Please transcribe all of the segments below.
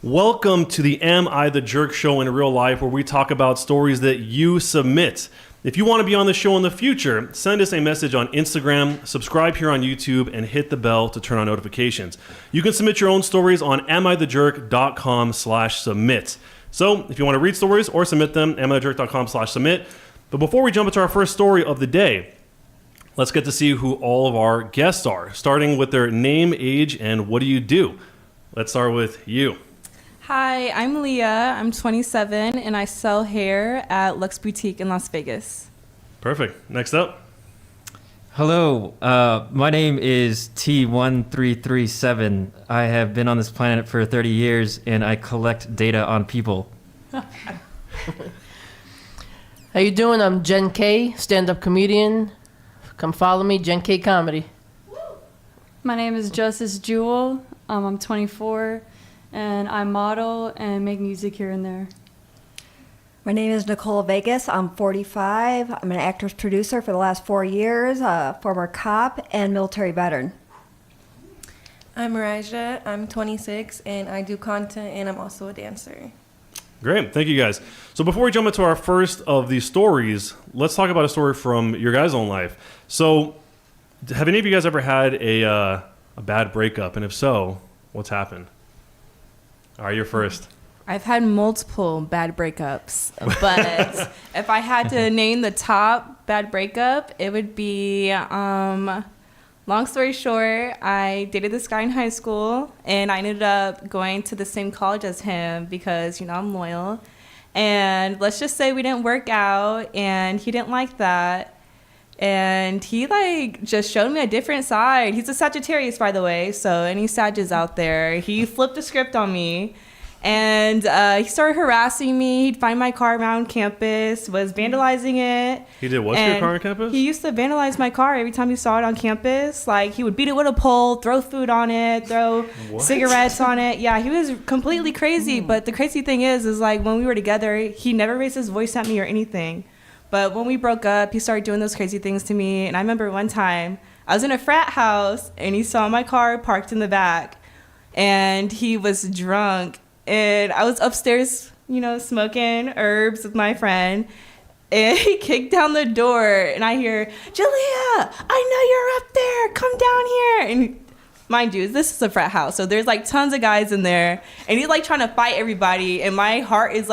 Welcome to the Am I the Jerk show in real life, where we talk about stories that you submit. If you want to be on the show in the future, send us a message on Instagram, subscribe here on YouTube, and hit the bell to turn on notifications. You can submit your own stories on amithejerk.com/submit. So if you want to read stories or submit them, amithejerk.com/submit. But before we jump into our first story of the day, let's get to see who all of our guests are, starting with their name, age, and what do you do? Let's start with you. Hi, I'm Leah. I'm 27 and I sell hair at Lux Boutique in Las Vegas. Perfect. Next up. Hello, my name is T1337. I have been on this planet for 30 years and I collect data on people. How you doing? I'm Jen K, stand-up comedian. Come follow me, Jen K Comedy. My name is Justice Jewel. I'm 24, and I model and make music here and there. My name is Nicole Vegas. I'm 45. I'm an actress producer for the last 4 years, a former cop and military veteran. I'm Raja. I'm 26, and I do content, and I'm also a dancer. Great. Thank you, guys. So before we jump into our first of these stories, let's talk about a story from your guys' own life. So have any of you guys ever had a bad breakup? And if so, what's happened? All right, you're first. I've had multiple bad breakups, but if I had to name the top bad breakup, it would be, long story short, I dated this guy in high school, and I ended up going to the same college as him because, I'm loyal. And let's just say we didn't work out, and he didn't like that. And he just showed me a different side. He's a Sagittarius, by the way, so any Sages out there. He flipped the script on me, and he started harassing me. He'd find my car around campus, was vandalizing it. He did what to your car on campus? He used to vandalize my car every time he saw it on campus. He would beat it with a pole, throw food on it, throw cigarettes on it. Yeah, he was completely crazy. But the crazy thing is when we were together, he never raised his voice at me or anything. But when we broke up, he started doing those crazy things to me. And I remember one time, I was in a frat house, and he saw my car parked in the back. And he was drunk. And I was upstairs, smoking herbs with my friend. And he kicked down the door. And I hear, "Julia, I know you're up there. Come down here." And mind you, this is a frat house. So there's tons of guys in there. And he's trying to fight everybody. And my heart is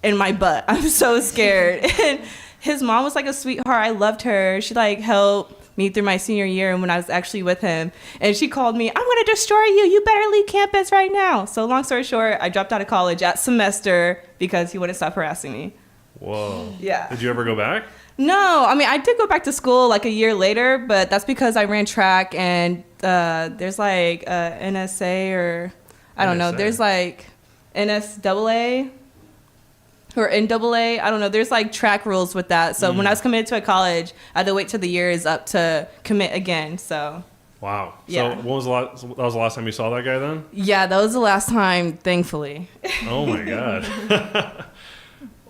in my butt. I'm so scared. And his mom was a sweetheart. I loved her. She helped me through my senior year and when I was actually with him. And she called me, "I'm going to destroy you. You better leave campus right now." So long story short, I dropped out of college at semester because he wouldn't stop harassing me. Whoa. Yeah. Did you ever go back? No. I did go back to school a year later, but that's because I ran track and there's NSA or I don't know. There's NSAA. Or NAA, I don't know. There's track rules with that. So when I was committed to a college, I had to wait till the year is up to commit again. So. Wow. Yeah. So that was the last time you saw that guy then? Yeah, that was the last time, thankfully. Oh my God.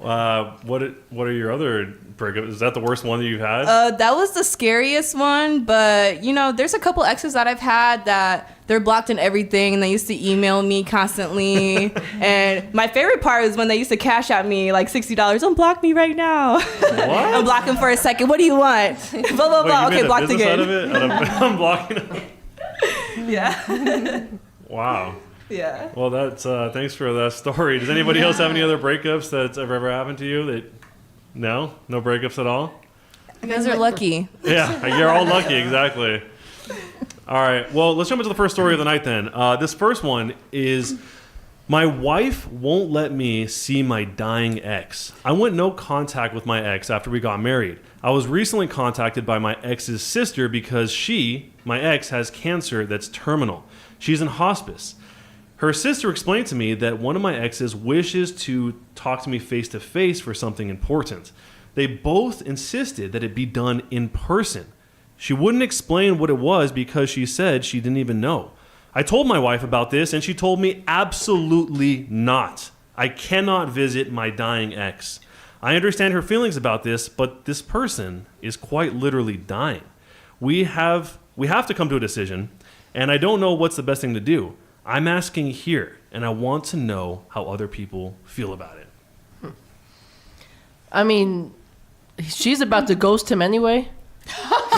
What are your other breakups? Is that the worst one that you've had? That was the scariest one, but there's a couple exes that I've had that they're blocked and everything, and they used to email me constantly. And my favorite part is when they used to cash at me $60. "Unblock me right now." What? Unblock him for a second. What do you want? Blah blah blah. Wait, Okay, blocked again. Out of it? I'm blocking it. Yeah. Wow. Yeah. Well, that's thanks for that story. Does anybody else have any other breakups that's ever happened to you? No breakups at all? You guys are lucky. Yeah, you're all lucky, exactly. All right, well, let's jump into the first story of the night then. This first one is, "My wife won't let me see my dying ex. I went no contact with my ex after we got married. I was recently contacted by my ex's sister because my ex, has cancer that's terminal. She's in hospice. Her sister explained to me that one of my exes wishes to talk to me face to face for something important. They both insisted that it be done in person. She wouldn't explain what it was because she said she didn't even know. I told my wife about this and she told me absolutely not. I cannot visit my dying ex. I understand her feelings about this, but this person is quite literally dying. We have to come to a decision, and I don't know what's the best thing to do. I'm asking here, and I want to know how other people feel about it. I mean, she's about to ghost him anyway.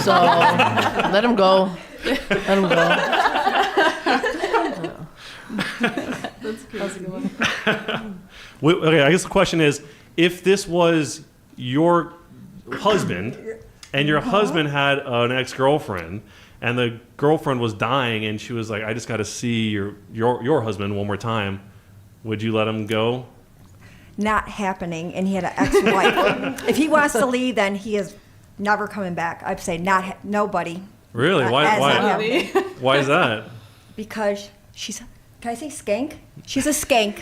So let him go. Let him go. That's a good one. Okay, I guess the question is, if this was your husband and your husband had an ex-girlfriend and the girlfriend was dying and she was like, I just got to see your husband one more time, would you let him go? Not happening, and he had an ex-wife. If he wants to leave, then he is never coming back. I'd say nobody. Really? As Why of is that? Because she's, can I say skank? She's a skank.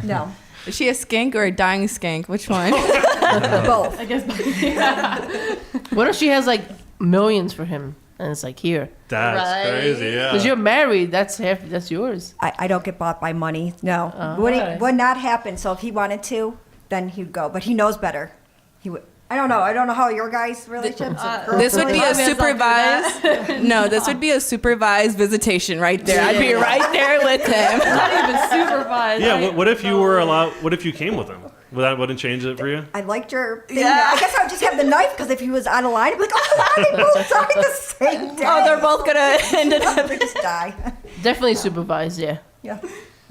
No, Is she a skink or a dying skink? Which one? both. I guess. What if she has like millions for him and it's like here? That's crazy, yeah. Because you're married, that's yours. I don't get bought by money. No, Okay. would not happen. So if he wanted to, then he'd go. But he knows better. He would. I don't know. I don't know how your guys' relationships. This would be a supervised. No, this would be a supervised visitation right there. I'd be right there with him. Not even supervised. Yeah, like, what if you were allowed, what if you came with him? That wouldn't change it for you? I liked your thing. Yeah. I guess I would just have the knife because if he was out of line, I'd be like, oh, they both died the same day. Oh, they're both gonna end up. They just die. Definitely supervised, yeah. Yeah.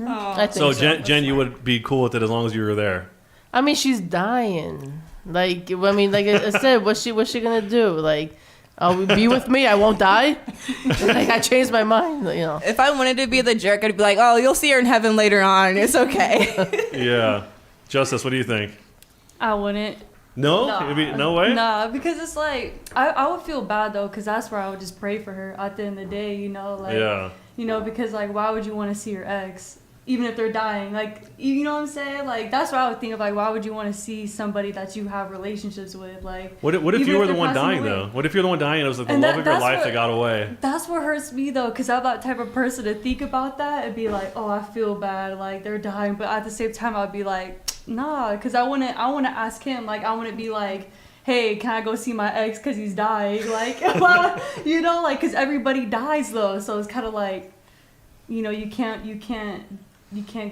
I think So, so. Jen, you would be cool with it as long as you were there. I mean, she's dying. Like, I mean, like I said, what's she gonna do? Like, be with me, I won't die. Like, I changed my mind, you know. If I wanted to be the jerk, I'd be like, oh, you'll see her in heaven later on. It's okay. Yeah. Justice, what do you think? I wouldn't. No? Nah. No way? Nah, because it's like I would feel bad though, because that's where I would just pray for her at the end of the day, you know, like Yeah. you know, because like why would you want to see your ex even if they're dying? Like, you know what I'm saying? Like, that's what I would think of, like, why would you want to see somebody that you have relationships with? Like, What if even you were the they're one passing dying away? though? What if you're the one dying and it was like the And love of your that's life what- that got away? That's what hurts me though, because I'm that type of person to think about that and be like, oh, I feel bad, like they're dying, but at the same time I'd be like, nah, because I want to ask him, like, I want to be like, hey, can I go see my ex because he's dying? Like, well, you know, like, because everybody dies though, so it's kind of like, you know, you can't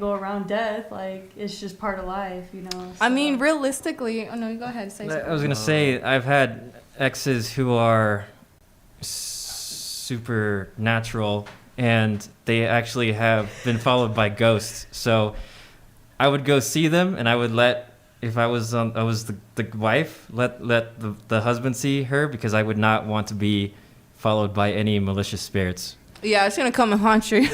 go around death. Like, it's just part of life, you know. I so. mean, realistically, oh no, you go ahead, say something. I was gonna say I've had exes who are supernatural, and they actually have been followed by ghosts. So I would go see them, and I would if I was the wife, let the husband see her, because I would not want to be followed by any malicious spirits. Yeah, it's gonna come and haunt you.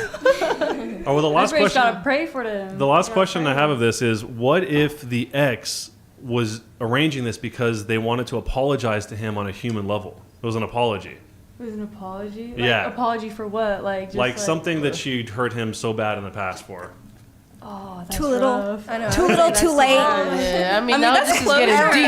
Oh, well, the last Everybody's question. gotta pray for them. The last You gotta question pray I have for of this is, what if the ex was arranging this because they wanted to apologize to him on a human level? It was an apology. It was an apology? Like, Yeah. Apology for what? Like, just Like something that she'd hurt him so bad in the past for. Oh, that's Too little. rough. I know. Too little, too late. Yeah, I mean now that's this is close getting enough. deep.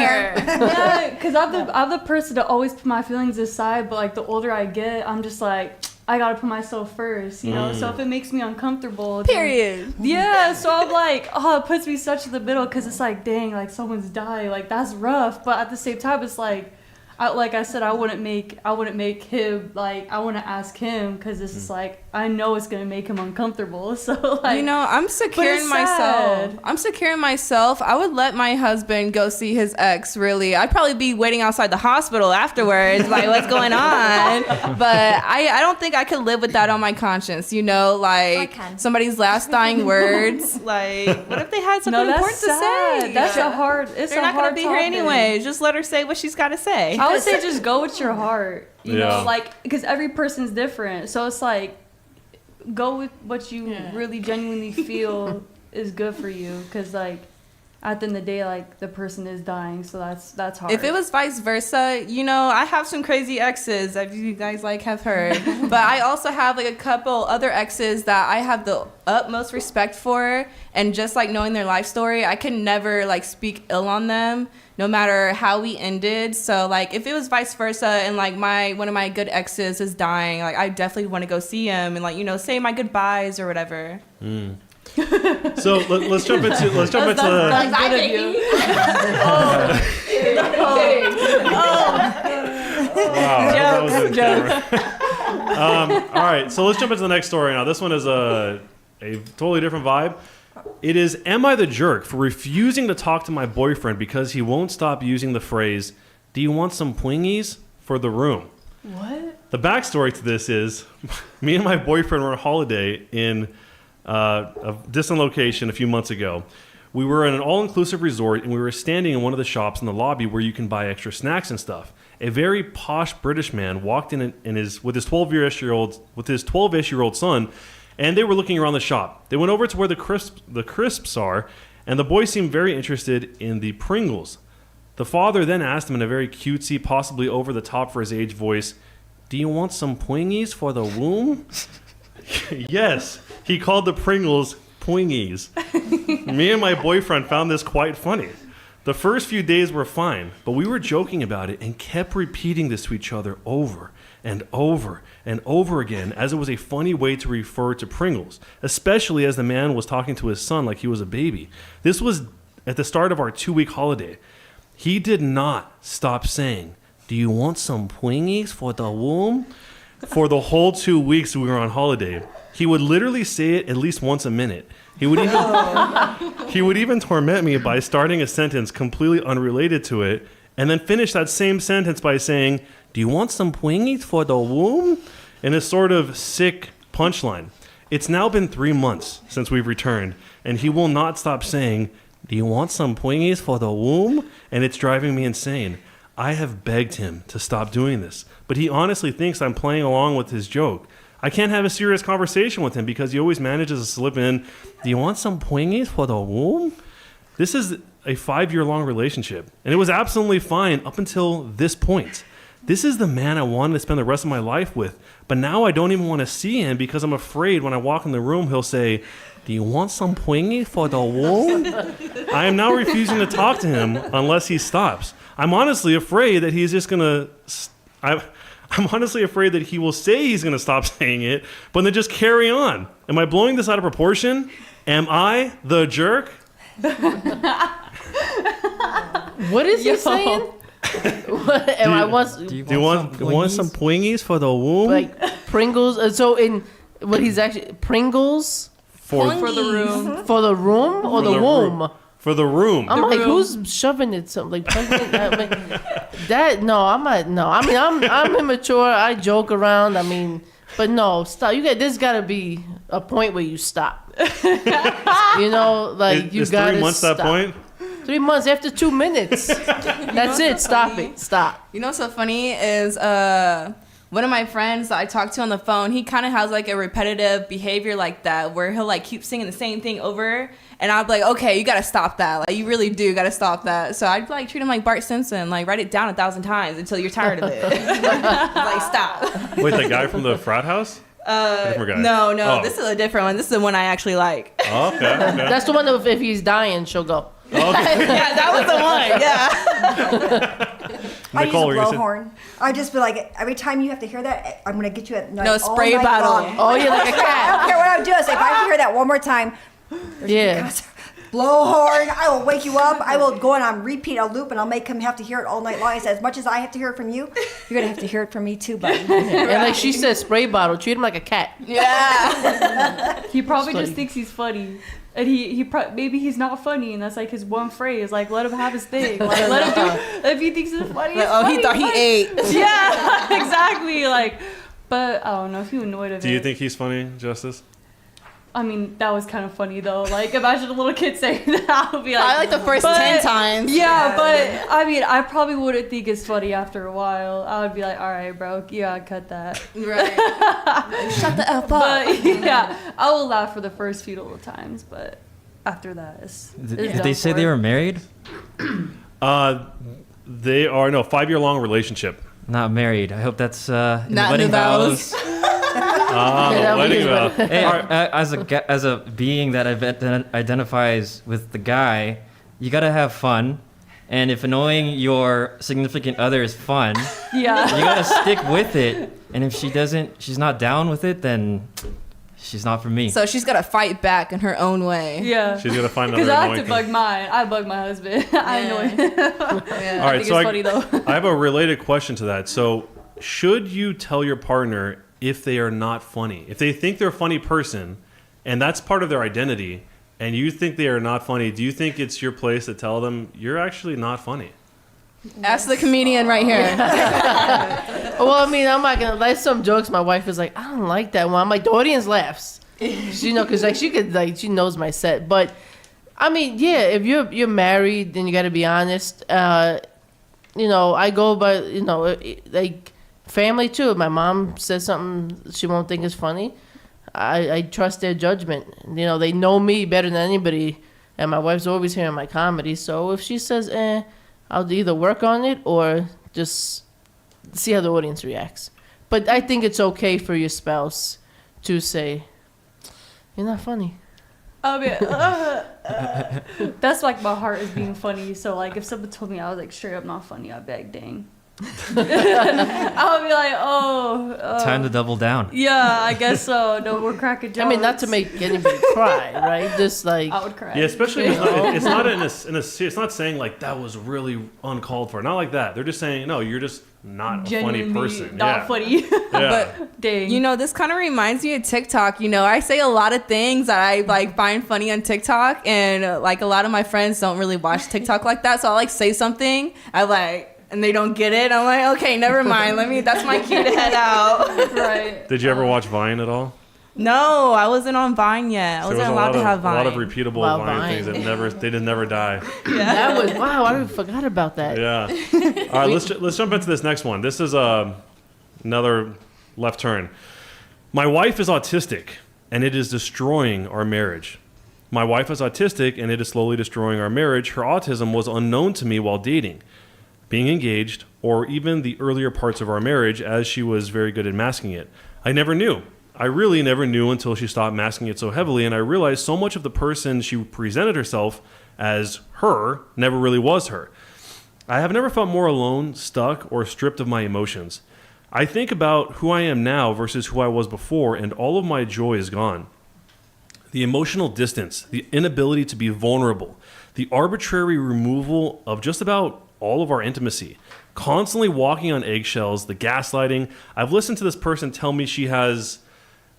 Yeah, because I'm the person to always put my feelings aside, but like the older I get, I'm just like, I gotta put myself first, you know? So if it makes me uncomfortable. then- Period. Yeah, so I'm like, oh, it puts me such in the middle, because it's like, dang, like someone's dying, like that's rough. But at the same time, it's like, like I said, I wouldn't make him, like, I want to ask him, because this is like, I know it's gonna make him uncomfortable. So like, You know, I'm it's securing myself. sad. I'm securing myself. I would let my husband go see his ex, really. I'd probably be waiting outside the hospital afterwards, like, what's going on? But I don't think I could live with that on my conscience, you know? Like, can. somebody's last dying words. Like, what if they had something no, that's important sad. to say? That's Yeah. a hard. It's They're a not hard gonna be here topic. anyway. Just let her say what she's got to say. I would say just go with your heart, you Yeah. know, like, because every person's different. So it's like, go with what you really genuinely feel is good for you. Because, like, at the end of the day, like, the person is dying. So that's hard. If it was vice versa, you know, I have some crazy exes, as you guys like have heard. But I also have like a couple other exes that I have the utmost respect for, and just like knowing their life story, I can never like speak ill on them, no matter how we ended. So like if it was vice versa and like one of my good exes is dying, like I definitely want to go see him and like, you know, say my goodbyes or whatever. So let's jump into that's good of you. wow. That was a camera. All right, so let's jump into the next story now. This one is a totally different vibe. It is, am I the jerk for refusing to talk to my boyfriend because he won't stop using the phrase, do you want some poingies for the room? What? The backstory to this is, me and my boyfriend were on holiday in a distant location a few months ago. We were in an all-inclusive resort, and we were standing in one of the shops in the lobby where you can buy extra snacks and stuff. A very posh British man walked in with his 12-ish-year-old son, and they were looking around the shop. They went over to where the crisps are, and the boy seemed very interested in the Pringles. The father then asked him in a very cutesy, possibly over the top for his age voice, do you want some poingies for the womb? Yes, he called the Pringles poingies. Me and my boyfriend found this quite funny. The first few days were fine, but we were joking about it and kept repeating this to each other over and over and over again, as it was a funny way to refer to Pringles, especially as the man was talking to his son like he was a baby. This was at the start of our 2-week holiday. He did not stop saying, do you want some poingies for the womb? For the whole 2 weeks we were on holiday. He would literally say it at least once a minute. He would even torment me by starting a sentence completely unrelated to it and then finish that same sentence by saying, do you want some poingies for the womb? In a sort of sick punchline. It's now been 3 months since we've returned, and he will not stop saying, do you want some poingies for the womb? And it's driving me insane. I have begged him to stop doing this, but he honestly thinks I'm playing along with his joke. I can't have a serious conversation with him because he always manages to slip in, do you want some poingies for the womb? This is a 5-year-long relationship, and it was absolutely fine up until this point. This is the man I wanted to spend the rest of my life with, but now I don't even want to see him because I'm afraid when I walk in the room, he'll say, do you want some poingy for the womb? I am now refusing to talk to him unless he stops. I'm honestly afraid that he's just going to... I'm honestly afraid that he will say he's going to stop saying it, but then just carry on. Am I blowing this out of proportion? Am I the jerk? What is he saying? Do you want some poingies for the womb? Like Pringles. So in what he's actually Pringles for the room. For the room or the womb? For the room. I'm like, who's shoving it? Something like that? No, I'm not. No, I mean, I'm immature. I joke around. I mean, but no, stop. There's got to be a point where you stop. You know, like you got to 3 months stop. that point? 3 months after 2 minutes. That's it. Stop it. Stop. You know what's so funny is one of my friends that I talked to on the phone, he kind of has like a repetitive behavior like that where he'll like keep singing the same thing over, and I'd be like, okay, you gotta stop that, like you really do gotta stop that. So I'd like treat him like Bart Simpson, like write it down 1,000 times until you're tired of it. Like stop. Wait, the guy from the frat house? No, Oh. this is a different one. This is the one I actually like. Oh, okay. That's the one that if he's dying, she'll go. Okay. Yeah, that was the one. Yeah. I Nicole, use were a you gonna blowhorn. I just be like, every time you have to hear that, I'm gonna get you at night. No, all spray night bottle. long. Oh, yeah, like a I cat. don't care what I'm doing. So if I hear that one more time, Yeah. blowhorn, I will wake you up. I will go on repeat a loop, and I'll make him have to hear it all night long. I said, as much as I have to hear it from you, you're gonna have to hear it from me too, buddy. And like she said, spray bottle. Treat him like a cat. Yeah. He probably Funny. just thinks he's funny. And maybe he's not funny, and that's like his one phrase. Like, let him have his thing. Like, let him do. If he thinks it's funny, it's Oh, funny. he thought he ate. Yeah, exactly. Like, but I don't know if you annoyed of it. Do you think he's funny, Justice? I mean, that was kind of funny though. Like, imagine a little kid saying that. I would be like, I like the first but- 10 times. Yeah, but I mean, I probably wouldn't think it's funny after a while. I would be like, all right, bro, yeah, cut that. Right. Shut the F up. But yeah, I will laugh for the first few little times, but after that, it's Did done they say for. they were married? They are, no, 5-year-long relationship. Not married. I hope that's in the Not in wedding the vows. vows. that would Wedding be vow. Hey, All right. as a being that identifies with the guy, you gotta have fun. And if annoying your significant other is fun, Yeah. you gotta stick with it. And if she's not down with it, then she's not for me. So she's got to fight back in her own way. Yeah. She's going to find another Because I have to annoying bug mine. I bug my husband. I annoy him. Yeah. All right, I think so it's funny though. I have a related question to that. So should you tell your partner if they are not funny. If they think they're a funny person, and that's part of their identity, and you think they are not funny, do you think it's your place to tell them you're actually not funny? Ask the comedian right here. Well, I mean, I'm not gonna like some jokes. My wife is like, I don't like that one. I'm like, the audience laughs, because like she knows my set. But I mean, yeah, if you're married, then you got to be honest. I go by like family too. If my mom says something she won't think is funny, I trust their judgment. They know me better than anybody, and my wife's always hearing my comedy. So if she says, I'll either work on it or just see how the audience reacts. But I think it's okay for your spouse to say, you're not funny. I mean, that's like my heart is being funny. So like if someone told me I was like straight up not funny, I'd be like, dang. I would be like, Time to double down. Yeah, I guess so. No more cracking jokes. I mean, not to make anybody cry, right? Just like I would cry. Yeah, especially it's not it's not saying like that was really uncalled for. Not like that. They're just saying no, you're just not a funny Genuinely person. not funny. Yeah. But Dang. this kind of reminds me of TikTok. I say a lot of things that I like find funny on TikTok, and like a lot of my friends don't really watch TikTok like that. So I like say something, and they don't get it. I'm like, okay, never mind. That's my cue to head out. Right. Did you ever watch Vine at all? No, I wasn't on Vine yet. I So there wasn't was allowed to have Vine. a lot of repeatable Wow, Vine things that did never die. that was wow. I forgot about that. Yeah. All right, let's jump into this next one. This is another left turn. My wife is autistic, and it is destroying our marriage. My wife is autistic, and it is slowly destroying our marriage. Her autism was unknown to me while dating, being engaged, or even the earlier parts of our marriage, as she was very good at masking it. I never knew. I really never knew until she stopped masking it so heavily, and I realized so much of the person she presented herself as her never really was her. I have never felt more alone, stuck, or stripped of my emotions. I think about who I am now versus who I was before, and all of my joy is gone. The emotional distance, the inability to be vulnerable, the arbitrary removal of just about all of our intimacy, constantly walking on eggshells, the gaslighting. I've listened to this person tell me she has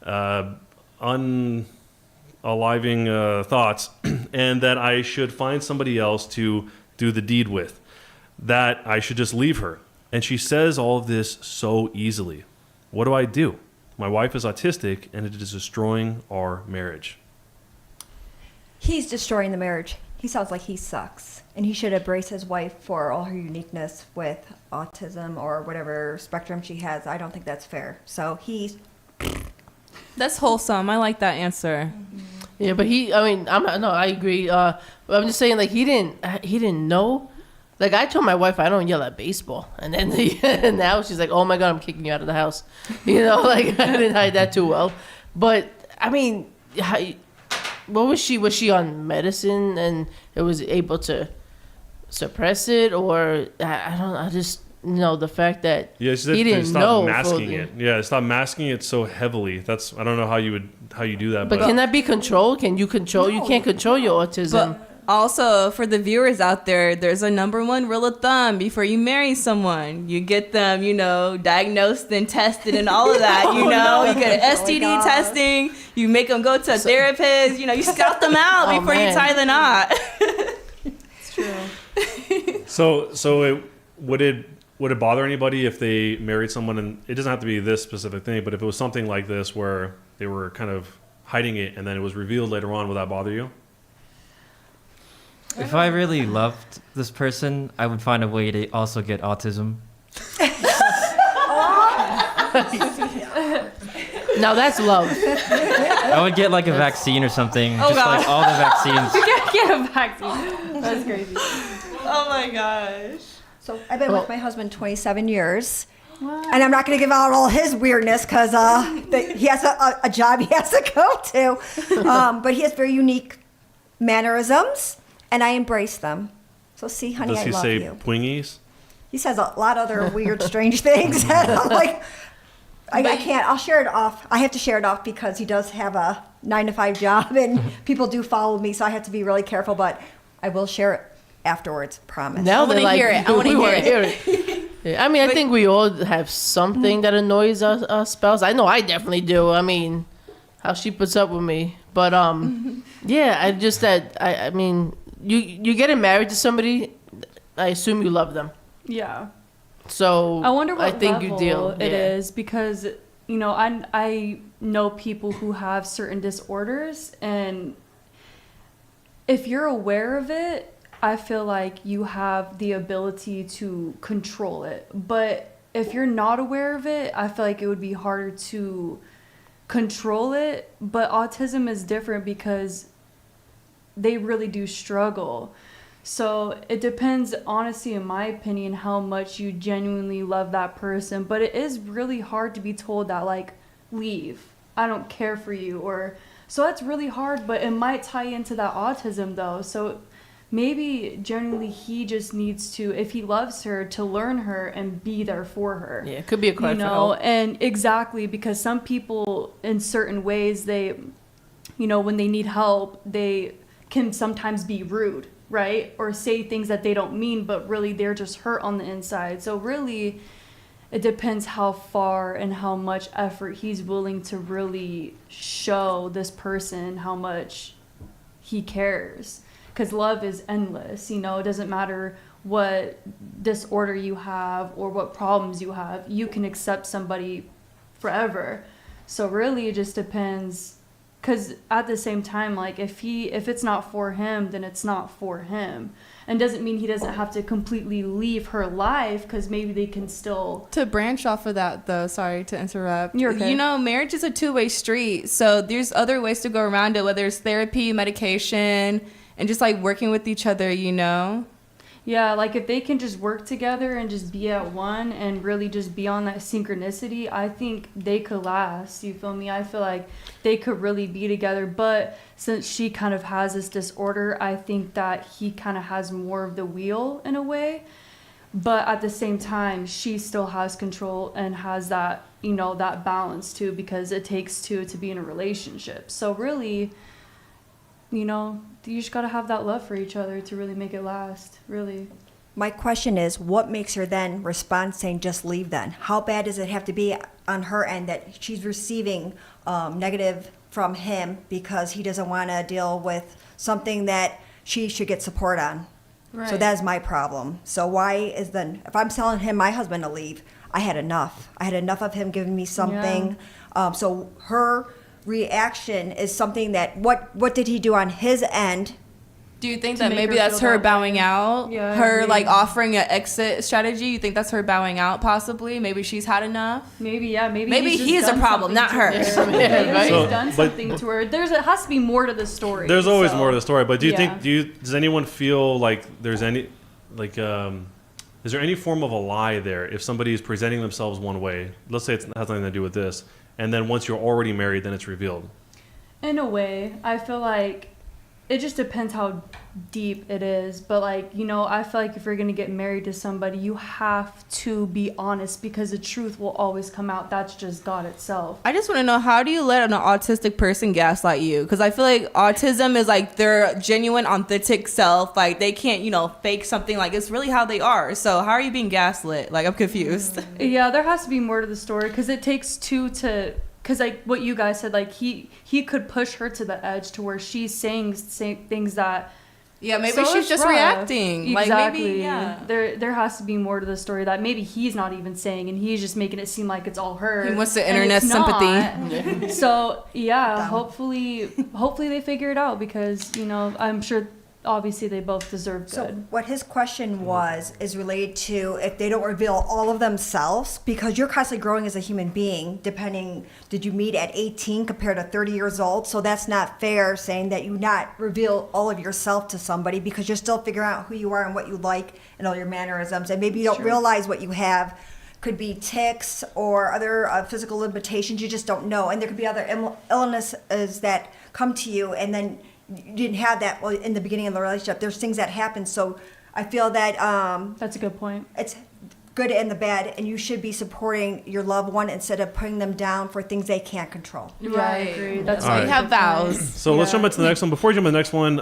unaliving thoughts and that I should find somebody else to do the deed with, that I should just leave her. And she says all of this so easily. What do I do? My wife is autistic and it is destroying our marriage. He's destroying the marriage. He sounds like he sucks. And he should embrace his wife for all her uniqueness with autism or whatever spectrum she has. I don't think that's fair. So That's wholesome. I like that answer. Yeah, but I agree. But I'm just saying, like, he didn't know. Like, I told my wife I don't yell at baseball, and then now she's like, "Oh my God, I'm kicking you out of the house." Like I didn't hide that too well. But I mean, what was she? Was she on medicine and it was able to suppress it, or I don't know. I just the fact that she said he didn't stop know masking it. Yeah, stop masking it so heavily. That's I don't know how you do that. But can that be controlled? Can you control? No. You can't control your autism. But also, for the viewers out there, there's a number one rule of thumb before you marry someone. You get them, diagnosed and tested and all of that, You get an STD testing. You make them go to a therapist. You scout them out before you tie the knot. It's true. So would it bother anybody if they married someone, and it doesn't have to be this specific thing, but if it was something like this where they were kind of hiding it and then it was revealed later on, would that bother you? If I really loved this person, I would find a way to also get autism. Now that's love. I would get like a vaccine or something. Oh, just God. like all the vaccines. You can't get a vaccine. That's crazy. Oh my gosh. So I've been with my husband 27 years. What? And I'm not going to give out all his weirdness because he has a job he has to go to. But he has very unique mannerisms, and I embrace them. So see, honey, I love you. Does he say poingies? He says a lot of other weird, strange things. And I'm like, I can't. I'll share it off. I have to share it off because he does have a 9-to-5 job, and people do follow me, so I have to be really careful. But I will share it afterwards. Promise. Now I want to hear it. I want to hear it. Yeah, I mean, I think we all have something that annoys our spouse. I know I definitely do. I mean, how she puts up with me. But yeah, I mean, you getting married to somebody, I assume you love them. Yeah. So I wonder what think level you deal. it is because, you know, I know people who have certain disorders, and if you're aware of it, I feel like you have the ability to control it. But if you're not aware of it, I feel like it would be harder to control it. But autism is different because they really do struggle. So it depends, honestly, in my opinion, how much you genuinely love that person. But it is really hard to be told that, like, leave. I don't care for you. Or so that's really hard, but it might tie into that autism, though. So maybe genuinely he just needs to, if he loves her, to learn her and be there for her. Yeah, it could be a cry you for know, help. and exactly, because some people in certain ways, they, you know, when they need help, they can sometimes be rude, right? Or say things that they don't mean, but really they're just hurt on the inside. So really, it depends how far and how much effort he's willing to really show this person how much he cares. Because love is endless, you know, it doesn't matter what disorder you have or what problems you have, you can accept somebody forever. So really it just depends, because at the same time, like, if it's not for him, then it's not for him. And doesn't mean he doesn't have to completely leave her life, because maybe they can still. To branch off of that, though, sorry to interrupt. You're okay. You know, marriage is a two-way street, so there's other ways to go around it, whether it's therapy, medication, and just like working with each other, you know? Yeah, like if they can just work together and just be at one and really just be on that synchronicity, I think they could last. You feel me? I feel like they could really be together. But since she kind of has this disorder, I think that he kind of has more of the wheel in a way. But at the same time, she still has control and has that, you know, that balance too, because it takes two to be in a relationship. So really, you know, you just got to have that love for each other to really make it last, really. My question is, what makes her then respond saying just leave then? How bad does it have to be on her end that she's receiving negative from him because he doesn't want to deal with something that she should get support on? Right. So that is my problem. So why is then, if I'm telling him, my husband, to leave, I had enough. I had enough of him giving me something. Yeah. So her reaction is something that, what did he do on his end? Do you think To that make maybe her that's feel her that bowing way. out? Yeah, I her agree. like offering an exit strategy? You think that's her bowing out possibly? Maybe she's had enough? Maybe, yeah, maybe Maybe he's he just is a done problem, something not to her. Maybe right? So, he's done but- something to her. It has to be more to the story. There's always so. more to the story, but do you Yeah. think does anyone feel like there's any like is there any form of a lie there if somebody is presenting themselves one way? Let's say it has nothing to do with this, and then once you're already married, then it's revealed. In a way, I feel like it just depends how deep it is. But, like, you know, I feel like if you're going to get married to somebody, you have to be honest, because the truth will always come out. That's just God itself. I just want to know, how do you let an autistic person gaslight you? Because I feel like autism is like their genuine, authentic self. Like, they can't, you know, fake something. Like, it's really how they are. So how are you being gaslit? Like, I'm confused. Yeah, there has to be more to the story, because it takes two to... Because, like, what you guys said, like, he could push her to the edge to where she's saying things that... Yeah, maybe So she's it's just rough. reacting. Exactly. Like, maybe, yeah. There has to be more to the story that maybe he's not even saying, and he's just making it seem like it's all her. He wants the and internet it's sympathy. not. So, yeah, Dumb. hopefully they figure it out, because, you know, I'm sure obviously they both deserve good. So what his question was is related to if they don't reveal all of themselves, because you're constantly growing as a human being, depending, did you meet at 18 compared to 30 years old? So that's not fair saying that you not reveal all of yourself to somebody, because you're still figuring out who you are and what you like and all your mannerisms. And maybe you don't Sure. realize what you have. Could be tics or other physical limitations. You just don't know. And there could be other illnesses that come to you, and then you didn't have that in the beginning of the relationship. There's things that happen. So I feel that That's a good point. it's good and the bad, and you should be supporting your loved one instead of putting them down for things they can't control. Right. That's All why right. you have vows. So let's jump into the next one. Before we jump into the next one,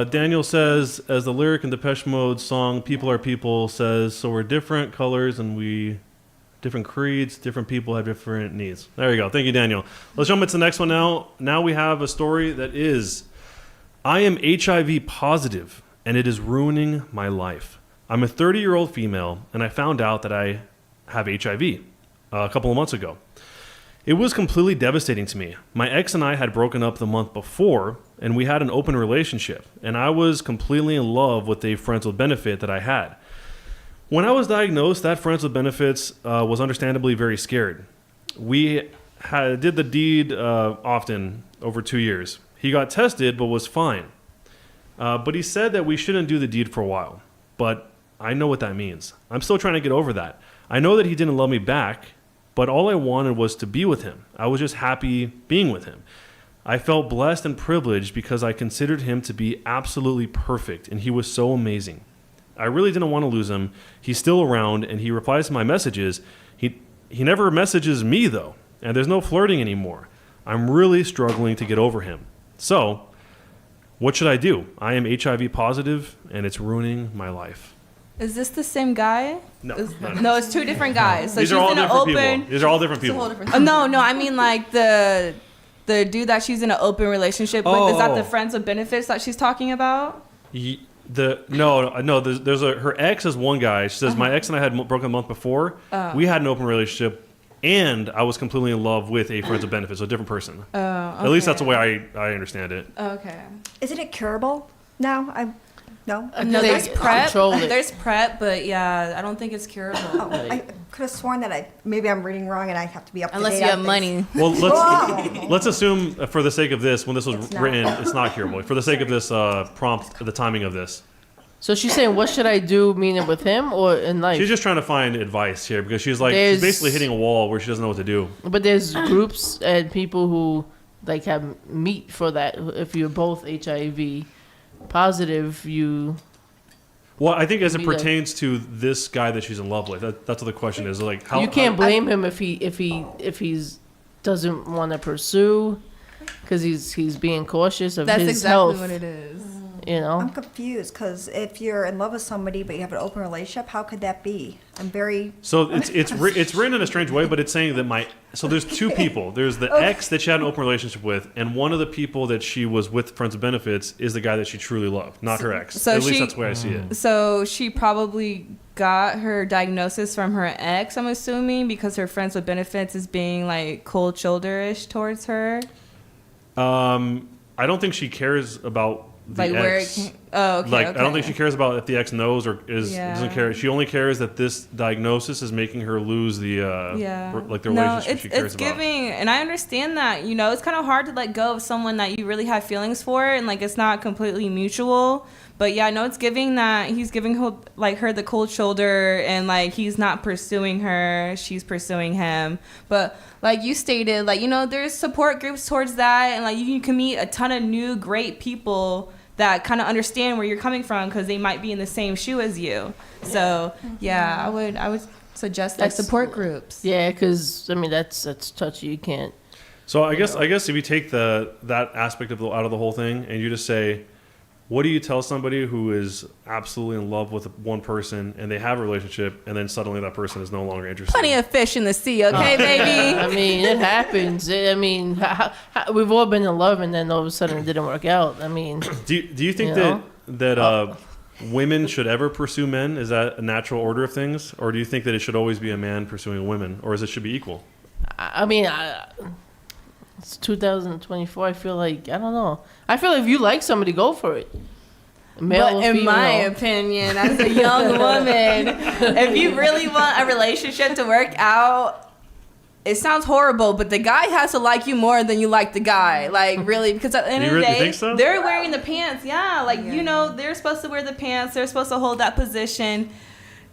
Daniel says, as the lyric in Depeche Mode's song "People Are People" says, so we're different colors and we different creeds, different people have different needs. There you go. Thank you, Daniel. Let's jump into the next one now. Now we have a story that is, I am HIV positive and it is ruining my life. I'm a 30-year-old female, and I found out that I have HIV a couple of months ago. It was completely devastating to me. My ex and I had broken up the month before, and we had an open relationship, and I was completely in love with a friends with benefit that I had. When I was diagnosed, that friends with benefits was understandably very scared. We did the deed often over 2 years. He got tested, but was fine. But he said that we shouldn't do the deed for a while. But I know what that means. I'm still trying to get over that. I know that he didn't love me back, but all I wanted was to be with him. I was just happy being with him. I felt blessed and privileged because I considered him to be absolutely perfect, and he was so amazing. I really didn't want to lose him. He's still around, and he replies to my messages. He never messages me, though, and there's no flirting anymore. I'm really struggling to get over him. So, what should I do? I am HIV positive, and it's ruining my life. Is this the same guy? No. No, it's two different guys. So These she's are all in an different open. people. These are all different people. No, I mean like the dude that she's in an open relationship with. Is that the friends with benefits that she's talking about? No. There's her ex is one guy. She says my ex and I had broken a month before. We had an open relationship, and I was completely in love with a friends with benefits, so a different person. Okay. At least that's the way I understand it. Okay. Isn't it curable now? No? No, They there's prep. control it. There's prep, but yeah, I don't think it's curable. Oh, I could have sworn that maybe I'm reading wrong and I have to be up to Unless date you have on money. Well, Whoa. let's assume for the sake of this, when this was It's not. written, it's not curable. For the sake of this prompt, the timing of this, So she's saying, what should I do, meaning with him or in life? she's just trying to find advice here because she's like There's- she's basically hitting a wall where she doesn't know what to do. But there's groups and people who like have meet for that. If you're both HIV positive, you Well, I think as it Be like- pertains to this guy that she's in love with, that's what the question is. Like, how you can't blame him if he's doesn't want to pursue because he's being cautious of That's his exactly health. what it is. You know, I'm confused because if you're in love with somebody but you have an open relationship, how could that be? I'm very. So it's written in a strange way, but it's saying that there's two people. There's the ex that she had an open relationship with, and one of the people that she was with friends with benefits is the guy that she truly loved, not her ex. so At least she- that's the way I see it. So she probably got her diagnosis from her ex, I'm assuming, because her friends with benefits is being like cold shoulder-ish towards her. I don't think she cares about the Like ex. where it came. Oh, okay. Like okay. I don't think she cares about if the ex knows or Yeah. doesn't care. She only cares that this diagnosis is making her lose the like the relationship it's, she cares it's about. giving, and I understand that. You know, it's kind of hard to let go of someone that you really have feelings for, and like it's not completely mutual. But yeah, I know it's giving that he's giving her the cold shoulder, and like he's not pursuing her, she's pursuing him. But like you stated, like, you know, there's support groups towards that, and like you can meet a ton of new great people that kind of understand where you're coming from because they might be in the same shoe as you. So yeah, I would suggest like That's- support groups. yeah, because I mean that's touchy. You can't. So I guess if you take that aspect out of the whole thing and you just say, what do you tell somebody who is absolutely in love with one person and they have a relationship and then suddenly that person is no longer interested? Plenty of fish in the sea, okay, baby? I mean, it happens. I mean, we've all been in love, and then all of a sudden it didn't work out. I mean, Do you think You that women should ever pursue men? Is that a natural order of things, or do you think that it should always be a man pursuing women, or is it should be equal? I mean, it's 2024. I feel like I don't know. I feel like if you like somebody, go for it. Male But or in female. my opinion, as a young woman, if you really want a relationship to work out, it sounds horrible, but the guy has to like you more than you like the guy. Like, really, because at the end You of the really day, think so? they're wearing the pants. Yeah, like, you know, they're supposed to wear the pants. They're supposed to hold that position.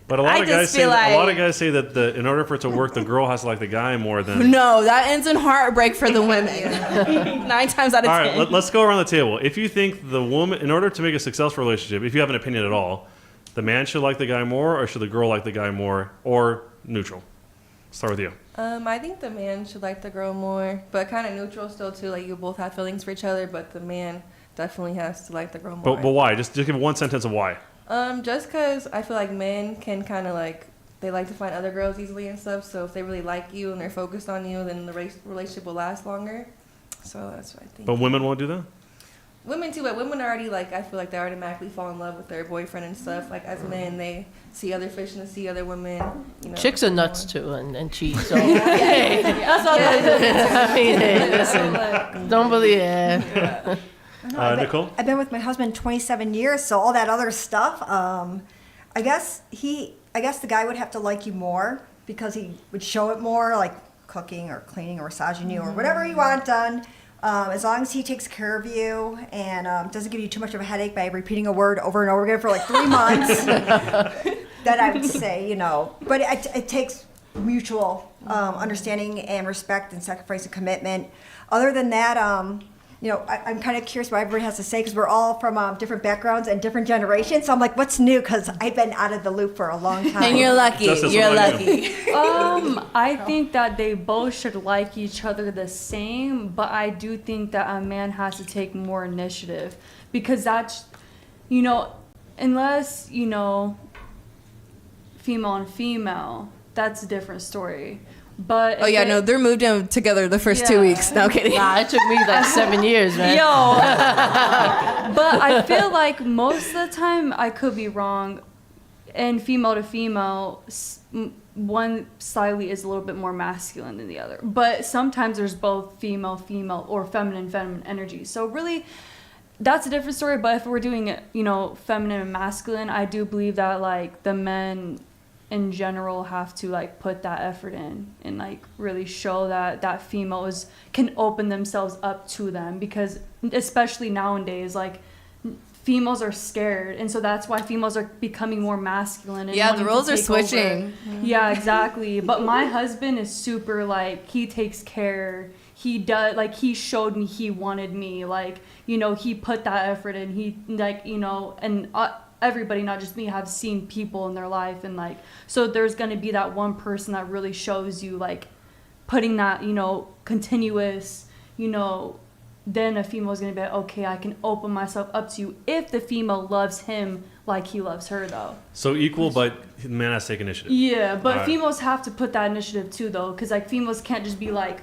But a lot I of guys just say feel a lot of like- guys say that in order for it to work, the girl has to like the guy more than. No, that ends in heartbreak for the women. 9 times out of All 10. right, let's go around the table. If you think the woman, in order to make a successful relationship, if you have an opinion at all, The man should like the guy more, or should the girl like the guy more, or neutral? Start with you. I think the man should like the girl more, but kind of neutral still too. Like you both have feelings for each other, but the man definitely has to like the girl more. But why? Just give one sentence of why. Just because I feel like men can kind of like, they like to find other girls easily and stuff. So if they really like you and they're focused on you, then the relationship will last longer. So that's what I think. But women won't do that? Women too, but women already like, I feel like they automatically fall in love with their boyfriend and stuff. Like as men, they see other fish and see other women. You know, Chicks are nuts too and cheat. So hey, That's all I mean, hey, listen, don't believe. Yeah. Nicole? I've been with my husband 27 years, so all that other stuff, I guess the guy would have to like you more because he would show it more, like cooking or cleaning or massaging you or whatever you want done. As long as he takes care of you and doesn't give you too much of a headache by repeating a word over and over again for like 3 months, then I would say, but it takes mutual understanding and respect and sacrifice and commitment. Other than that, I'm kind of curious what everybody has to say because we're all from different backgrounds and different generations. So I'm like, what's new? Because I've been out of the loop for a long time. And you're lucky. Justice, You're what about lucky. I think that they both should like each other the same, but I do think that a man has to take more initiative because that's, unless, female and female, that's a different story. But they're moved in together the first 2 weeks. No kidding. Nah, it took me like 7 years, man. But I feel like most of the time, I could be wrong, and female to female, one slightly is a little bit more masculine than the other. But sometimes there's both female, or feminine energy. So really, that's a different story. But if we're doing it, feminine and masculine, I do believe that like the men in general have to like put that effort in and like really show that females can open themselves up to them, because especially nowadays like females are scared, and so that's why females are becoming more masculine and the roles are switching. Yeah, exactly. But my husband is super like, he takes care, he does, like he showed me he wanted me, like he put that effort in, he like and everybody, not just me, have seen people in their life, and like so there's going to be that one person that really shows you like putting that continuous then a female is going to be like, okay, I can open myself up to you if the female loves him like he loves her though. So equal, but the man has to take initiative. Yeah, but right. Females have to put that initiative too though, because like females can't just be like,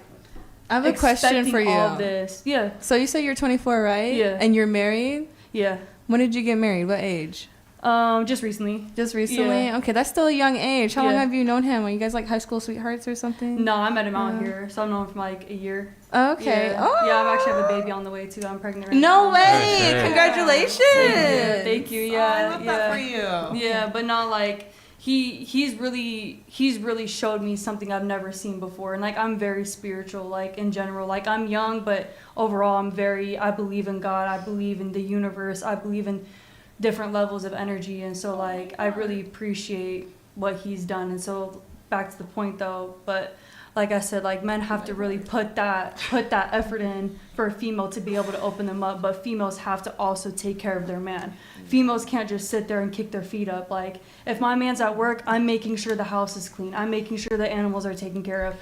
I have a question for you. All of this. Yeah. So you say you're 24, right? Yeah. And you're married? Yeah. When did you get married? What age? Just recently. Just recently? Yeah. Okay, that's still a young age. How long Yeah. have you known him? Are you guys like high school sweethearts or something? No, I met him out here, so I've known him for like a year. Okay. Yeah. Oh. Yeah, I actually have a baby on the way too. I'm pregnant right No now. way! Okay. Congratulations! Thank you. Yeah. I love that for you. Yeah, but not like he's really showed me something I've never seen before, and like I'm very spiritual, like in general. Like I'm young, but overall I believe in God. I believe in the universe. I believe in different levels of energy, and so like I really appreciate what he's done. And so back to the point though, but like I said, like men have to really put that effort in for a female to be able to open them up, but females have to also take care of their man. Females can't just sit there and kick their feet up. Like if my man's at work, I'm making sure the house is clean. I'm making sure the animals are taken care of.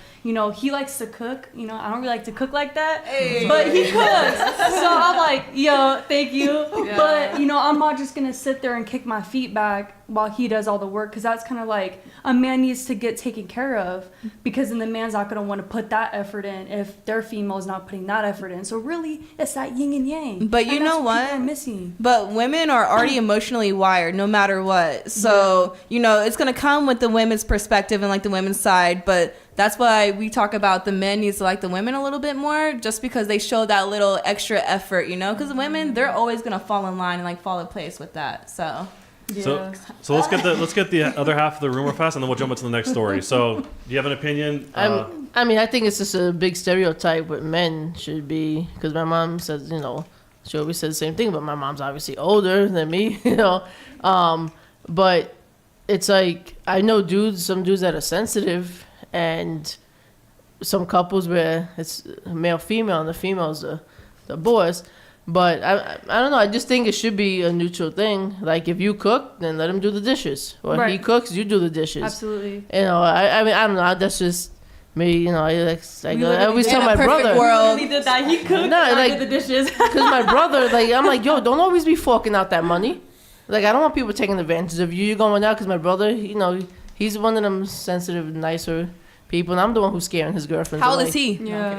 He likes to cook. I don't really like to cook like that, but he cooks. So I'm like, yo, thank you. Yeah. But I'm not just gonna sit there and kick my feet back while he does all the work, because that's kind of like a man needs to get taken care of, because then the man's not gonna want to put that effort in if their female is not putting that effort in. So really, it's that yin and yang. But you know what? People are missing. But women are already emotionally wired, no matter what. So it's gonna come with the women's perspective and like the women's side. But that's why we talk about the men needs to like the women a little bit more, just because they show that little extra effort. Because the women, they're always gonna fall in line and like fall in place with that. So. Yeah. So let's get the other half of the rumor fast, and then we'll jump into the next story. So, do you have an opinion? I think it's just a big stereotype what men should be, because my mom says, she always says the same thing, but my mom's obviously older than me, but it's like, I know some dudes that are sensitive, and some couples where it's male female and the female's the boss, But I don't know. I just think it should be a neutral thing. Like if you cook, then let him do the dishes. Or if he Right. cooks, you do the dishes. Absolutely. You know, I mean, I don't know. That's just me. You know, I always in tell a my perfect brother. world. He did that. He cooked. No, I like- did the dishes. Because my brother, like, I'm like, yo, don't always be forking out that money. Like, I don't want people taking advantage of you. You're going out because my brother, you know, he's one of them sensitive, nicer people, and I'm the one who's scaring his girlfriend. How old is he? Yeah.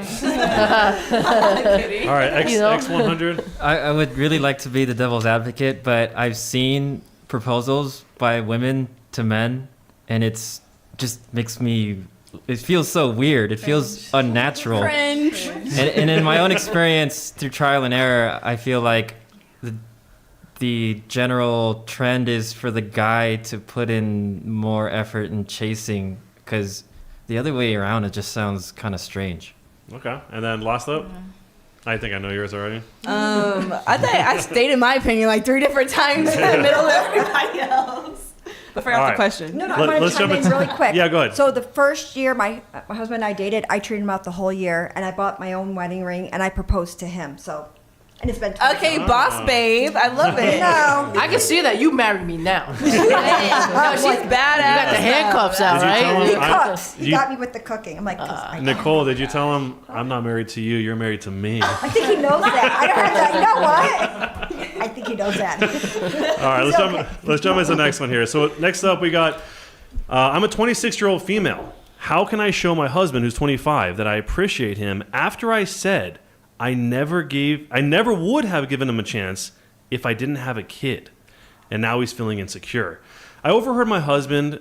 All right, You know? X100. I would really like to be the devil's advocate, but I've seen proposals by women to men, and it's just makes me. It feels so weird. It feels unnatural. Cringe. And in my own experience through trial and error, I feel like the general trend is for the guy to put in more effort in chasing, because the other way around, it just sounds kind of strange. Okay, and then last up. I think I know yours already. I think I stated my opinion like 3 different times in the middle of everybody else. I forgot All the right. question. No, Let- I'm going let's to chime jump in into- really quick. Yeah, go ahead. So the first year my husband and I dated, I treated him out the whole year, and I bought my own wedding ring, and I proposed to him. So, and it's been 20 Okay, boss babe. I love it. No. I can see that you married me now. No, she's badass. You got the handcuffs out, Did you tell right? him He cooks. He you- got me with the cooking. I'm like, 'cause I know. Nicole, did you tell him I'm not married to you? You're married to me. I think he knows that. I don't have that. You know what? I think he knows that. All right, It's okay. let's jump into the next one here. So next up, we got I'm a 26-year-old female. How can I show my husband, who's 25, that I appreciate him after I said I never would have given him a chance if I didn't have a kid, and now he's feeling insecure. I overheard my husband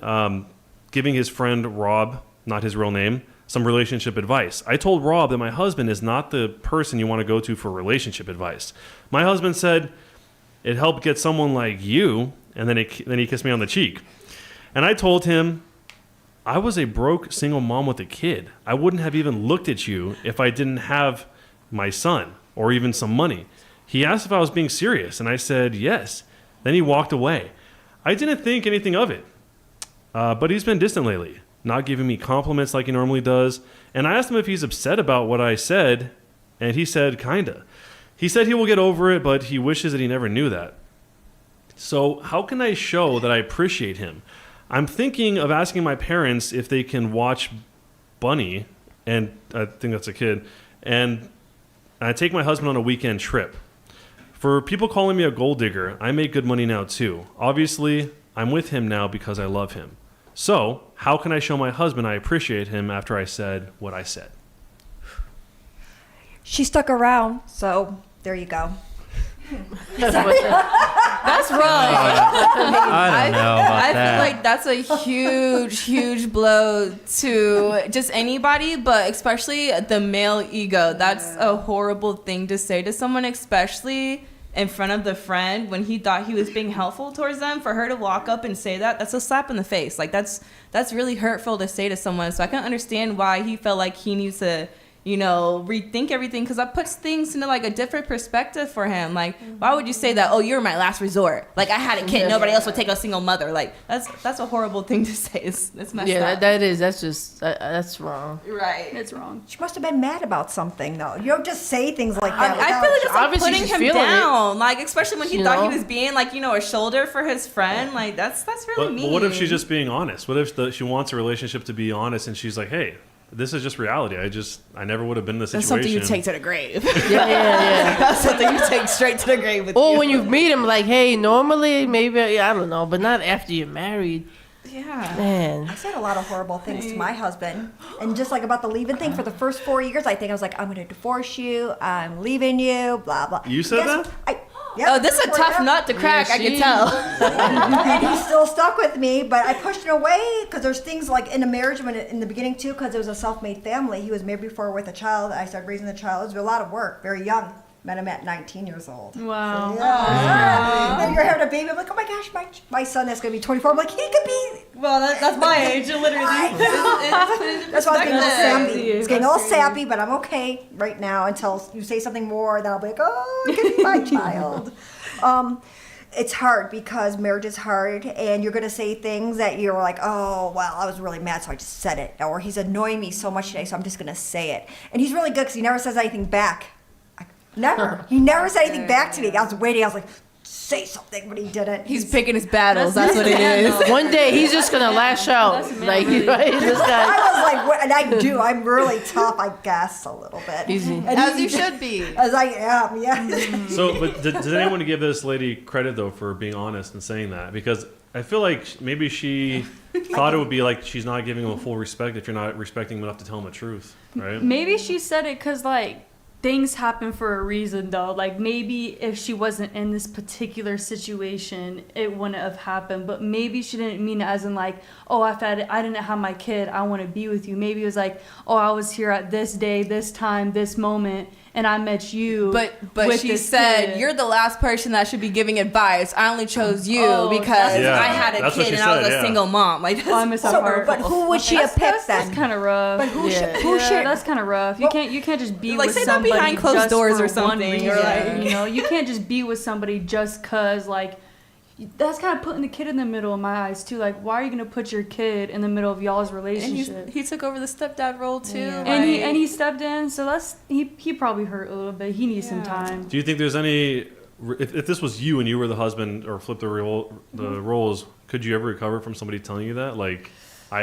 giving his friend Rob, not his real name, some relationship advice. I told Rob that my husband is not the person you want to go to for relationship advice. My husband said it helped get someone like you, and then he kissed me on the cheek. And I told him I was a broke single mom with a kid. I wouldn't have even looked at you if I didn't have my son or even some money. He asked if I was being serious, and I said yes. Then he walked away. I didn't think anything of it. But he's been distant lately, not giving me compliments like he normally does. And I asked him if he's upset about what I said, and he said kinda. He said he will get over it, but he wishes that he never knew that. So how can I show that I appreciate him? I'm thinking of asking my parents if they can watch Bunny, and I think that's a kid, and I take my husband on a weekend trip. For people calling me a gold digger, I make good money now too. Obviously, I'm with him now because I love him. So, how can I show my husband I appreciate him after I said what I said? She stuck around, so there you go. That's wrong. I don't know about I that. feel like that's a huge blow to just anybody, but especially the male ego. That's a horrible thing to say to someone, especially in front of the friend when he thought he was being helpful towards them. For her to walk up and say that's a slap in the face. Like that's really hurtful to say to someone. So I can understand why he felt like he needs to, you know, rethink everything, because that puts things into like a different perspective for him. Like, why would you say that? Oh, you're my last resort. Like, I had a kid, nobody else would take a single mother. Like, that's a horrible thing to say. It's messed Yeah, up. that's wrong. Right. It's wrong. She must have been mad about something, though. You don't just say things like that. I feel like it's like Obviously putting she's him feeling down. Like, especially when he You thought know? he was being like, you know, a shoulder for his friend. Like, that's really But mean. what if she's just being honest? What if she wants a relationship to be honest, and she's like, hey, this is just reality. I never would have been in this That's situation. something you take to the grave. Yeah. That's something you take straight to the grave with Or you. when you meet him, like, hey, normally, maybe, I don't know, but not after you're married. Yeah. Man. I said a lot of horrible things to my husband. And just like about the leaving thing, for the first 4 years, I think I was like, I'm going to divorce you. I'm leaving you, blah, blah. You said that? Yeah, Oh, this is a tough nut to crack, Yeah, I can she- tell. And he's still stuck with me, but I pushed it away because there's things like in a marriage when in the beginning too, because it was a self-made family. He was married before with a child. I started raising the child. It was a lot of work, very young. Met him at 19 years old. Wow. Yeah. And you're having a baby. I'm like, oh my gosh, my son that's going to be 24. I'm like, he could be. Well, that's my age, literally. That's why I was getting all sappy. crazy. It's getting all sappy, but I'm okay right now until you say something more. Then I'll be like, oh, it could be my child. It's hard because marriage is hard, and you're going to say things that you're like, oh, well, I was really mad, so I just said it. Or he's annoying me so much today, so I'm just going to say it. And he's really good because he never says anything back. Never. He never said anything back to me. I was waiting. I was like, say something, but he didn't. He's picking his battles. That's what it is. One day he's just gonna lash out. That's Like, manly. right? This guy. I was like, what? And I do. I'm really tough, I guess, a little bit. Easy. And As he- you should be. As I am, yeah. So, but did anyone give this lady credit though for being honest and saying that? Because I feel like maybe she thought it would be like she's not giving him a full respect if you're not respecting him enough to tell him the truth, right? Maybe she said it because, like, things happen for a reason, though. Like, maybe if she wasn't in this particular situation, it wouldn't have happened. But maybe she didn't mean it as in, like, oh, I didn't have my kid, I want to be with you. Maybe it was like, oh, I was here at this day, this time, this moment, and I met you. But with she this said, kid. you're the last person that should be giving advice. I only chose you Oh, because Yeah, I had a that's what kid she and I was said, a yeah. single mom. Like, Oh, I missed that part. But who would she have picked then? That's kind of rough. But who yeah. should? Who Yeah, should? that's kind of rough. You can't just be Like, with say that somebody behind closed just doors for or something, one or reason, like- you know, you can't just be with somebody just cause, like, that's kind of putting the kid in the middle in my eyes too. Like, why are you gonna put your kid in the middle of y'all's and relationship? he took over the stepdad role too. Yeah. And he stepped in, so that's he probably hurt a little bit. He needs some Yeah. time. Do you think there's any? If this was you and you were the husband, or flip the roles, could you ever recover from somebody telling you that? Like,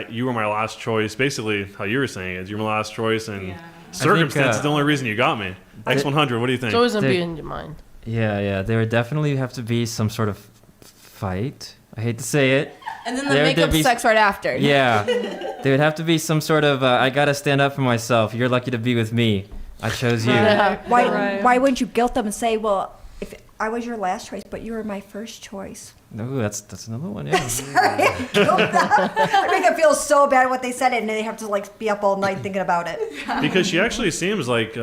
you were my last choice. Basically, how you were saying it, you're my last choice, and circumstance is the only reason you got me. X100. What do you It's think? always gonna be They- in your mind. Yeah. There would definitely have to be some sort of fight. I hate to say it. And then the There'd makeup be- sex right after. Yeah. There would have to be some sort of, I gotta stand up for myself. You're lucky to be with me. I chose you. Why? Right. Why wouldn't you guilt them and say, well, if I was your last choice, but you were my first choice? Ooh, that's another one, yeah. Sorry, guilt them. I make them feel so bad what they said, and then they have to like be up all night thinking about it. Because she actually seems like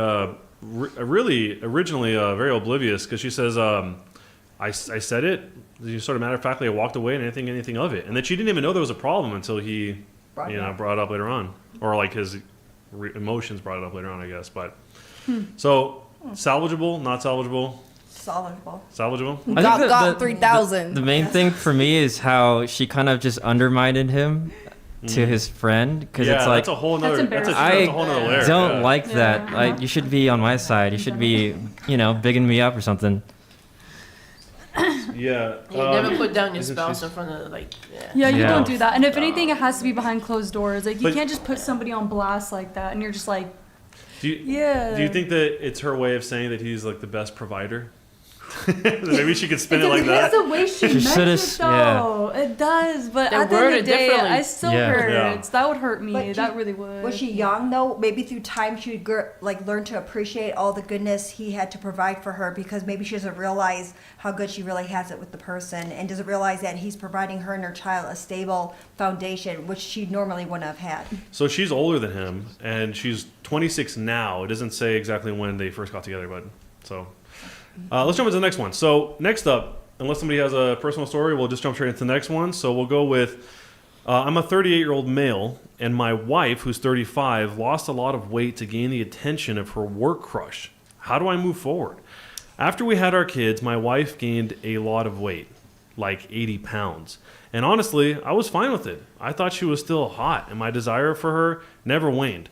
really originally very oblivious. Because she says, I said it. You sort of matter of factly, I walked away and I didn't think anything of it, and that she didn't even know there was a problem until he, Brought it up. brought it up later on, or like his emotions brought it up later on, I guess. But so salvageable, not salvageable, Solvable. salvageable. I think Got 3,000. The main thing for me is how she kind of just undermined him to his friend, because Yeah, it's like, that's a whole nother. That's a, embarrassing. that's a whole nother layer. don't yeah. like that. Yeah. Like, you should be on my side. You should be, bigging me up or something. Yeah. You never put down your isn't spouse she- in front of like. Yeah. Yeah, you Yeah. don't do that. And if anything, it has to be behind closed doors. Like, you But- can't just put somebody on blast like that, and you're just like, Do you, yeah. do you think that it's her way of saying that he's like the best provider? Maybe she could spin it like That's that. the way she She meant shoulda it, s- though. It does, but They at the end word of it the day, differently. I still Yeah. hurts. That would hurt me. But That you- really would. Was she young though? Maybe through time she would learn to appreciate all the goodness he had to provide for her, because maybe she doesn't realize how good she really has it with the person, and doesn't realize that he's providing her and her child a stable foundation, which she normally wouldn't have had. So she's older than him, and she's 26 now. It doesn't say exactly when they first got together, but so let's jump into the next one. So next up, unless somebody has a personal story, we'll just jump straight into the next one. So we'll go with I'm a 38-year-old male, and my wife, who's 35, lost a lot of weight to gain the attention of her work crush. How do I move forward? After we had our kids, my wife gained a lot of weight, like 80 pounds. And honestly, I was fine with it. I thought she was still hot, and my desire for her never waned.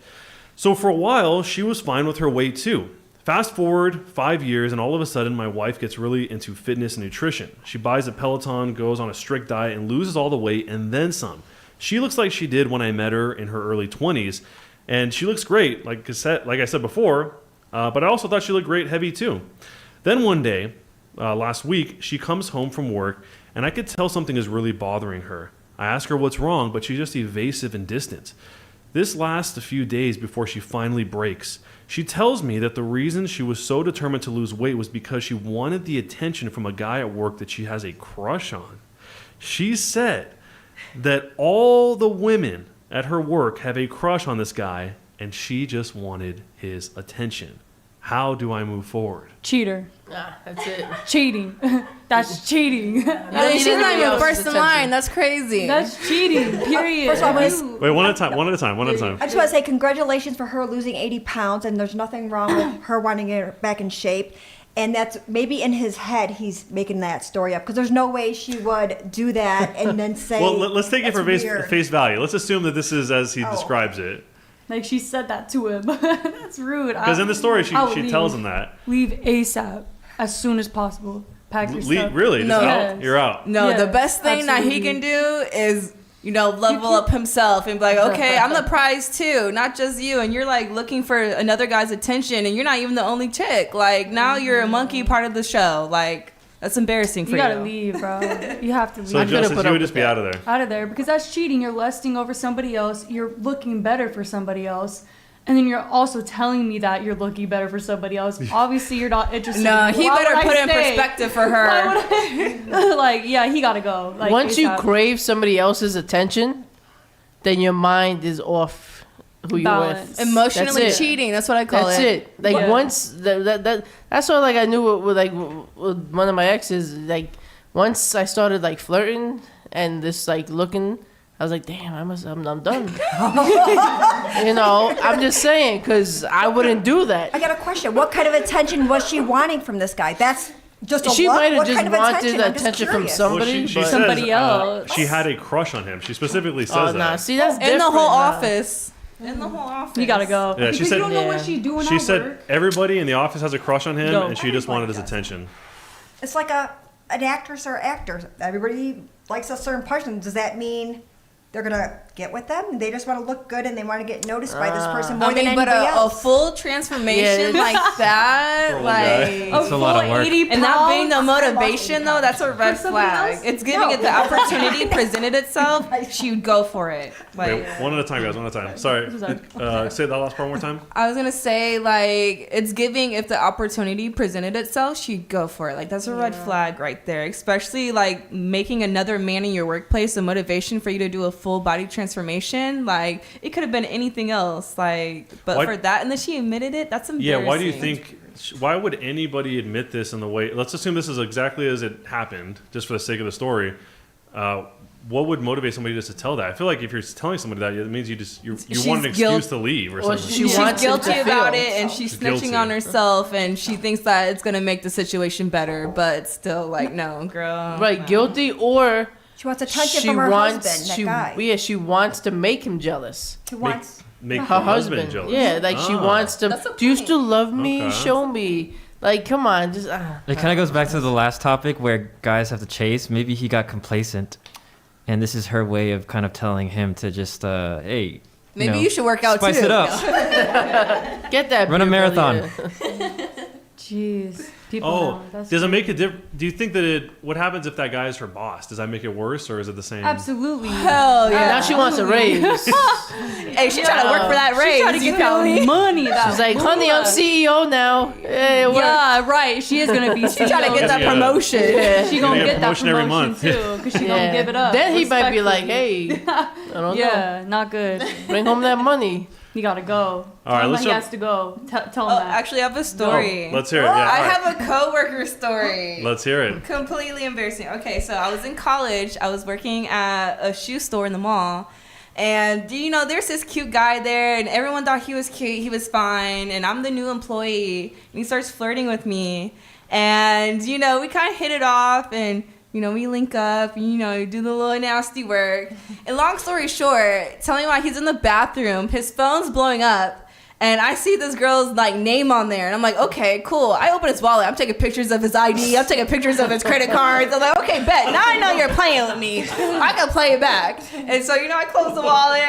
So for a while, she was fine with her weight too. Fast forward 5 years, and all of a sudden, my wife gets really into fitness and nutrition. She buys a Peloton, goes on a strict diet, and loses all the weight and then some. She looks like she did when I met her in her early 20s, and she looks great, like I said before, but I also thought she looked great heavy too. Then one day, last week, she comes home from work, and I could tell something is really bothering her. I ask her what's wrong, but she's just evasive and distant. This lasts a few days before she finally breaks. She tells me that the reason she was so determined to lose weight was because she wanted the attention from a guy at work that she has a crush on. She said that all the women at her work have a crush on this guy, and she just wanted his attention. How do I move forward? Cheater. That's it. Cheating. That's cheating. She's not even else's first in attention. line. That's crazy. That's cheating. Period. First of all, I'm Wait, one at a time. I just want to say congratulations for her losing 80 pounds, and there's nothing wrong with her wanting to get back in shape. And that's maybe in his head he's making that story up, because there's no way she would do that and then say. Well, let's take it for "That's weird." face value. Let's assume that this is as he Oh. describes it. Like she said that to him. That's rude. Because in the story, she I'll tells leave. him that. Leave ASAP as soon as possible. Pack your stuff. Really? Just No. out? Yes. You're out. No, the Yeah, best thing that he absolutely. can do is, level up himself and be like, okay, I'm the prize too, not just you. And you're like looking for another guy's attention, and you're not even the only chick. Like now you're a monkey part of the show. Like that's embarrassing for You you. gotta leave, bro. You have to leave. So I could've Justice, put you up would just with be that. out of there. Out of there, because that's cheating. You're lusting over somebody else. You're looking better for somebody else. And then you're also telling me that you're looking better for somebody else. Obviously, you're not interested. No, he Why better would I put in stay? perspective for her. Why would I? Like, yeah, he gotta go. Like, Once you ASAP. crave somebody else's attention, then your mind is off who you're Balance. with. Emotionally That's it. cheating. That's what I call That's it. Like Yeah. once that's all. Like I knew with one of my exes. Like once I started like flirting and this like looking, I was like, damn, I'm done. I'm just saying because I wouldn't do that. I got a question. What kind of attention was she wanting from this guy? That's just a She look? might have What just kind of wanted attention? I'm just attention from curious. somebody. She but- says Somebody else. she had a crush on him. She specifically says Oh that. nah, see that's In different. the whole nah. office. In the whole office. You gotta go. Yeah, she Because said- you don't know Yeah. what she's doing She at said work. everybody in the office has a crush on him, No. and she just wanted his Everybody does. attention. It's like an actress or actor. Everybody likes a certain person. Does that mean they're gonna get with them? They just want to look good and they want to get noticed by this person more I than mean, but anybody a else. full transformation Yeah. like that, For one guy. like, It's a lot of work. 80 and that being the pounds. motivation though, that's a red For somebody flag. else? It's giving No. it the opportunity presented itself. She would go for it. Like, Wait, one at a time, guys. One at a time. Sorry. Say that last part one more time. I was gonna say, like, it's giving if the opportunity presented itself, she'd go for it. Like, that's a red flag right there. Especially like making another man in your workplace a motivation for you to do a full body transformation. Like, it could have been anything else. Like, but Why- for that, and then she admitted it. That's Yeah. embarrassing. Why do you think? Why would anybody admit this in the way? Let's assume this is exactly as it happened, just for the sake of the story. What would motivate somebody just to tell that? I feel like if you're telling somebody that, it means you She's want an excuse guilt- to leave or Or something. she She's wants him guilty to about feel. it, and she's She's snitching guilty. on herself, and she thinks that it's gonna make the situation better. But still, like, no, girl. Right, no. guilty or She wants attention she from her wants husband, that guy. she wants to make him jealous. She wants. Make Her husband, jealous. yeah, like she Ah. wants to. That's a Do you point. still love me? Okay. Show me. Like, come on, just. It kind of goes back to the last topic where guys have to chase. Maybe he got complacent, and this is her way of kind of telling him to just, hey, Maybe you should work out spice too. it up. Get that. Run a beer marathon. belly. Jeez. People Oh, know. That's does it make a difference? Do you think that what happens if that guy is her boss? Does that make it worse, or is it the same? Absolutely. Hell yeah. Now she wants a raise. Hey, she trying to work for that raise. She's trying to you get feel that me? money. That She's like, honey, I'm CEO now. Hey, what? Yeah, right. She is gonna be. She trying to get that Yeah. promotion. Yeah. She gonna Gonna get get that promotion every promotion month. too, because she Yeah. gonna give it up. Then he might be like, respectfully. hey, I don't know. Yeah, not good. Bring home that money. You gotta go. All right, Tell him let's that he jump- has to go. Tell him Oh, that. actually, I have a story. Let's hear it. Yeah, I all right. have a coworker story. Let's hear it. Completely embarrassing. Okay, so I was in college. I was working at a shoe store in the mall. And, there's this cute guy there, and everyone thought he was cute. He was fine. And I'm the new employee. And he starts flirting with me. And, we kind of hit it off. And, we link up, and, do the little nasty work. And long story short, tell me why he's in the bathroom. His phone's blowing up. And I see this girl's name on there, and I'm like, okay, cool. I open his wallet. I'm taking pictures of his ID. I'm taking pictures of his credit cards. I'm like, okay, bet. Now I know you're playing with me. I can play it back. And so, I close the wallet.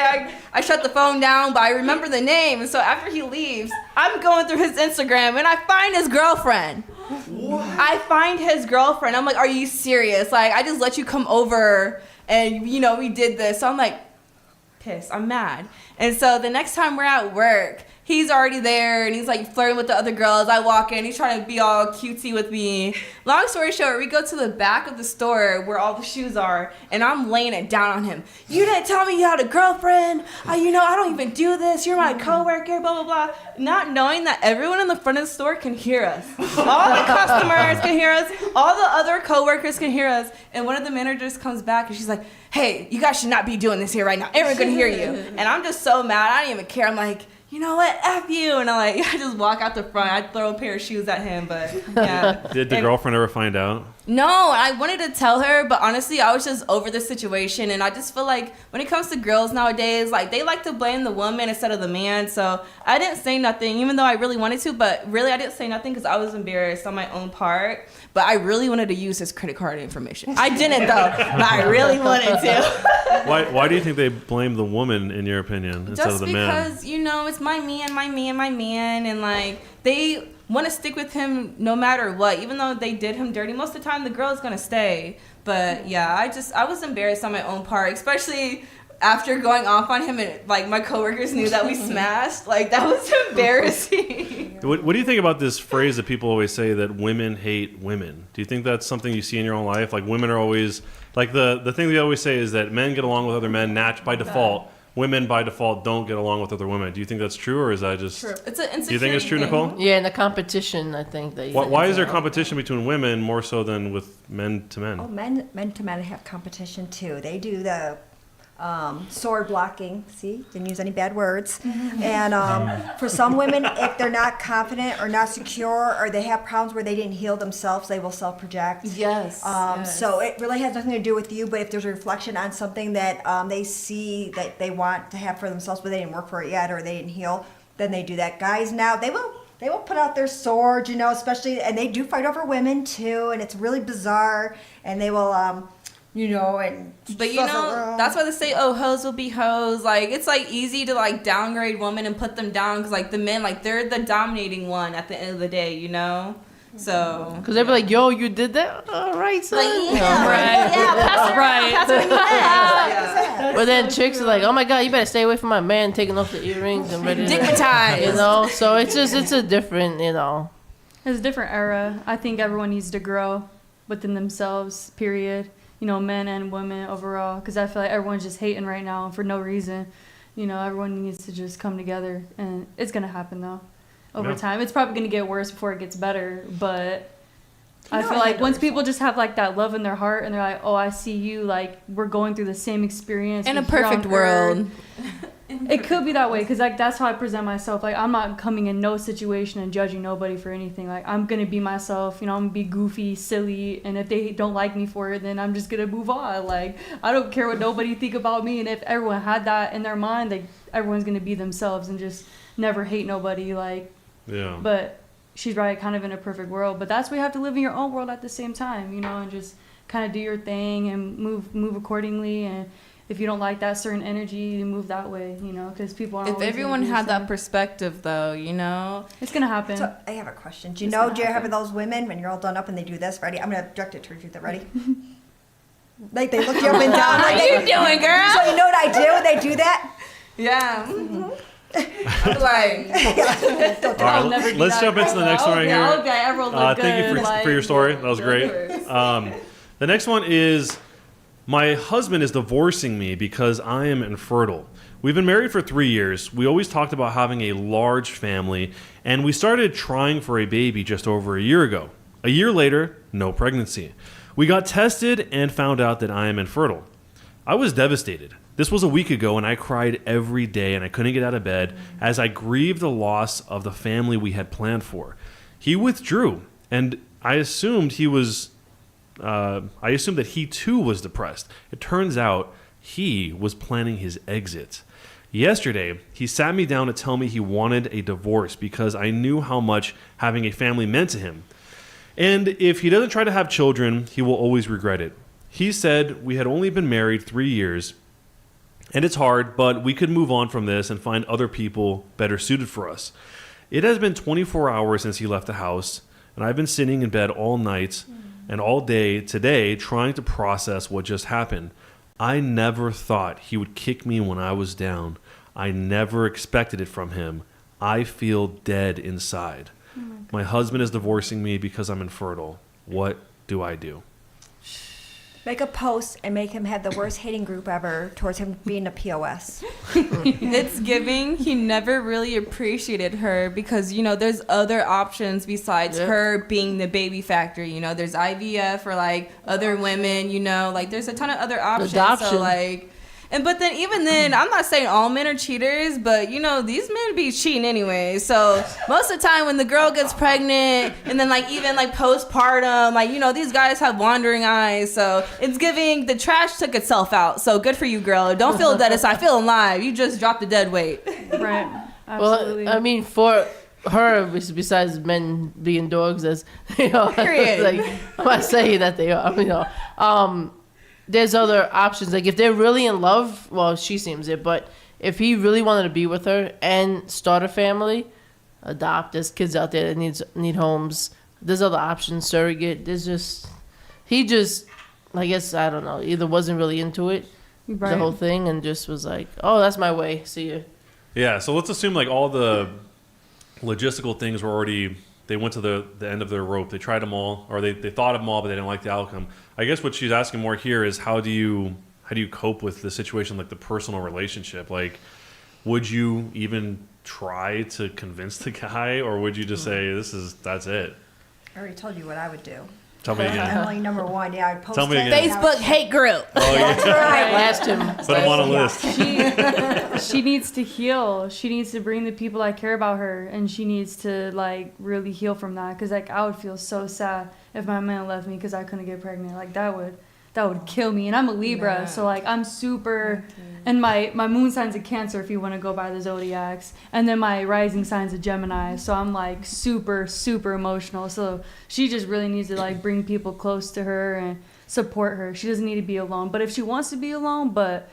I shut the phone down, but I remember the name. And so after he leaves, I'm going through his Instagram, and I find his girlfriend. I find his girlfriend. I'm like, are you serious? Like, I just let you come over, and we did this. So I'm like, pissed. I'm mad. And so the next time we're at work, he's already there, and he's flirting with the other girls. I walk in, he's trying to be all cutesy with me. Long story short, we go to the back of the store where all the shoes are, and I'm laying it down on him. You didn't tell me you had a girlfriend. I don't even do this. You're my coworker, blah, blah, blah. Not knowing that everyone in the front of the store can hear us. All the customers can hear us. All the other coworkers can hear us. And one of the managers comes back, and she's like, hey, you guys should not be doing this here right now. Everyone can hear you. And I'm just so mad. I don't even care. I'm like, you know what, F you. And I just walk out the front. I throw a pair of shoes at him, but yeah. Did the girlfriend ever find out? No, I wanted to tell her, but honestly, I was just over the situation. And I just feel like when it comes to girls nowadays, like they like to blame the woman instead of the man. So I didn't say nothing, even though I really wanted to, but really I didn't say nothing because I was embarrassed on my own part. But I really wanted to use his credit card information. I didn't though, but I really wanted to. Why do you think they blame the woman, in your opinion, instead of the man? Just because, it's my man, and like they want to stick with him no matter what, even though they did him dirty. Most of the time, the girl is gonna stay. But yeah, I was embarrassed on my own part, especially after going off on him, and like my coworkers knew that we smashed. Like that was embarrassing. What do you think about this phrase that people always say that women hate women? Do you think that's something you see in your own life? Like women are always like the thing they always say is that men get along with other men by default. Women by default don't get along with other women. Do you think that's true, or is that just? True. It's an insecurity. Do you think it's true, thing. Nicole? Yeah, in the competition, I think that. Why is there competition between women more so than with men to men? Oh, men to men have competition too. They do the sword blocking. See, didn't use any bad words. And for some women, if they're not confident or not secure, or they have problems where they didn't heal themselves, they will self-project. Yes. So it really has nothing to do with you, but if there's a reflection on something that they see that they want to have for themselves, but they didn't work for it yet, or they didn't heal, then they do that. Guys now, they will put out their sword, especially, and they do fight over women too, and it's really bizarre, and they will, But that's why they say, oh, hoes will be hoes. Like, it's like easy to like downgrade women and put them down because like the men, like they're the dominating one at the end of the day, So. Because they'd be like, yo, you did that? All right, son. Like, yeah, right. Yeah, pass it right. Pass it yeah. But then chicks are like, oh my God, you better stay away from my man taking off the earrings and ready to, Digmatized. So it's a different, It's a different era. I think everyone needs to grow within themselves, period. Men and women overall, because I feel like everyone's just hating right now for no reason. Everyone needs to just come together, and it's gonna happen though. Over time, it's probably gonna get worse before it gets better. But I feel like once people just have like that love in their heart, and they're like, "Oh, I see you. Like we're going through the same experience." In a perfect world. It could be that way because like that's how I present myself. Like I'm not coming in no situation and judging nobody for anything. Like I'm gonna be myself. I'm gonna be goofy, silly, and if they don't like me for it, then I'm just gonna move on. Like I don't care what nobody think about me. And if everyone had that in their mind, like everyone's gonna be themselves and just never hate nobody. Like Yeah. But she's right, kind of in a perfect world. But that's why you have to live in your own world at the same time, and just kind of do your thing and move accordingly. And if you don't like that certain energy, you move that way, because people aren't. If everyone had that perspective, though, it's gonna happen. So I have a question. Do you have those women when you're all done up and they do this? Ready? I'm gonna direct it towards you. Ready? Like they look you up and down. What are you doing, girl? So you know what I do? They do that. Yeah. I'm like, All right, let's jump into the next one right here. Okay, everyone look thank you for your story. That was great. The next one is, my husband is divorcing me because I am infertile. We've been married for 3 years. We always talked about having a large family, and we started trying for a baby just over a year ago. A year later, no pregnancy. We got tested and found out that I am infertile. I was devastated. This was a week ago, and I cried every day, and I couldn't get out of bed as I grieved the loss of the family we had planned for. He withdrew, and I assumed that he too was depressed. It turns out he was planning his exit. Yesterday, he sat me down to tell me he wanted a divorce because I knew how much having a family meant to him. And if he doesn't try to have children, he will always regret it. He said we had only been married 3 years, and it's hard, but we could move on from this and find other people better suited for us. It has been 24 hours since he left the house, and I've been sitting in bed all night and all day today trying to process what just happened. I never thought he would kick me when I was down. I never expected it from him. I feel dead inside. My husband is divorcing me because I'm infertile. What do I do? Make a post and make him have the worst hating group ever towards him being a POS. It's giving. He never really appreciated her because, there's other options besides her being the baby factor. There's IVF for like other women, like there's a ton of other options. Adoption. So like, But then even then, I'm not saying all men are cheaters, but you know, these men be cheating anyway. So most of the time when the girl gets pregnant and then like even like postpartum, like, you know, these guys have wandering eyes. So it's giving the trash took itself out. So good for you, girl. Don't feel dead inside. Feel alive. You just dropped the dead weight. Right. Absolutely. Well, I mean, for her, besides men being dogs, as you know, Period. like, I'm not saying that they are, you know, there's other options. Like if they're really in love, well, she seems it, but if he really wanted to be with her and start a family, adopt. There's kids out there that need homes. There's other options, surrogate. He just, I guess, I don't know, either wasn't really into it, Right. the whole thing, and just was like, oh, that's my way. See you. Yeah, so let's assume like all the logistical things were already, they went to the end of their rope. They tried them all, or they thought of them all, but they didn't like the outcome. I guess what she's asking more here is how do you cope with the situation, like the personal relationship? Like, would you even try to convince the guy, or would you just say that's it? I already told you what I would do. Tell me again. Emily, number one, yeah, I'd post Tell me it. again. Facebook hate group. Oh yeah, That's right. Blast him. put him on a Yeah. list. She needs to heal. She needs to bring the people that care about her, and she needs to like really heal from that. Cause like I would feel so sad if my man left me because I couldn't get pregnant. Like that would kill me. And I'm a Libra, Yeah. so like I'm super. And my moon sign's a Cancer if you want to go by the zodiacs, and then my rising sign's a Gemini. So I'm like super super emotional. So she just really needs to like bring people close to her and support her. She doesn't need to be alone. But if she wants to be alone, but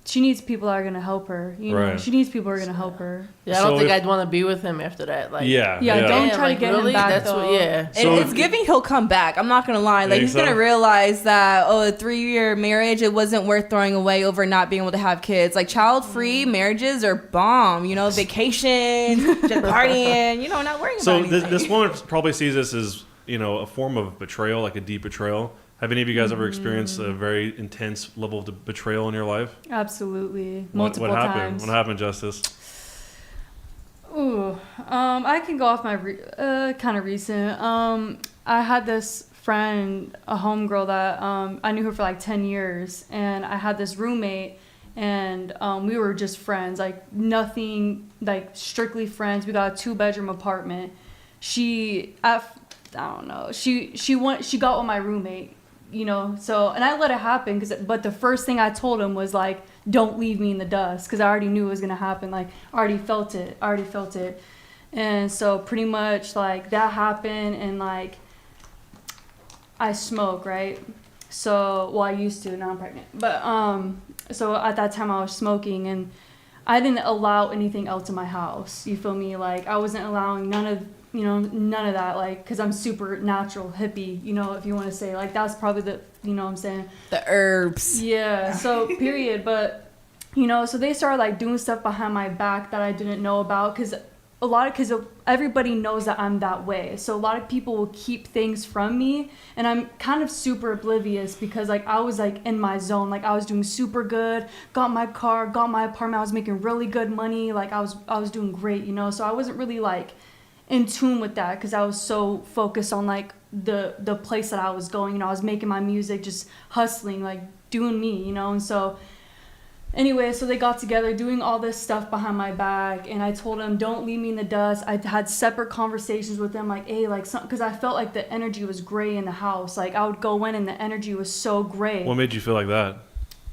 she needs people that are gonna help her. You know, Right. she needs people who are gonna help her. Yeah, I don't So think if- I'd want to be with him after that. Like, Yeah, Yeah, don't damn, try to like, get really? him back That's though. what, yeah. So It's giving he'll come back. I'm not gonna lie. Like Think he's gonna so? realize that a 3-year marriage it wasn't worth throwing away over not being able to have kids. Like child-free marriages are bomb. You know, vacation, just partying. You know, not worrying So about anything. this woman probably sees this as, you know, a form of betrayal, like a deep betrayal. Have any of you guys ever experienced a very intense level of betrayal in your life? Absolutely, multiple what happened? times. What happened, Justice? Ooh, I can go off my kind of recent. I had this friend, a homegirl that I knew her for like 10 years, and I had this roommate, and we were just friends, like nothing, like strictly friends. We got a 2-bedroom apartment. She got with my roommate, you know. So, and I let it happen but the first thing I told him was like, don't leave me in the dust, because I already knew it was gonna happen. Like I already felt it. And so pretty much like that happened, and like I smoke, right? So, well, I used to, now I'm pregnant. But so at that time I was smoking, and I didn't allow anything else in my house. You feel me? Like I wasn't allowing none of that, like, because I'm super natural hippie, you know, if you want to say, like, that's probably the, you know what I'm saying? the herbs. Yeah, so period. But, you know, so they started like doing stuff behind my back that I didn't know about, because everybody knows that I'm that way. So a lot of people will keep things from me, and I'm kind of super oblivious because like I was like in my zone. Like I was doing super good, got my car, got my apartment, I was making really good money, like I was doing great, you know. So I wasn't really like in tune with that because I was so focused on like the place that I was going. You know, I was making my music, just hustling, like doing me, you know. And so anyway, so they got together doing all this stuff behind my back, and I told them, don't leave me in the dust. I had separate conversations with them, like, hey, like, because I felt like the energy was gray in the house. Like, I would go in and the energy was so gray. What made you feel like that?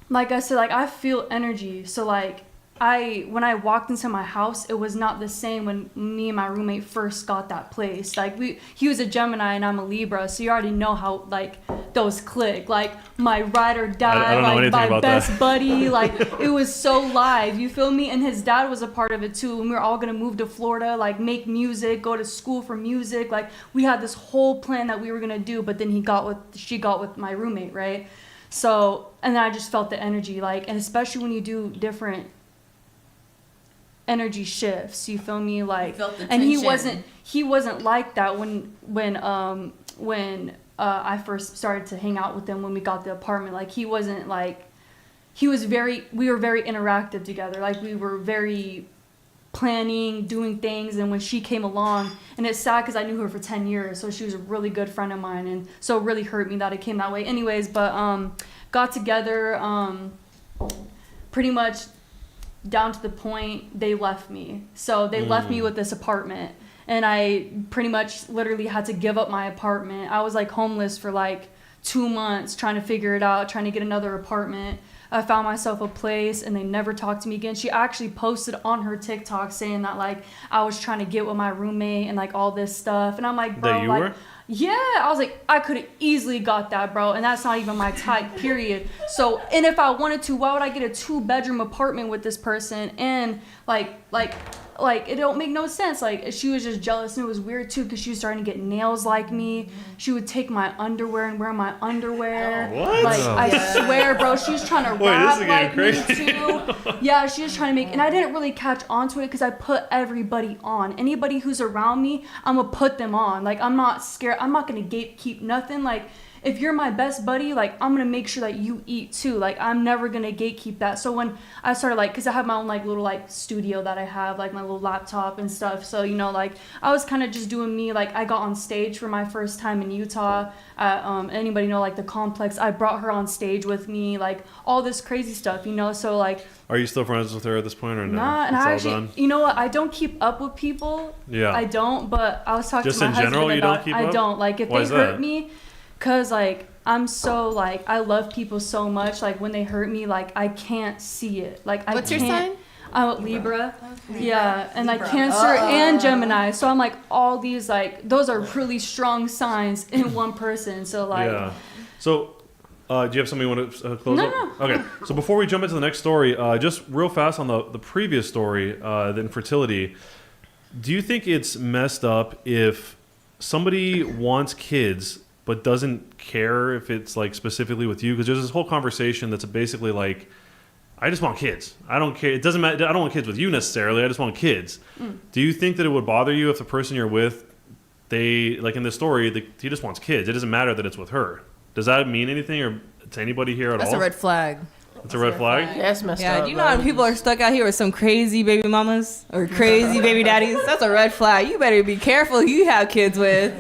Like I said, like, I feel energy. So, like, when I walked into my house, it was not the same when me and my roommate first got that place. Like he was a Gemini and I'm a Libra, so you already know how like those click. Like my ride or die, I don't know like anything my about best that. buddy. Like it was so live. You feel me? And his dad was a part of it too. And we were all gonna move to Florida, like make music, go to school for music. Like we had this whole plan that we were gonna do, but then she got with my roommate, right? So and then I just felt the energy, like, and especially when you do different energy shifts, you feel me? Like, and he wasn't like that when I first started to hang out with him when we got the apartment. Like he wasn't like, we were very interactive together. Like we were very planning, doing things. And when she came along, and it's sad because I knew her for 10 years, so she was a really good friend of mine, and so it really hurt me that it came that way. Anyways, but got together. pretty much down to the point they left me. So they left me with this apartment, and I pretty much literally had to give up my apartment. I was like homeless for like 2 months trying to figure it out, trying to get another apartment. I found myself a place, and they never talked to me again. She actually posted on her TikTok saying that like I was trying to get with my roommate and like all this stuff, and I'm like, bro, That you like, were? yeah, I was like, I could have easily got that, bro, and that's not even my type, period. So, and if I wanted to, why would I get a 2-bedroom apartment with this person? And like it don't make no sense. Like, she was just jealous, and it was weird too, because she was starting to get nails like me. She would take my underwear and wear my underwear. What? Like, I swear, bro, she was trying to rap this is like getting me too. Yeah, she was trying to make, and I didn't really catch on to it because I put everybody on. Anybody who's around me, I'm gonna put them on. Like, I'm not scared. I'm not gonna gatekeep nothing. Like, if you're my best buddy, like, I'm gonna make sure that you eat too. Like, I'm never gonna gatekeep that. So when I started, like, because I have my own like little like studio that I have, like my little laptop and stuff, so you know, like, I was kind of just doing me. Like, I got on stage for my first time in Utah. Anybody know like the Complex? I brought her on stage with me, like all this crazy stuff, you know. So like, Are you still friends with her at this point, or no? nah, and It's I all actually, done? you know what? I don't keep up with people. Yeah. I don't. But I was talking Just to my in husband general, you about don't keep I up? don't. Like, if Why they is hurt that? me, cause like I'm so like I love people so much. Like, when they hurt me, like I can't see it. Like, I What's your can't. sign? I'm a Libra. Yeah, and like Libra. Cancer and Gemini. So I'm like, all these, like, those are really strong signs in one person. So like, Yeah. So, do you have something you want to close No, up? no. Okay. So before we jump into the next story, just real fast on the previous story, the infertility. Do you think it's messed up if somebody wants kids but doesn't care if it's like specifically with you? Because there's this whole conversation that's basically like, I just want kids. I don't care. It doesn't matter. I don't want kids with you necessarily. I just want kids. Do you think that it would bother you if the person you're with, they, like in this story, he just wants kids? It doesn't matter that it's with her. Does that mean anything or to anybody here at That's all? a red flag. It's a red flag? That's messed Yeah, up. do you know how people are stuck out here with some crazy baby mamas or crazy baby daddies? That's a red flag. You better be careful who you have kids with.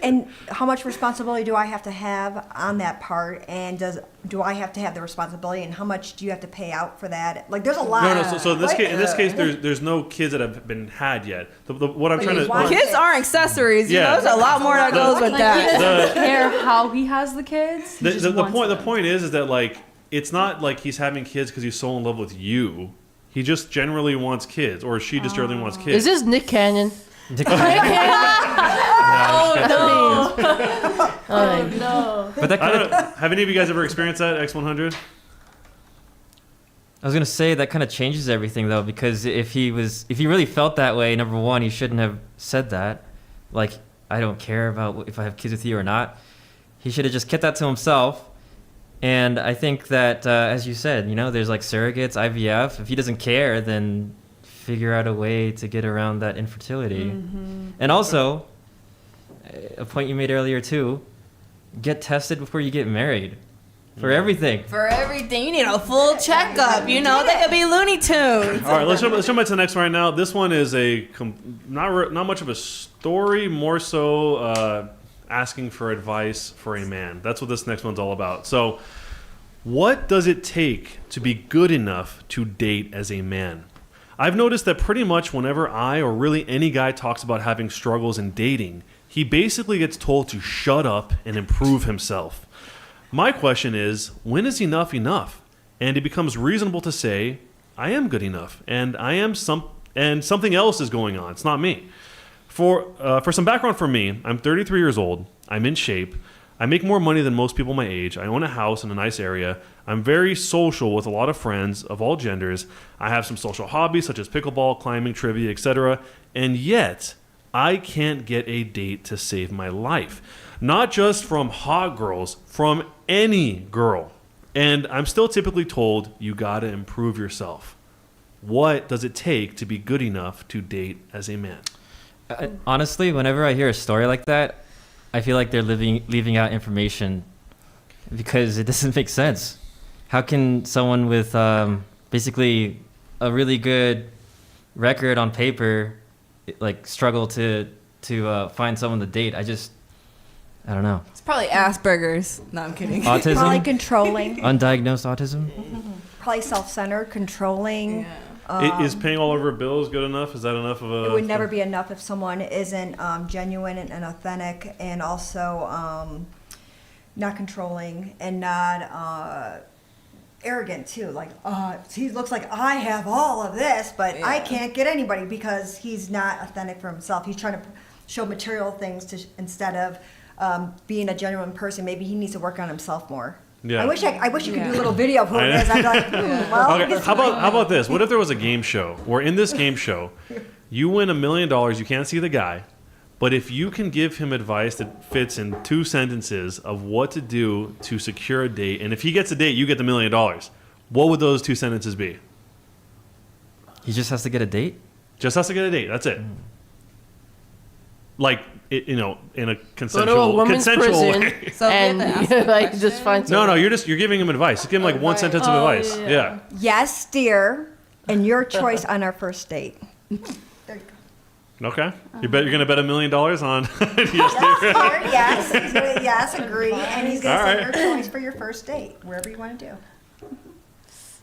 And how much responsibility do I have to have on that part? And do I have to have the responsibility? And how much do you have to pay out for that? Like, there's a lot. No. So in this Right? case, there's no kids that have been had yet. What I'm trying to Why? Kids are accessories. You Yeah. know, there's a lot more that goes with like, that. he doesn't care how he has the kids. He just wants The them. point is that like it's not like he's having kids because he's so in love with you. He just generally wants kids, or she just generally wants kids. Is this Nick Cannon? Oh no. But that I kind don't know. Have any of you guys ever experienced that X100? I was gonna say that kind of changes everything though, because if he really felt that way, number one, he shouldn't have said that. Like, I don't care about if I have kids with you or not. He should have just kept that to himself. And I think that, as you said, you know, there's like surrogates, IVF. If he doesn't care, then figure out a way to get around that infertility. And also, a point you made earlier too, get tested before you get married for everything. For everything, you need a full checkup. You know, they could be Looney Tunes. All right, let's jump into the next one right now. This one is not much of a story, more so asking for advice for a man. That's what this next one's all about. So, what does it take to be good enough to date as a man? I've noticed that pretty much whenever I or really any guy talks about having struggles in dating, he basically gets told to shut up and improve himself. My question is, when is enough enough? And it becomes reasonable to say, I am good enough, and something else is going on. It's not me. For some background for me, I'm 33 years old. I'm in shape. I make more money than most people my age. I own a house in a nice area. I'm very social with a lot of friends of all genders. I have some social hobbies such as pickleball, climbing, trivia, etc. And yet, I can't get a date to save my life. Not just from hot girls, from any girl. And I'm still typically told, you gotta improve yourself. What does it take to be good enough to date as a man? Honestly, whenever I hear a story like that, I feel like they're leaving out information because it doesn't make sense. How can someone with basically a really good record on paper like struggle to find someone to date? I don't know. It's probably Asperger's. No, I'm kidding. Probably Autism? controlling. Undiagnosed autism? probably self-centered, controlling. Is paying all of her bills good enough? Is that enough of a? It would never be enough if someone isn't genuine and authentic, and also not controlling and not arrogant too. Like he looks like I have all of this, but I can't get anybody because he's not authentic for himself. He's trying to show material things instead of being a genuine person. Maybe he needs to work on himself more. Yeah. I wish you could do a little video of who it is. I'd be like, well. Okay, how about this? What if there was a game show where in this game show, you win $1 million, you can't see the guy, but if you can give him advice that fits in 2 sentences of what to do to secure a date, and if he gets a date, you get the $1 million. What would those 2 sentences be? He just has to get a date? Just has to get a date. That's it. Like, in a Go to a consensual woman's prison way. So and like just find No, someone. you're giving him advice. Just give him like one sentence of advice. Yeah. Yes, dear, and your choice on our first date. There you go. Okay. You bet you're gonna bet $1 million on. Yes, Yes, dear. dear, yes, he's gonna, yes, agree, and he's gonna All say right. your choice for your first date, wherever you want to do.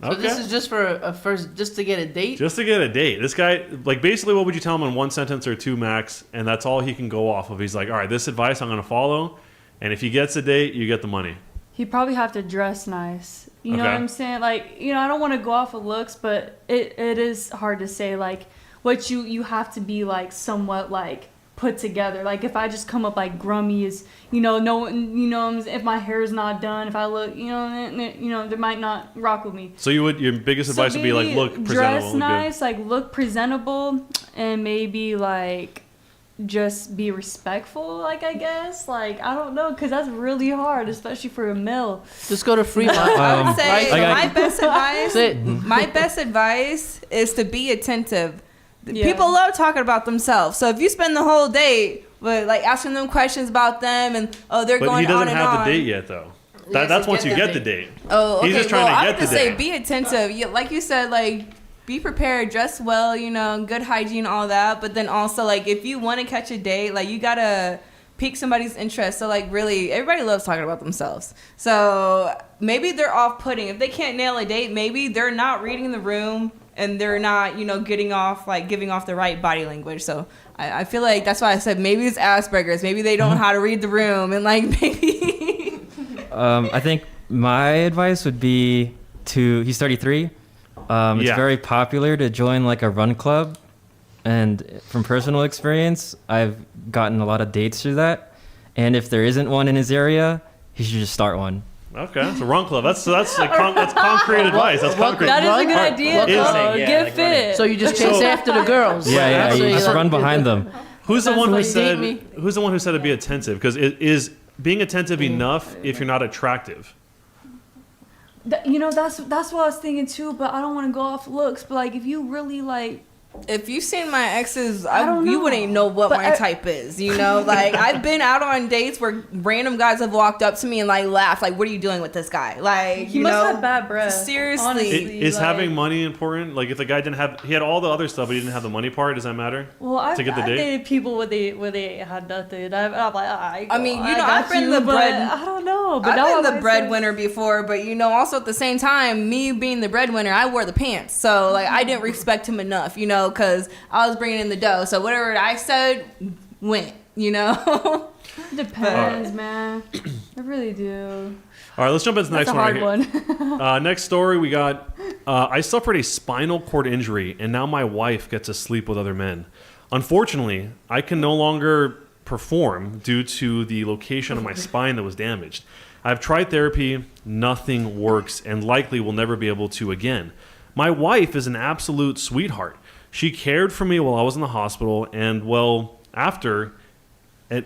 So this is just for a first, just to get a date. Just to get a date. This guy, like, basically, what would you tell him in 1 sentence or 2 max? And that's all he can go off of. He's like, all right, this advice I'm going to follow. And if he gets a date, you get the money. He'd probably have to dress nice. You know Okay. what I'm saying? Like, I don't want to go off of looks, but it is hard to say, like, what you have to be, like, somewhat, like, put together. Like, if I just come up, like, grummy as, no, if my hair's not done, if I look, they might not rock with me. So your biggest advice would be, like, look presentable. Dress look good. nice, like, look presentable, and maybe, like, just be respectful, like, I guess. Like, I don't know, because that's really hard, especially for a male. Just go to Fremont. I would say Right? my best advice is to be attentive. Yeah. People love talking about themselves. So if you spend the whole day with like asking them questions about them and they're But going he doesn't on and have on. the date yet, though. Yes, That's to once get you the get the date. date. Oh, okay. He's just trying to I get would just the say date. be attentive. Yeah, like you said, like be prepared, dress well, good hygiene, all that. But then also like if you want to catch a date, like you gotta pique somebody's interest. So like really, everybody loves talking about themselves. So maybe they're off-putting. If they can't nail a date, maybe they're not reading the room and they're not, giving off the right body language. So I feel like that's why I said maybe it's Asperger's. Maybe they don't know how to read the room and like maybe. I think my advice would be he's 33. It's very popular to join like a run club. And from personal experience, I've gotten a lot of dates through that. And if there isn't one in his area, he should just start one. Okay, it's a run club. That's concrete advice. That's concrete. That is a good Alright, idea, is- though. Yeah, Get like fit. So you just chase after the girls. Yeah, So you just like- run behind them. Who's the one who like, said? date me. Who's the one who said to be attentive? Because is being attentive enough if you're not attractive? That's what I was thinking too, but I don't want to go off looks. But like, if you really like, If you've seen my exes, don't you know. wouldn't know what But my type is. Like I've been out on dates where random guys have walked up to me and like laughed, like, "What are you doing with this guy?" Like he must have bad breath. Seriously. honestly, Is like- having money important? Like if the guy he had all the other stuff, but he didn't have the money part. Does that matter? Well, I've to get the date? dated people where they had nothing. I'm like, I mean, got I've been you, the but bread- I don't know. But I've now been the I'm breadwinner before, but also at the same time, me being the breadwinner, I wore the pants. So like I didn't respect him enough, because I was bringing in the dough. So whatever I said went, Depends, man. I really do. All right, let's jump into the That's next a one. hard Right one. Next story we got. I suffered a spinal cord injury, and now my wife gets to sleep with other men. Unfortunately, I can no longer perform due to the location of my spine that was damaged. I've tried therapy, nothing works, and likely will never be able to again. My wife is an absolute sweetheart. She cared for me while I was in the hospital, and after, even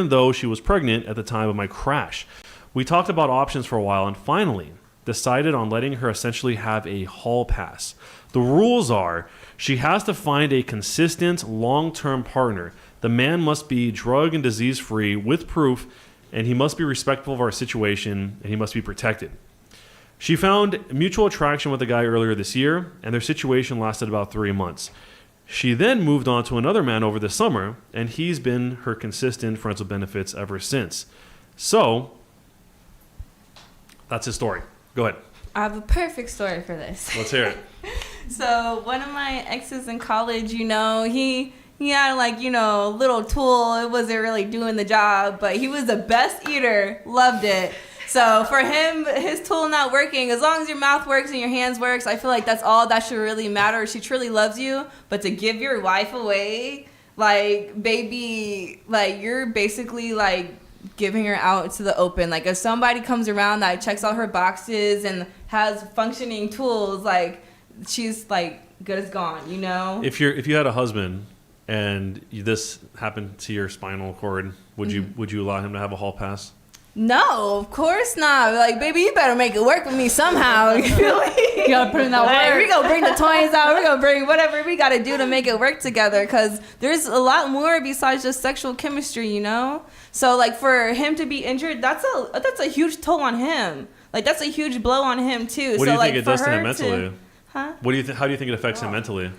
though she was pregnant at the time of my crash. We talked about options for a while and finally decided on letting her essentially have a hall pass. The rules are she has to find a consistent long-term partner. The man must be drug and disease-free with proof, and he must be respectful of our situation, and he must be protected. She found mutual attraction with a guy earlier this year, and their situation lasted about 3 months. She then moved on to another man over the summer, and he's been her consistent friends with benefits ever since. So, that's his story. Go ahead. I have a perfect story for this. Let's hear it. So one of my exes in college, he had like, a little tool. It wasn't really doing the job, but he was the best eater. Loved it. So for him, his tool not working, as long as your mouth works and your hands works, I feel like that's all that should really matter. She truly loves you, but to give your wife away, like, baby, like, you're basically like giving her out to the open. Like, if somebody comes around that checks all her boxes and has functioning tools, like, she's like good as gone, If you had a husband and this happened to your spinal cord, would you allow him to have a hall pass? No, of course not. Like, baby, you better make it work with me somehow. You gotta put in that work. We gonna bring the toys out. We're gonna bring whatever we gotta do to make it work together. Because there's a lot more besides just sexual chemistry, So, like, for him to be injured, that's a huge toll on him. Like, that's a huge blow on him too. What do you think like, it does to him mentally? Huh? How do you think it affects him mentally?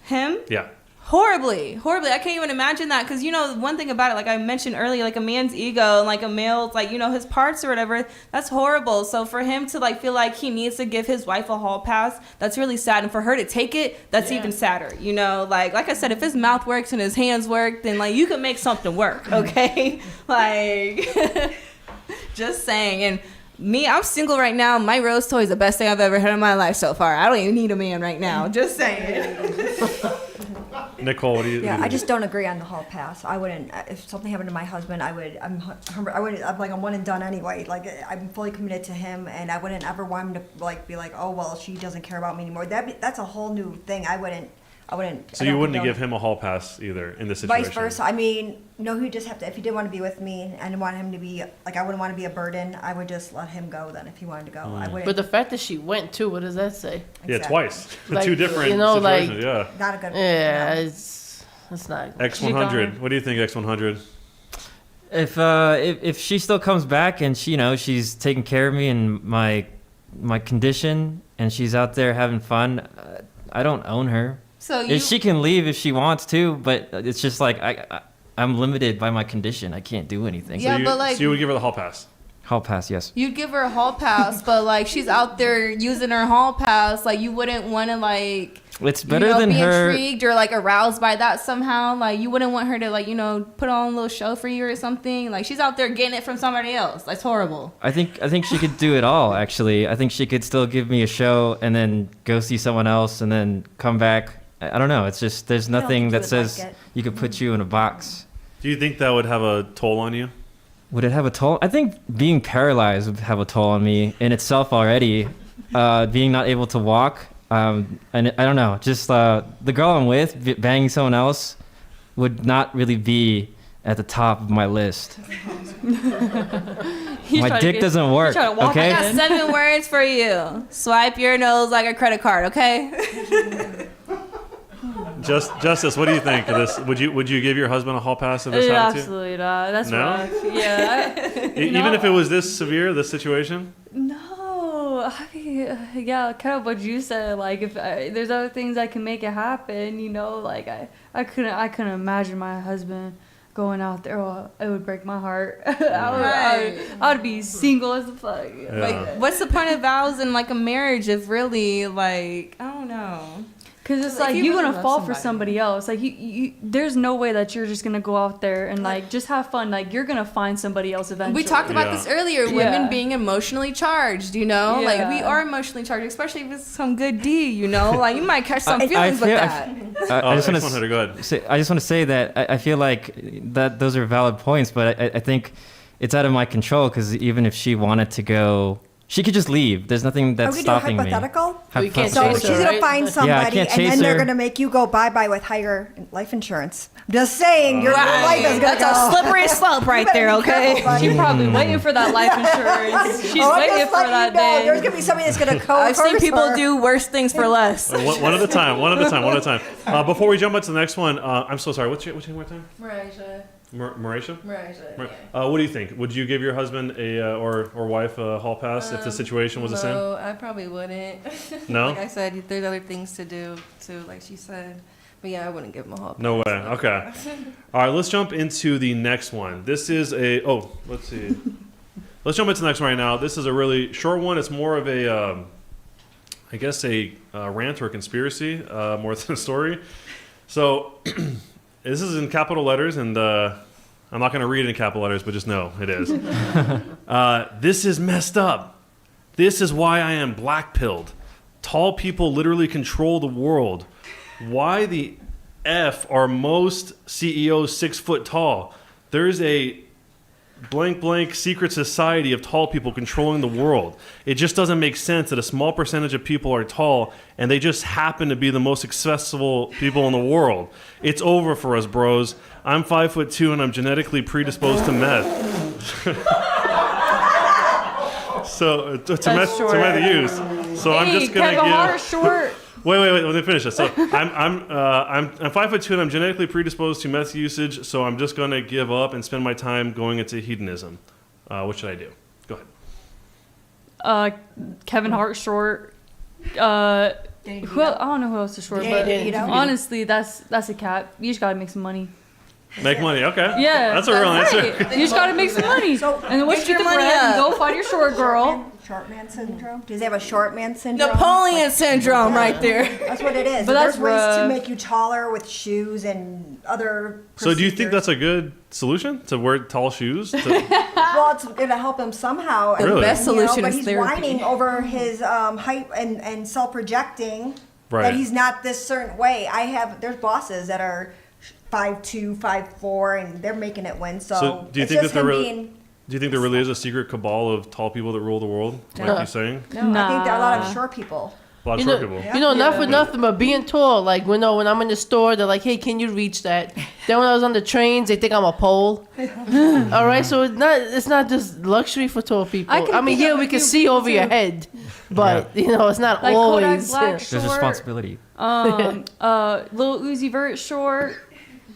Him? Yeah. Horribly. I can't even imagine that, because one thing about it, like I mentioned earlier, like a man's ego and like a male's, like, his parts or whatever, that's horrible. So for him to like feel like he needs to give his wife a hall pass, that's really sad. And for her to take it, that's even sadder. Like I said, if his mouth works and his hands work, then like you can make something work, okay? Like, just saying. And me, I'm single right now. My rose toy is the best thing I've ever had in my life so far. I don't even need a man right now. Just saying. Nicole, what do you? Yeah, I just don't agree on the hall pass. I wouldn't. If something happened to my husband, I'm like, I'm one and done anyway. Like, I'm fully committed to him, and I wouldn't ever want him to like be like, oh well, she doesn't care about me anymore. That's a whole new thing. I wouldn't. So you wouldn't give him a hall pass either in this situation? Vice versa. I mean, no, he'd just have to. If he did want to be with me and want him to be like, I wouldn't want to be a burden. I would just let him go then if he wanted to go. I wouldn't. But the fact that she went too, what does that say? Yeah, twice. Like, Two different situations. like, yeah. Not a good. Yeah, it's not. X100. What do you think, X100? If she still comes back and she's taking care of me and my condition, and she's out there having fun, I don't own her. So she can leave if she wants to, but it's just like I'm limited by my condition. I can't do anything. Yeah, but like, so you would give her the hall pass? Hall pass, yes. You'd give her a hall pass, but like she's out there using her hall pass, like you wouldn't want to like. It's better than be her. Intrigued or like aroused by that somehow. Like you wouldn't want her to like put on a little show for you or something. Like she's out there getting it from somebody else. That's horrible. I think she could do it all. Actually, I think she could still give me a show and then go see someone else and then come back. I don't know. It's just there's nothing that says you could put you in a box. Do you think that would have a toll on you? Would it have a toll? I think being paralyzed would have a toll on me in itself already. Being not able to walk. And I don't know. Just the girl I'm with, banging someone else, would not really be at the top of my list. My dick doesn't work. Okay. I got 7 words for you. Swipe your nose like a credit card. Okay. Justice, what do you think of this? Would you give your husband a hall pass if this happened to you? Absolutely not. That's No? rough. Yeah. Even if it was this severe, this situation? No. I mean, yeah, kind of what you said. Like, if there's other things that can make it happen, like I couldn't imagine my husband going out there. Oh, it would break my heart. I would be single as the fuck. Yeah. Like, what's the point of vows in like a marriage if really like I don't know. Because it's like you you're really gonna fall for somebody. somebody else. Like you, there's no way that you're just gonna go out there and like just have fun. Like you're gonna find somebody else eventually. We talked about this earlier. Women being emotionally charged. Like we are emotionally charged, especially if it's some good D. Like you might catch some feelings with that. I just want to go ahead. I just want to say that I feel like that those are valid points, but I think it's out of my control because even if she wanted to go. She could just leave. There's nothing that's stopping me. Hypothetical? You can't So chase she's her, gonna right? find somebody, and then they're gonna make you go bye-bye with higher life insurance. I'm just saying, your life is gonna That's a slippery slope right there. Okay. She's probably waiting for that life insurance. She's waiting for that day. There's gonna be somebody that's gonna I've seen people do worse things for less. One at a time. Before we jump into the next one, I'm so sorry. What's your name one time? Marisha? What do you think? Would you give your husband or wife a hall pass if the situation was the same? No, I probably wouldn't. No? Like I said, there's other things to do too, like she said. But yeah, I wouldn't give him a hall pass. No way. Okay. All right, let's jump into the next one. This is let's see. Let's jump into the next one right now. This is a really short one. It's more of a, I guess, a rant or a conspiracy more than a story. So this is in capital letters, and I'm not going to read it in capital letters, but just know it is. This is messed up. This is why I am black-pilled. Tall people literally control the world. Why the F are most CEOs 6 foot tall? There's a blank secret society of tall people controlling the world. It just doesn't make sense that a small percentage of people are tall and they just happen to be the most successful people in the world. It's over for us, bros. I'm 5'2" and I'm genetically predisposed to meth. So to meth use. So I'm just gonna Kevin give. Hart short. Wait. Let me finish this. So I'm 5'2" and I'm genetically predisposed to meth usage. So I'm just gonna give up and spend my time going into hedonism. What should I do? Go ahead. Kevin Hart short. I don't know who else is short, but honestly, that's a cap. You just gotta make some money. Make money, okay. Yeah, that's a real answer. You just gotta make some money. So, and then once you get the bread, and go find your short girl. Short man syndrome? Does he have a short man syndrome? Napoleon syndrome right there. That's what it is. But There's that's ways to rough. make you taller with shoes and other So do you think procedures. that's a good solution to wear tall shoes? Well, it's going to help him somehow. The Really? best You know, solution but is he's therapy. whining over his height and self-projecting Right. that he's not this certain way. There's bosses that are 5'2", 5'4", and they're making it win. So do you it's think just that him there being... do you think there really is a secret cabal of tall people that rule the world, like you're saying? No, I think there are a lot of Nah. short people. A lot of You short know, people. you know, not for nothing, but being tall, like when I'm in the store, they're like, "Hey, can you reach that?" Then when I was on the trains, they think I'm a pole. All right, so it's not just luxury for tall people. I can I mean, think yeah, of we a can few see people over your too. head, but you know, it's not Like Kodak always. Black There's short. responsibility. Lil Uzi Vert short.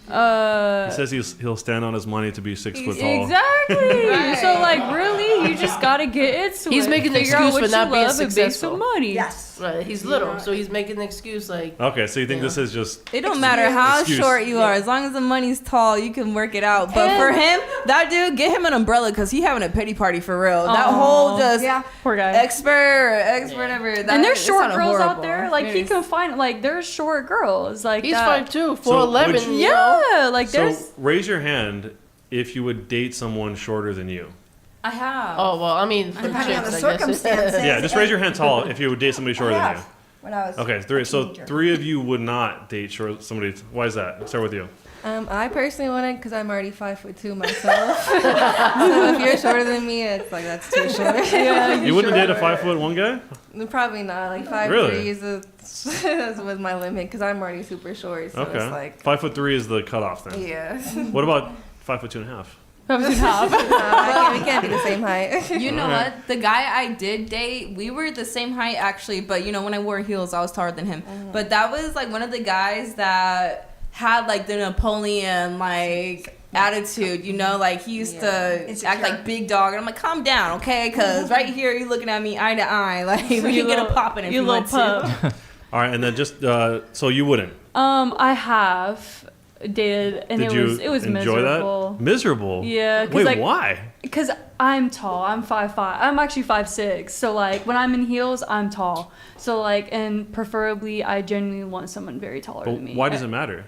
He says he'll stand on his money to be 6 foot tall. Exactly. So like, really, you just gotta get into it. He's making an Figure out excuse what for not you being love and make successful. some money. Yes. Right, he's little, so he's making an excuse like. Okay, so you think this is just It don't matter how Excuse. short you are, as long as the money's tall, you can work it out. But for him, that dude, get him an umbrella because he having a pity party for real. That Aw. whole just Yeah. Poor guy. whatever. That, And there's it short sounded girls out horrible. there. Like It he is. can find like there's short girls like He's that. 5'2", So 4'11". would you- you know? Yeah, like so. there's. Raise your hand if you would date someone shorter than you. I have. Oh well, I mean, for Depending on the chicks, I guess. circumstances. Yeah, just raise your hand tall if you would date somebody shorter than you. When I was Okay, a so teenager. 3 of you would not date somebody. Why is that? Let's start with you. I personally wouldn't because I'm already 5'2" myself. So if you're shorter than me, it's like that's too short. You wouldn't date a 5'1" guy? Probably not. Like 5'3" Really? is was my limit because I'm already super short. So Okay. it's like 5'3" is the cutoff then. yeah. What about 5'2.5"? We can't be the same height. You know Alright. what? The guy I did date, we were the same height actually, but you know, when I wore heels, I was taller than him. But that was like one of the guys that had like the Napoleon like attitude, you know, like he used to Insecure. act like big dog, and I'm like, calm down, okay? Because right here, you're looking at me eye to eye, like we can get a popping if you little want to. pup. All right, and then just so you wouldn't. I have dated, and Did it was enjoy miserable. that? Miserable. Yeah, 'cause, Wait, like, why? Because I'm tall. I'm 5'5". I'm actually 5'6". So like when I'm in heels, I'm tall. So like, and preferably, I genuinely want someone very taller But than me. why does it matter?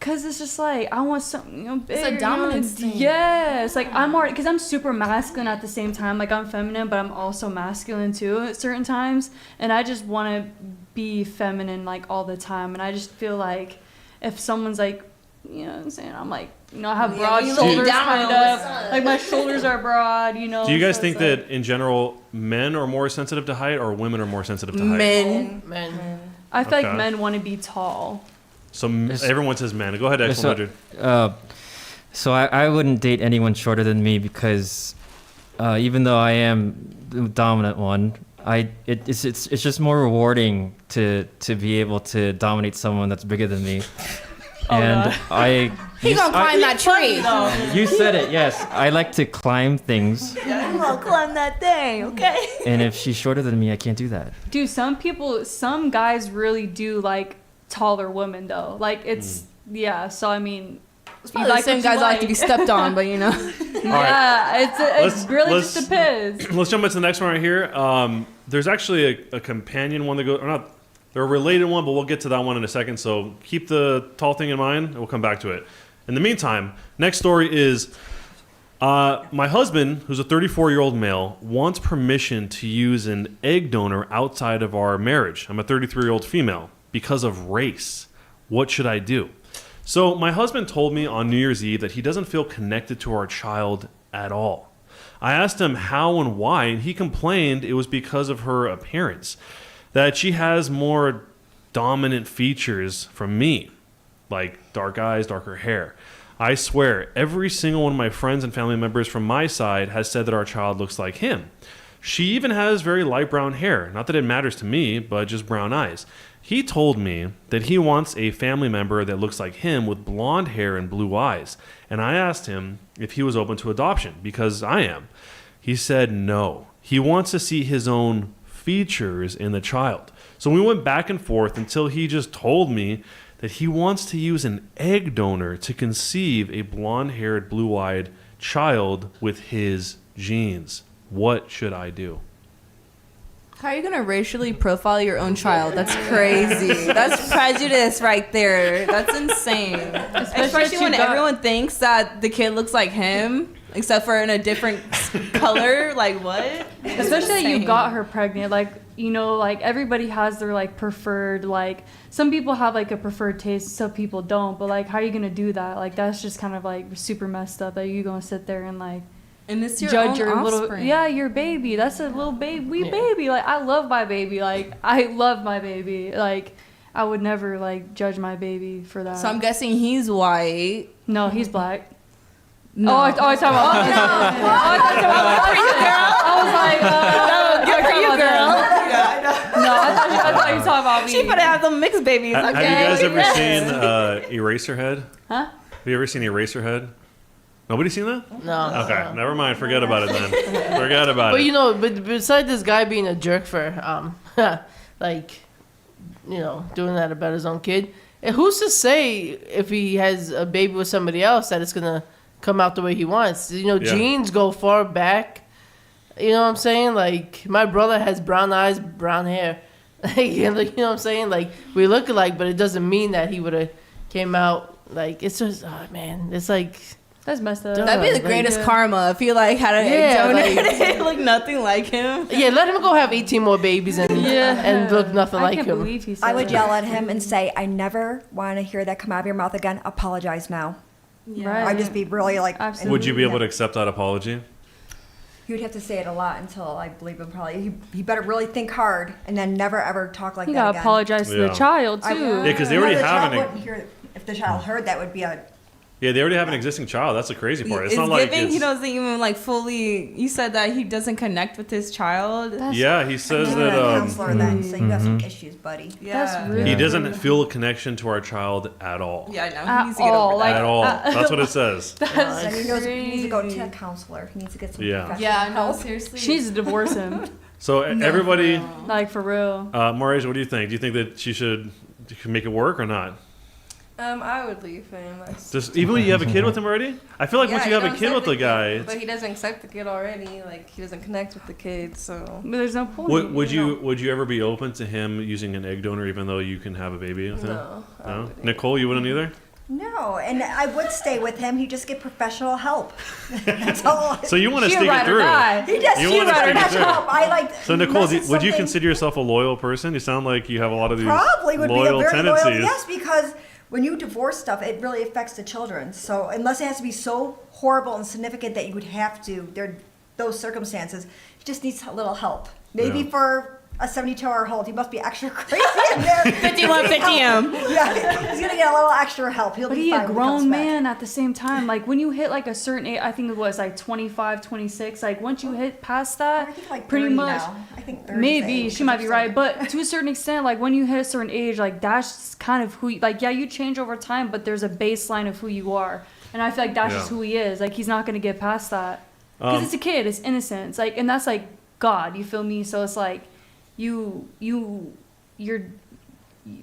Cause it's just like I want something, you know, bigger. a dominance thing. Yes, like I'm already, cause I'm super masculine at the same time. Like I'm feminine, but I'm also masculine too at certain times. And I just want to be feminine like all the time. And I just feel like if someone's like, you know what I'm saying, I'm like, you know, I have broad you shoulders look down kind on the of, sun. like my shoulders are broad, you know. Do you guys so think it's like- that in general men are more sensitive to height or women are more sensitive to height? Men. Man. I feel Okay. like men want to be tall. So It's- everyone says men. Go ahead, So, excellent. so I wouldn't date anyone shorter than me because even though I am the dominant one, it's just more rewarding to be able to dominate someone that's bigger than me. And He gonna climb that tree. You said it, yes. I like to climb things, He gonna climb that thing, okay? and if she's shorter than me, I can't do that. Dude, some guys really do like taller women though. Like it's yeah. So I mean, It's You probably like the same what you guys like to like. be stepped on, but you know. Yeah, Let's- it really let's- just depends. Let's jump into the next one right here. There's actually a companion one that goes, or not, they're a related one, but we'll get to that one in a second. So keep the tall thing in mind, and we'll come back to it. In the meantime, next story is my husband, who's a 34-year-old male, wants permission to use an egg donor outside of our marriage. I'm a 33-year-old female because of race. What should I do? So my husband told me on New Year's Eve that he doesn't feel connected to our child at all. I asked him how and why, and he complained it was because of her appearance, that she has more dominant features from me, like dark eyes, darker hair. I swear, every single one of my friends and family members from my side has said that our child looks like him. She even has very light brown hair. Not that it matters to me, but just brown eyes. He told me that he wants a family member that looks like him with blonde hair and blue eyes. And I asked him if he was open to adoption, because I am. He said no. He wants to see his own features in the child. So we went back and forth until he just told me that he wants to use an egg donor to conceive a blonde-haired, blue-eyed child with his genes. What should I do? How are you gonna racially profile your own child? That's crazy. That's prejudice right there. That's insane. Especially when everyone thinks that the kid looks like him, except for in a different color. Like what? Especially that you got her pregnant. Like, you know, like everybody has their like preferred, like some people have like a preferred taste, some people don't. But like, how are you gonna do that? Like, that's just kind of like super messed up. That you gonna sit there and like and it's your judge own your offspring. little your baby. That's a little baby, baby. Like I love my baby. Like I love my baby. Like I would never like judge my baby for that. So I'm guessing he's white. No, he's black. No. Oh, I thought you were talking about. Oh, I thought you were talking about me. I was like, Good for you, girl. Yeah, I know. no, I thought you were talking about me. She better have some mixed babies. Okay. Have you guys ever seen Eraserhead? Huh? Have you ever seen Eraserhead? Nobody seen that? No. Okay, never mind. Forget about it then. Forget about But it. you know, but besides this guy being a jerk for, like, you know, doing that about his own kid, and who's to say if he has a baby with somebody else that it's gonna come out the way he wants? You know, genes go far back. You know what I'm saying? Like, my brother has brown eyes, brown hair. You know what I'm saying? Like, we look alike, but it doesn't mean that he would have came out. Like, it's just, oh man, it's like. That's messed up. That'd be the greatest karma if he like had an egg donor look nothing like him. Yeah, let him go have 18 more babies and look nothing like can't him. believe he said I would that. yell at him and say, I never want to hear that come out of your mouth again. Apologize now. Right. I'd just be really like, Absolutely. Would you be able to accept that apology? he would have to say it a lot until I believe him probably. He better really think hard and then never ever talk like You that gotta again. apologize to Yeah. the child too. Yeah, because they already No, the have child an. wouldn't hear- If the child heard that would be a Yeah, they already have an existing child. That's the crazy part. It's It's not like giving he it's, doesn't even like fully. You said that he doesn't connect with his child. yeah, he says a that counselor then. So you have some issues, buddy. That's really he doesn't feel a connection to our child at all. Yeah, I know. He At needs to get all, over like- that. At all. That's what it says. And he knows he needs to go to crazy. a counselor. He needs to get some Yeah. professional Yeah, no, help. seriously. She needs to divorce him. So everybody, Like for real. Maurice, what do you think? Do you think that she should make it work or not? I would leave him. Just even when you have a kid with him already? I feel like once you have a kid with the guy, but he doesn't accept the kid already. Like he doesn't connect with the kid, so. But there's no point. would you ever be open to him using an egg donor even though you can have a baby with him? No. I No? wouldn't. Nicole, you wouldn't either? No, and I would stay with him. He'd just get professional help. That's all. So you want to She stick it ride or through? die. He just You he wanna stick it professional through. help. I like. So Nicole, messes would you something- consider yourself a loyal person? You sound like you have a lot of these Probably would be a loyal very tendencies. loyal. Yes, because when you divorce stuff, it really affects the children. So unless it has to be so horrible and significant that you would have to, those circumstances, he just needs a little help. Maybe Yeah. for a 72-hour-old, he must be extra crazy in there. 51, 50 him. Yeah, he's gonna get a little extra help. He'll But be he fine a when he comes grown back. man at the same time. Like when you hit like a certain age, I think it was like 25, 26. Like once you hit past that, I think like pretty 30 much. now. I think 30 is the Maybe age, she might be 'cause right, but to a certain extent, like when you hit a certain age, like that's kind of who. Like yeah, you change over time, but there's a baseline of who you are, and I feel like that's just Yeah. who he is. Like he's not gonna get past that because it's a kid, it's innocence. Like and that's like God. You feel me? So it's like you're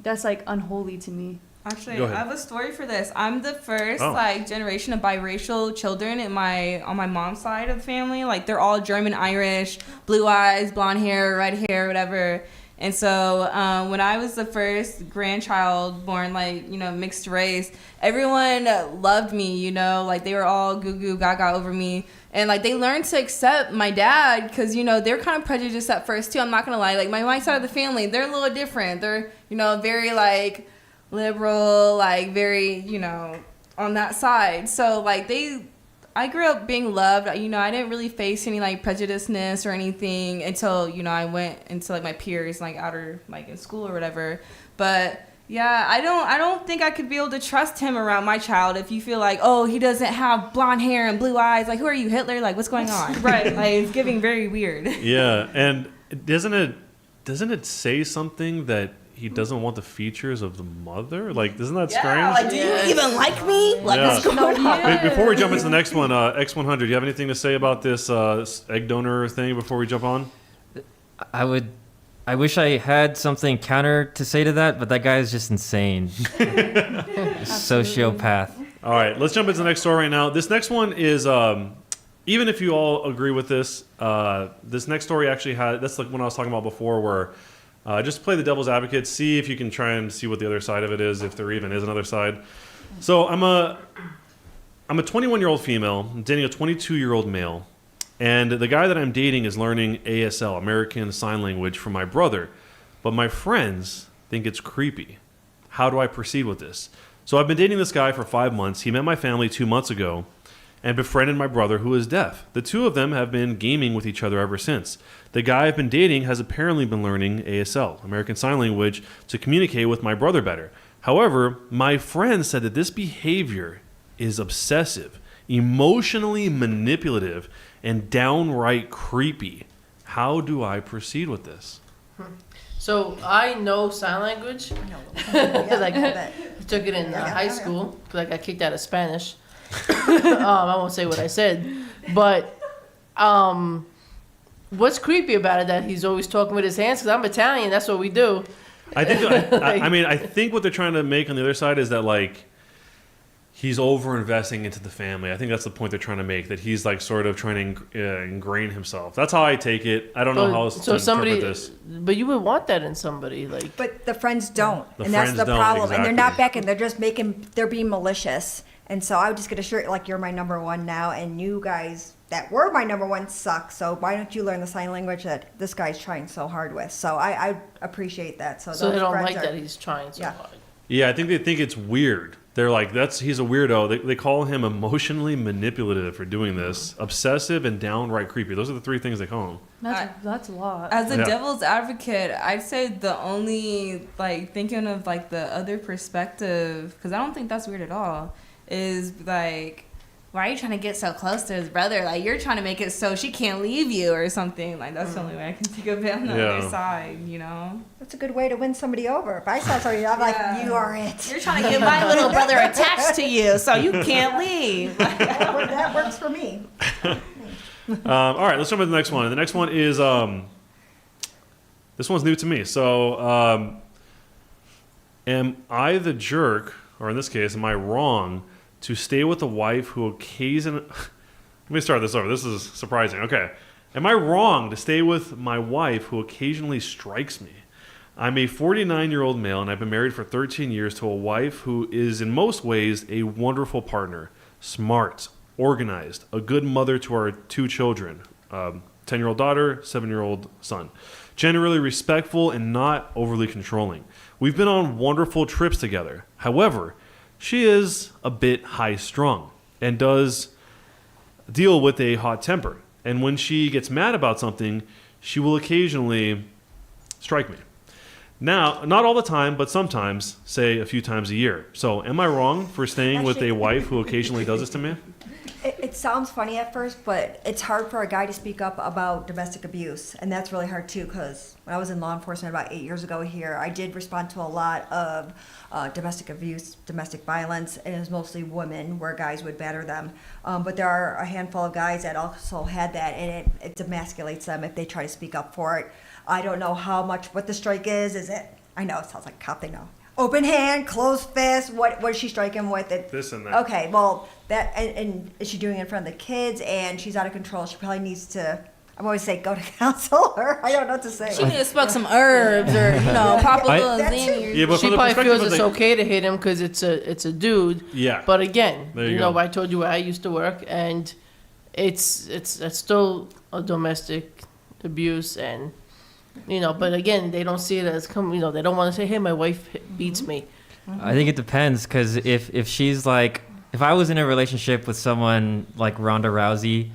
that's like unholy to me. Actually, Go I ahead. have a story for this. I'm the first Oh. generation of biracial children on my mom's side of the family. Like they're all German, Irish, blue eyes, blonde hair, red hair, whatever. And so when I was the first grandchild born, mixed race, everyone loved me, like they were all goo goo gaga over me. And like they learned to accept my dad because, they're kind of prejudiced at first too. I'm not going to lie. Like my side of the family, they're a little different. They're, very like liberal, like very, on that side. So like I grew up being loved. I didn't really face any like prejudiceness or anything until, I went into like my peers, like outer, like in school or whatever. But yeah, I don't think I could be able to trust him around my child if you feel like, oh, he doesn't have blonde hair and blue eyes. Like, who are you, Hitler? Like, what's going on? Right. Like, it's giving very weird. Yeah, and doesn't it say something that he doesn't want the features of the mother? Like, isn't that strange? Like, do you even like me? Like, Yeah. what's going on? Wait, before we jump into the next one, X100, do you have anything to say about this egg donor thing before we jump on? I wish I had something counter to say to that, but that guy is just insane. Sociopath. All right, let's jump into the next story right now. This next one is, even if you all agree with this, this next story actually that's like what I was talking about before, where just play the devil's advocate, see if you can try and see what the other side of it is, if there even is another side. So I'm a 21-year-old female dating a 22-year-old male. And the guy that I'm dating is learning ASL, American Sign Language, from my brother. But my friends think it's creepy. How do I proceed with this? So I've been dating this guy for 5 months. He met my family 2 months ago and befriended my brother, who is deaf. The two of them have been gaming with each other ever since. The guy I've been dating has apparently been learning ASL, American Sign Language, to communicate with my brother better. However, my friend said that this behavior is obsessive, emotionally manipulative, and downright creepy. How do I proceed with this? So I know sign language. Like, I took it in high school because I got kicked out of Spanish. I won't say what I said, but what's creepy about it that he's always talking with his hands? Because I'm Italian, that's what we do. I think. I think what they're trying to make on the other side is that like he's over investing into the family. I think that's the point they're trying to make. That he's like sort of trying to ingrain himself. That's how I take it. I don't know how else to interpret this. But you would want that in somebody, like. But the friends don't, The and that's friends the don't, problem. And they're not exactly. backing. They're just they're being malicious. And so I would just get a shirt like you're my number one now, and you guys that were my number one suck. So why don't you learn the sign language that this guy's trying so hard with? So I appreciate that. So So they those don't friends like are- that he's trying so Yeah. hard. Yeah, I think they think it's weird. They're like, he's a weirdo. They call him emotionally manipulative for doing this, obsessive, and downright creepy. Those are the three things they call him. That's a lot. As a Yeah. devil's advocate, I'd say the only, like, thinking of, like, the other perspective, because I don't think that's weird at all, is, like, why are you trying to get so close to his brother? Like, you're trying to make it so she can't leave you or something. Like, that's the only way I can think of it on the Yeah. other side, you know? That's a good way to win somebody over. If I saw somebody, I'm like, Yeah. you are it. You're trying to get my little brother attached to you so you can't leave. That works for me. All right, let's jump into the next one. The next one is this one's new to me. So, am I the jerk, or in this case, am I wrong to stay with a wife who occasionally... Let me start this over. This is surprising. Okay. Am I wrong to stay with my wife who occasionally strikes me? I'm a 49-year-old male, and I've been married for 13 years to a wife who is in most ways a wonderful partner, smart, organized, a good mother to our 2 children, 10-year-old daughter, 7-year-old son, generally respectful and not overly controlling. We've been on wonderful trips together. However, she is a bit high-strung and does deal with a hot temper. And when she gets mad about something, she will occasionally strike me. Now, not all the time, but sometimes, say a few times a year. So, am I wrong for staying with a wife who occasionally does this to me? It sounds funny at first, but it's hard for a guy to speak up about domestic abuse. And that's really hard too, because when I was in law enforcement about 8 years ago here, I did respond to a lot of domestic abuse, domestic violence, and it was mostly women where guys would batter them. But there are a handful of guys that also had that, and it demasculates them if they try to speak up for it. I don't know what the strike is. Is it? I know it sounds like a cop. They know. Open hand, closed fist. What is she striking with? This and that. Okay, well, that and is she doing it in front of the kids? And she's out of control. She probably needs to. I'm always say go to counselor. I don't know what to say. She needs to smoke some herbs or pop a little That's zing. it. Yeah, but She from the probably perspective feels of it's the- okay to hit him because it's a dude. Yeah. But again, There you you know, go. I told you where I used to work, and it's still a domestic abuse, and but again, they don't see it as they don't want to say, hey, my wife beats me. I think it depends because if she's like, if I was in a relationship with someone like Ronda Rousey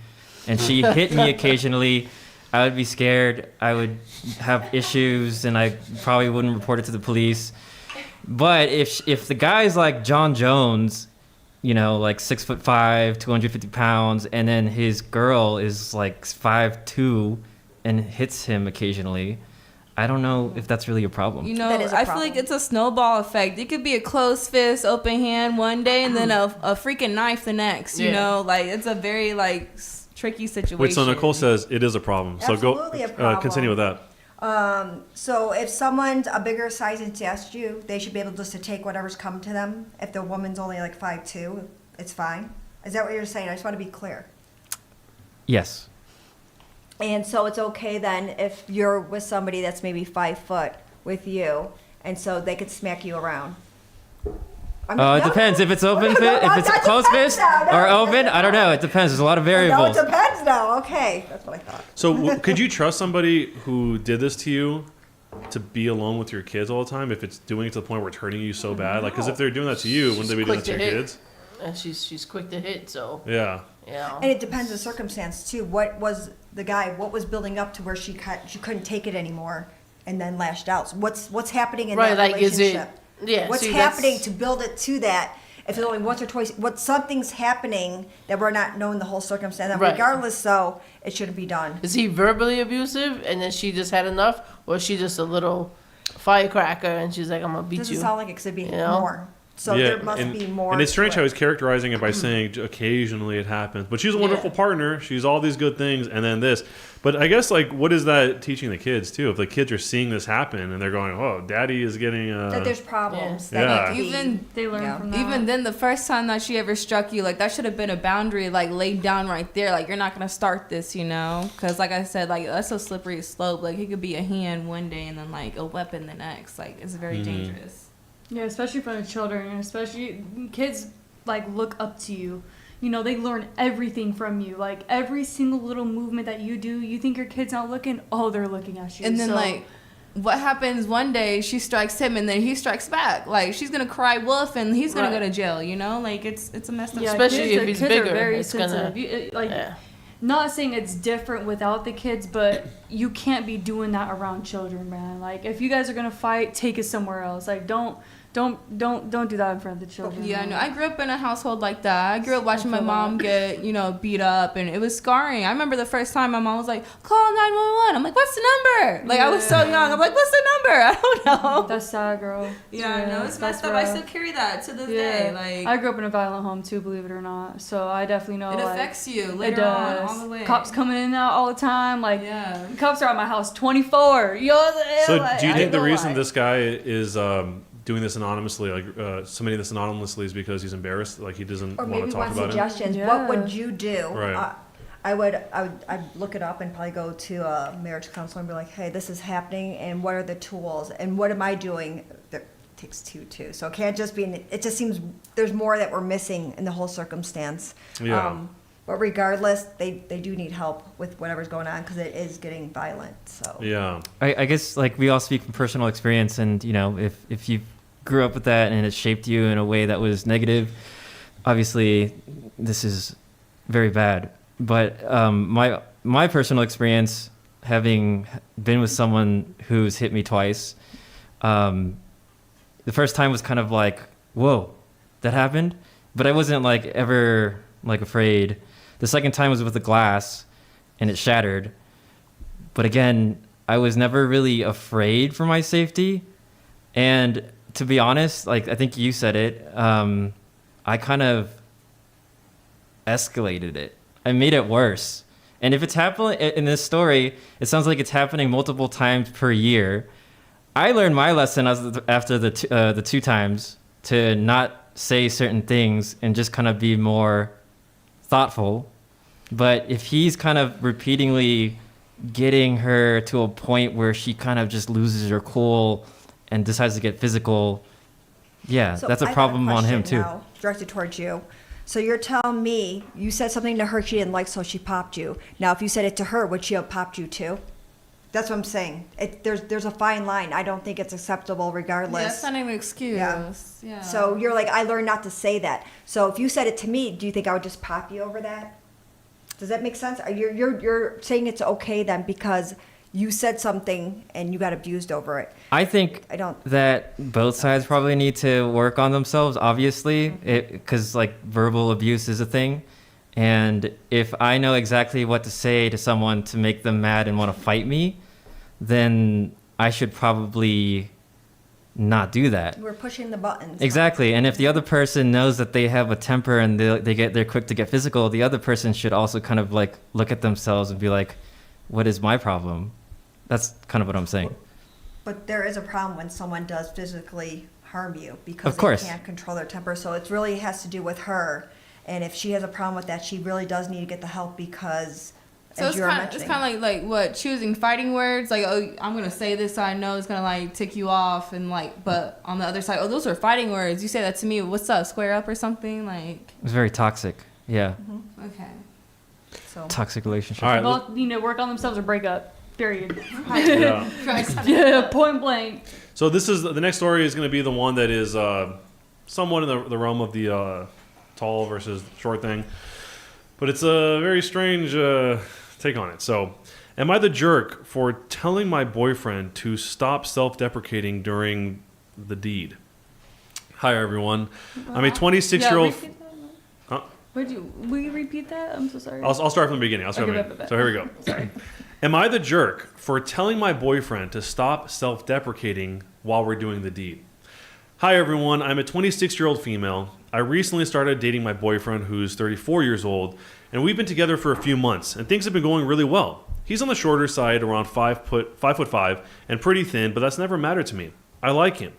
and she hit me occasionally, I would be scared. I would have issues and I probably wouldn't report it to the police. But if the guy's like John Jones, like 6'5", 250 pounds, and then his girl is like 5'2" and hits him occasionally, I don't know if that's really a problem. That is a I feel like problem. it's a snowball effect. It could be a closed fist, open hand one day, and then a freaking knife the next. You Yeah. know, like it's a very tricky situation. Wait, so Nicole says it is a problem. So Absolutely a go problem. continue with that. So if someone's a bigger size and just you, they should be able just to take whatever's come to them. If the woman's only like 5'2", it's fine. Is that what you're saying? I just want to be clear. Yes. And so it's okay then if you're with somebody that's maybe 5 foot with you, and so they could smack you around. I mean, It no, depends. If it's open no, fist, no, if it's that closed depends fist now. No, or it open, depends. I don't know. It depends. There's a lot of No, variables. it depends now. Okay, that's what I thought. So could you trust somebody who did this to you to be alone with your kids all the time if it's doing it to the point where it's hurting you so bad? Like, because if they're doing that to you, wouldn't they be doing quick that to to your hit. kids? And she's quick to hit, so Yeah. And it depends on the circumstance too. What was the guy? What was building up to where she couldn't take it anymore, and then lashed out? So what's happening in Right, that like, is it- relationship? yeah, What's see, happening that's- to build it to that? If it's only once or twice, something's happening that we're not knowing the whole circumstance. And Right. regardless, so it shouldn't be done. is he verbally abusive and then she just had enough, or is she just a little firecracker and she's like, I'm gonna beat Doesn't you? sound like it could be know? more. So Yeah, there must and, be more. And it's strange to how it. he's characterizing it by saying occasionally it happens. But she's a wonderful partner. She's all these good things, and then this. But I guess, like, what is that teaching the kids, too? If the kids are seeing this happen and they're going, oh, daddy is getting... that there's problems. Yeah. That need to be- Even They learn from that. Even then, the first time that she ever struck you, like that should have been a boundary, like laid down right there. Like you're not gonna start this, because like I said, like that's a slippery slope. Like it could be a hand one day and then like a weapon the next. Like it's very dangerous. Yeah, especially for the children, and especially kids like look up to you. They learn everything from you. Like every single little movement that you do, you think your kid's not looking. Oh, they're looking at you. And then So- like, what happens one day? She strikes him, and then he strikes back. Like she's gonna cry wolf, and he's gonna Right. go to jail. Like it's a messed up. yeah, Especially kids if he's kids bigger, are very it's gonna- sensitive. Yeah. Not saying it's different without the kids, but you can't be doing that around children, man. Like if you guys are gonna fight, take it somewhere else. Like don't do that in front of the children. Yeah, I man. know. I grew up in a household like that. I grew up watching my mom get, beat up, and it was scarring. I remember the first time my mom was like, "Call 911." I'm like, "What's the number?" Like I was so young. I'm like, "What's the number?" I don't know. That's sad, girl. Yeah, I know. It's messed that's up. I rough. still carry that to this Yeah. day. Like I grew up in a violent home too, believe it or not. So I definitely know it like, affects you it later on, does. all the way. Cops coming in and out all the time. Like Yeah. cops are at my house 24. So do you think the reason this guy is doing this anonymously, like submitting this anonymously, is because he's embarrassed? Like he doesn't Or want maybe to talk want about it? suggestions. Yeah. What would you do? Right. I'd look it up and probably go to a marriage counselor and be like, hey, this is happening, and what are the tools, and what am I doing? That takes two too. So it can't just be. It just seems there's more that we're missing in the whole circumstance. Yeah. But regardless, they do need help with whatever's going on because it is getting violent. So Yeah. I guess like we all speak from personal experience, and if you grew up with that and it shaped you in a way that was negative, obviously this is very bad. But my personal experience, having been with someone who's hit me twice, the first time was kind of like, whoa, that happened, but I wasn't like ever like afraid. The second time was with the glass, and it shattered. But again, I was never really afraid for my safety. And to be honest, like I think you said it, I kind of escalated it. I made it worse. And if it's happening in this story, it sounds like it's happening multiple times per year. I learned my lesson after the two times to not say certain things and just kind of be more thoughtful. But if he's kind of repeatedly getting her to a point where she kind of just loses her cool and decides to get physical, that's a I got problem on him question too. now, directed towards you. So you're telling me you said something to her she didn't like, so she popped you. Now, if you said it to her, would she have popped you too? That's what I'm saying. There's a fine line. I don't think it's acceptable regardless. Yeah, that's not an excuse. Yeah. So you're like, I learned not to say that. So if you said it to me, do you think I would just pop you over that? Does that make sense? You're saying it's okay then because you said something and you got abused over it. I think I don't. that both sides probably need to work on themselves, obviously, because like verbal abuse is a thing. And if I know exactly what to say to someone to make them mad and want to fight me, then I should probably not do that. We're pushing the buttons. Exactly. And if the other person knows that they have a temper and they're quick to get physical, the other person should also kind of like look at themselves and be like, what is my problem? That's kind of what I'm saying. But there is a problem when someone does physically harm you because Of course. they can't control their temper. So it really has to do with her. And if she has a problem with that, she really does need to get the help because, So as it's you were kind mentioning. of like what, choosing fighting words, like, oh, I'm gonna say this so I know it's gonna like tick you off, and like, but on the other side, oh, those are fighting words. You say that to me, what's up, square up or something, like. It's very toxic. Yeah. Okay. So Toxic relationship. All right. Both need to work on themselves or break up. Period. Yeah. Yeah, point blank. So this is the next story is going to be the one that is somewhat in the realm of the tall versus short thing, but it's a very strange take on it. So, am I the jerk for telling my boyfriend to stop self-deprecating during the deed? Hi everyone, I'm a 26-year-old. Huh? Will you repeat that? I'm so sorry. I'll start from the beginning. So here we go. Sorry. Am I the jerk for telling my boyfriend to stop self-deprecating while we're doing the deed? Hi everyone, I'm a 26-year-old female. I recently started dating my boyfriend who's 34 years old, and we've been together for a few months, and things have been going really well. He's on the shorter side, around 5'5", and pretty thin, but that's never mattered to me. I like him.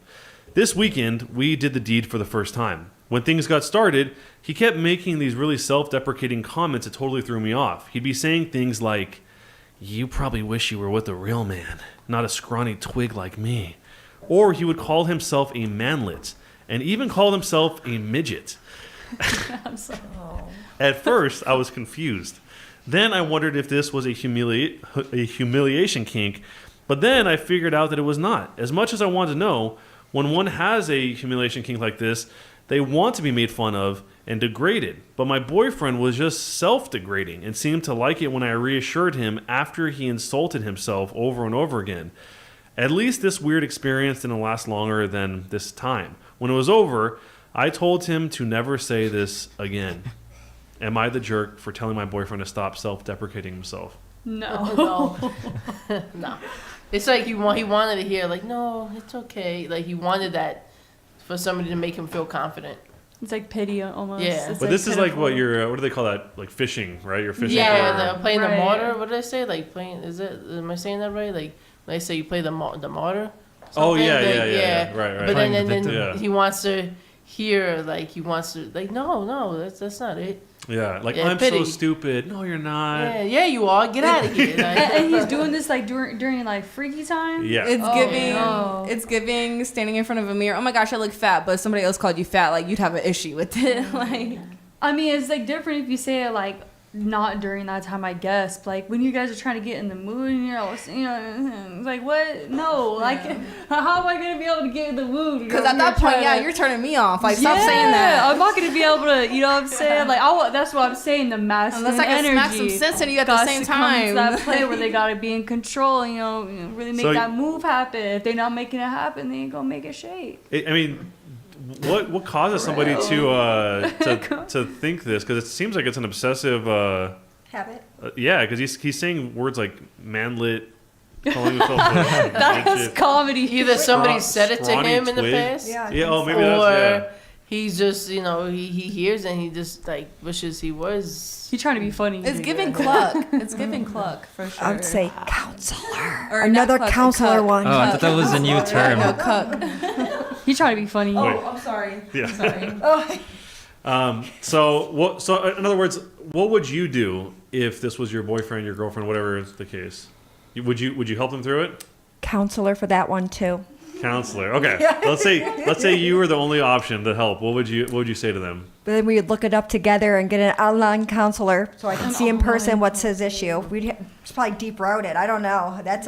This weekend, we did the deed for the first time. When things got started, he kept making these really self-deprecating comments that totally threw me off. He'd be saying things like, "You probably wish you were with a real man, not a scrawny twig like me." Or he would call himself a manlet, and even call himself a midget. At first, I was confused. Then I wondered if this was a humiliation kink, but then I figured out that it was not. As much as I wanted to know, when one has a humiliation kink like this, they want to be made fun of and degraded. But my boyfriend was just self-degrading and seemed to like it when I reassured him after he insulted himself over and over again. At least this weird experience didn't last longer than this time. When it was over, I told him to never say this again. Am I the jerk for telling my boyfriend to stop self-deprecating himself? No. No. It's like he wanted to hear, like, no, it's okay. Like, he wanted that for somebody to make him feel confident. It's like pity almost. Yeah. It's But this is like pitiful. what what do they call that? Like fishing, right? You're fishing Yeah, for... they're playing Right. the mortar. What did I say? Like, am I saying that right? Like, when I say you play the mortar? Oh, something? yeah, Like, yeah. Right. But Playing the then victim. Yeah. he wants to hear, like, no, that's not it. Yeah, like, Yeah, I'm pity. so stupid. No, you're not. Yeah, you are. Get out of here. Like, And he's doing this like during like freaky time. Yeah. It's Oh, giving. no. It's giving. Standing in front of a mirror. Oh my gosh, I look fat. But if somebody else called you fat, like you'd have an issue with it. Like. I mean, it's like different if you say it like not during that time, I guess. But, like when you guys are trying to get in the mood, it's like what? No, like how am I gonna be able to get in the mood? Because at that point, you're turning me off. Like, stop saying that. I'm not gonna be able to, you know what I'm saying? Like, that's what I'm saying. The masculine Unless I can energy smack some sense into you at the gots same to come into time. that play where they gotta be in control. Really make So- that move happen. If they're not making it happen, they ain't gonna make it shake. I mean, what causes somebody to think this? Because it seems like it's an obsessive... habit. yeah, because he's saying words like manlet, calling himself That's comedy. either somebody Scra- said it to scrawny him in the twig. past, Yeah. I Yeah, think oh, so. maybe that's... or Yeah. He's just, he hears and he just like wishes he was. He's trying to be funny. It's giving cluck. It's giving cluck for sure. I would say counselor. Or Another not cluck, counselor cuck. one. Oh, I thought that was a new term. No, cuck. He's trying to be funny. Wait. I'm sorry. Yeah. I'm sorry. So in other words, what would you do if this was your boyfriend, your girlfriend, whatever is the case? Would you help them through it? Counselor for that one too. Counselor. Okay. Let's say you were the only option to help. What would you say to them? But then we would look it up together and get an online counselor so I can see in person what's his issue. It's probably deep routed. I don't know. That's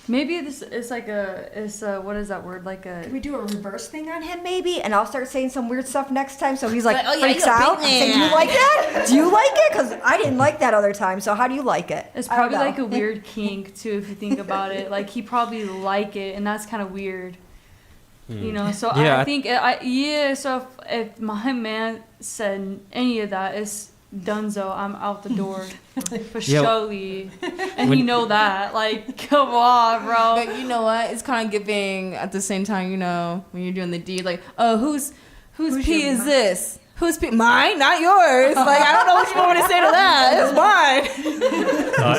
Maybe it's like what is that word? Like a. Can we do a reverse thing on him maybe? And I'll start saying some weird stuff next time so he's like Like, oh, yeah, freaks you're a out. big Say, do you man. like that? Do you like it? Because I didn't like that other time. So how do you like it? It's I don't probably know. like a weird kink too, if you think about it. Like he probably like it, and that's kind of weird. So Yeah, I think So if my man said any of that, it's donezo. I'm out the door for Yeah. surely, and you know that. Like, come on, bro. But you know what? It's kind of giving at the same time, when you're doing the deed, like, oh, whose pee is this? Whose pee? Mine, not yours. Like, I don't know what you want me to say to that. It's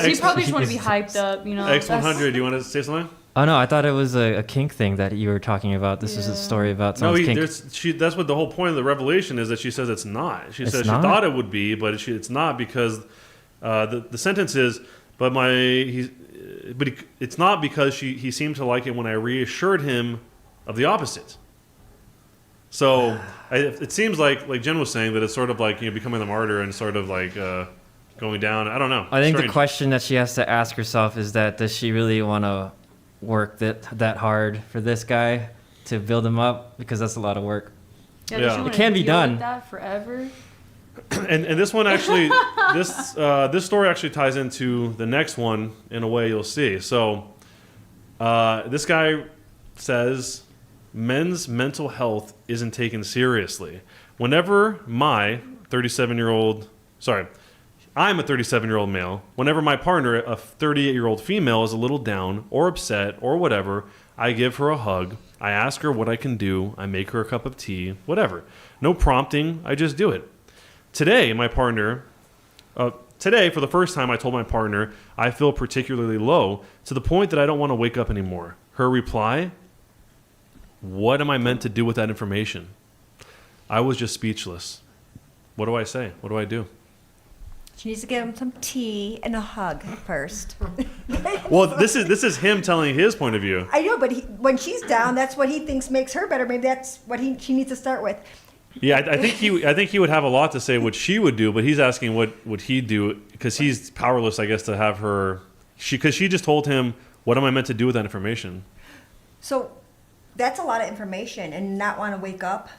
mine. She probably just want to be hyped up, X100. Do you want to say something? Oh no, I thought it was a kink thing that you were talking about. This was a story about No, someone's kink. that's what the whole point of the revelation is, that she says it's not. She It's says not? she thought it would be, but it's not, because the sentence is, it's not because he seemed to like it when I reassured him of the opposite. So it seems like Jen was saying, that it's sort of like becoming the martyr and sort of like going down. I don't know. I think the Strange. question that she has to ask herself is that does she really want to work that hard for this guy to build him up, because that's a lot of work. Yeah, Yeah. does she It wanna can be deal with done. That forever. And this one actually, this story actually ties into the next one in a way you'll see. So this guy says men's mental health isn't taken seriously. Whenever my 37-year-old, I'm a 37-year-old male. Whenever my partner, a 38-year-old female, is a little down or upset or whatever, I give her a hug. I ask her what I can do. I make her a cup of tea, whatever. No prompting. I just do it. Today, for the first time, I told my partner I feel particularly low, to the point that I don't want to wake up anymore. Her reply, what am I meant to do with that information? I was just speechless. What do I say? What do I do? She needs to give him some tea and a hug first. Well, this is him telling his point of view. I know, but when she's down, that's what he thinks makes her better. Maybe that's what she needs to start with. Yeah, I think he would have a lot to say what she would do, but he's asking what would he do, because he's powerless, I guess, to have her. Because she just told him, what am I meant to do with that information? So that's a lot of information, and not want to wake up.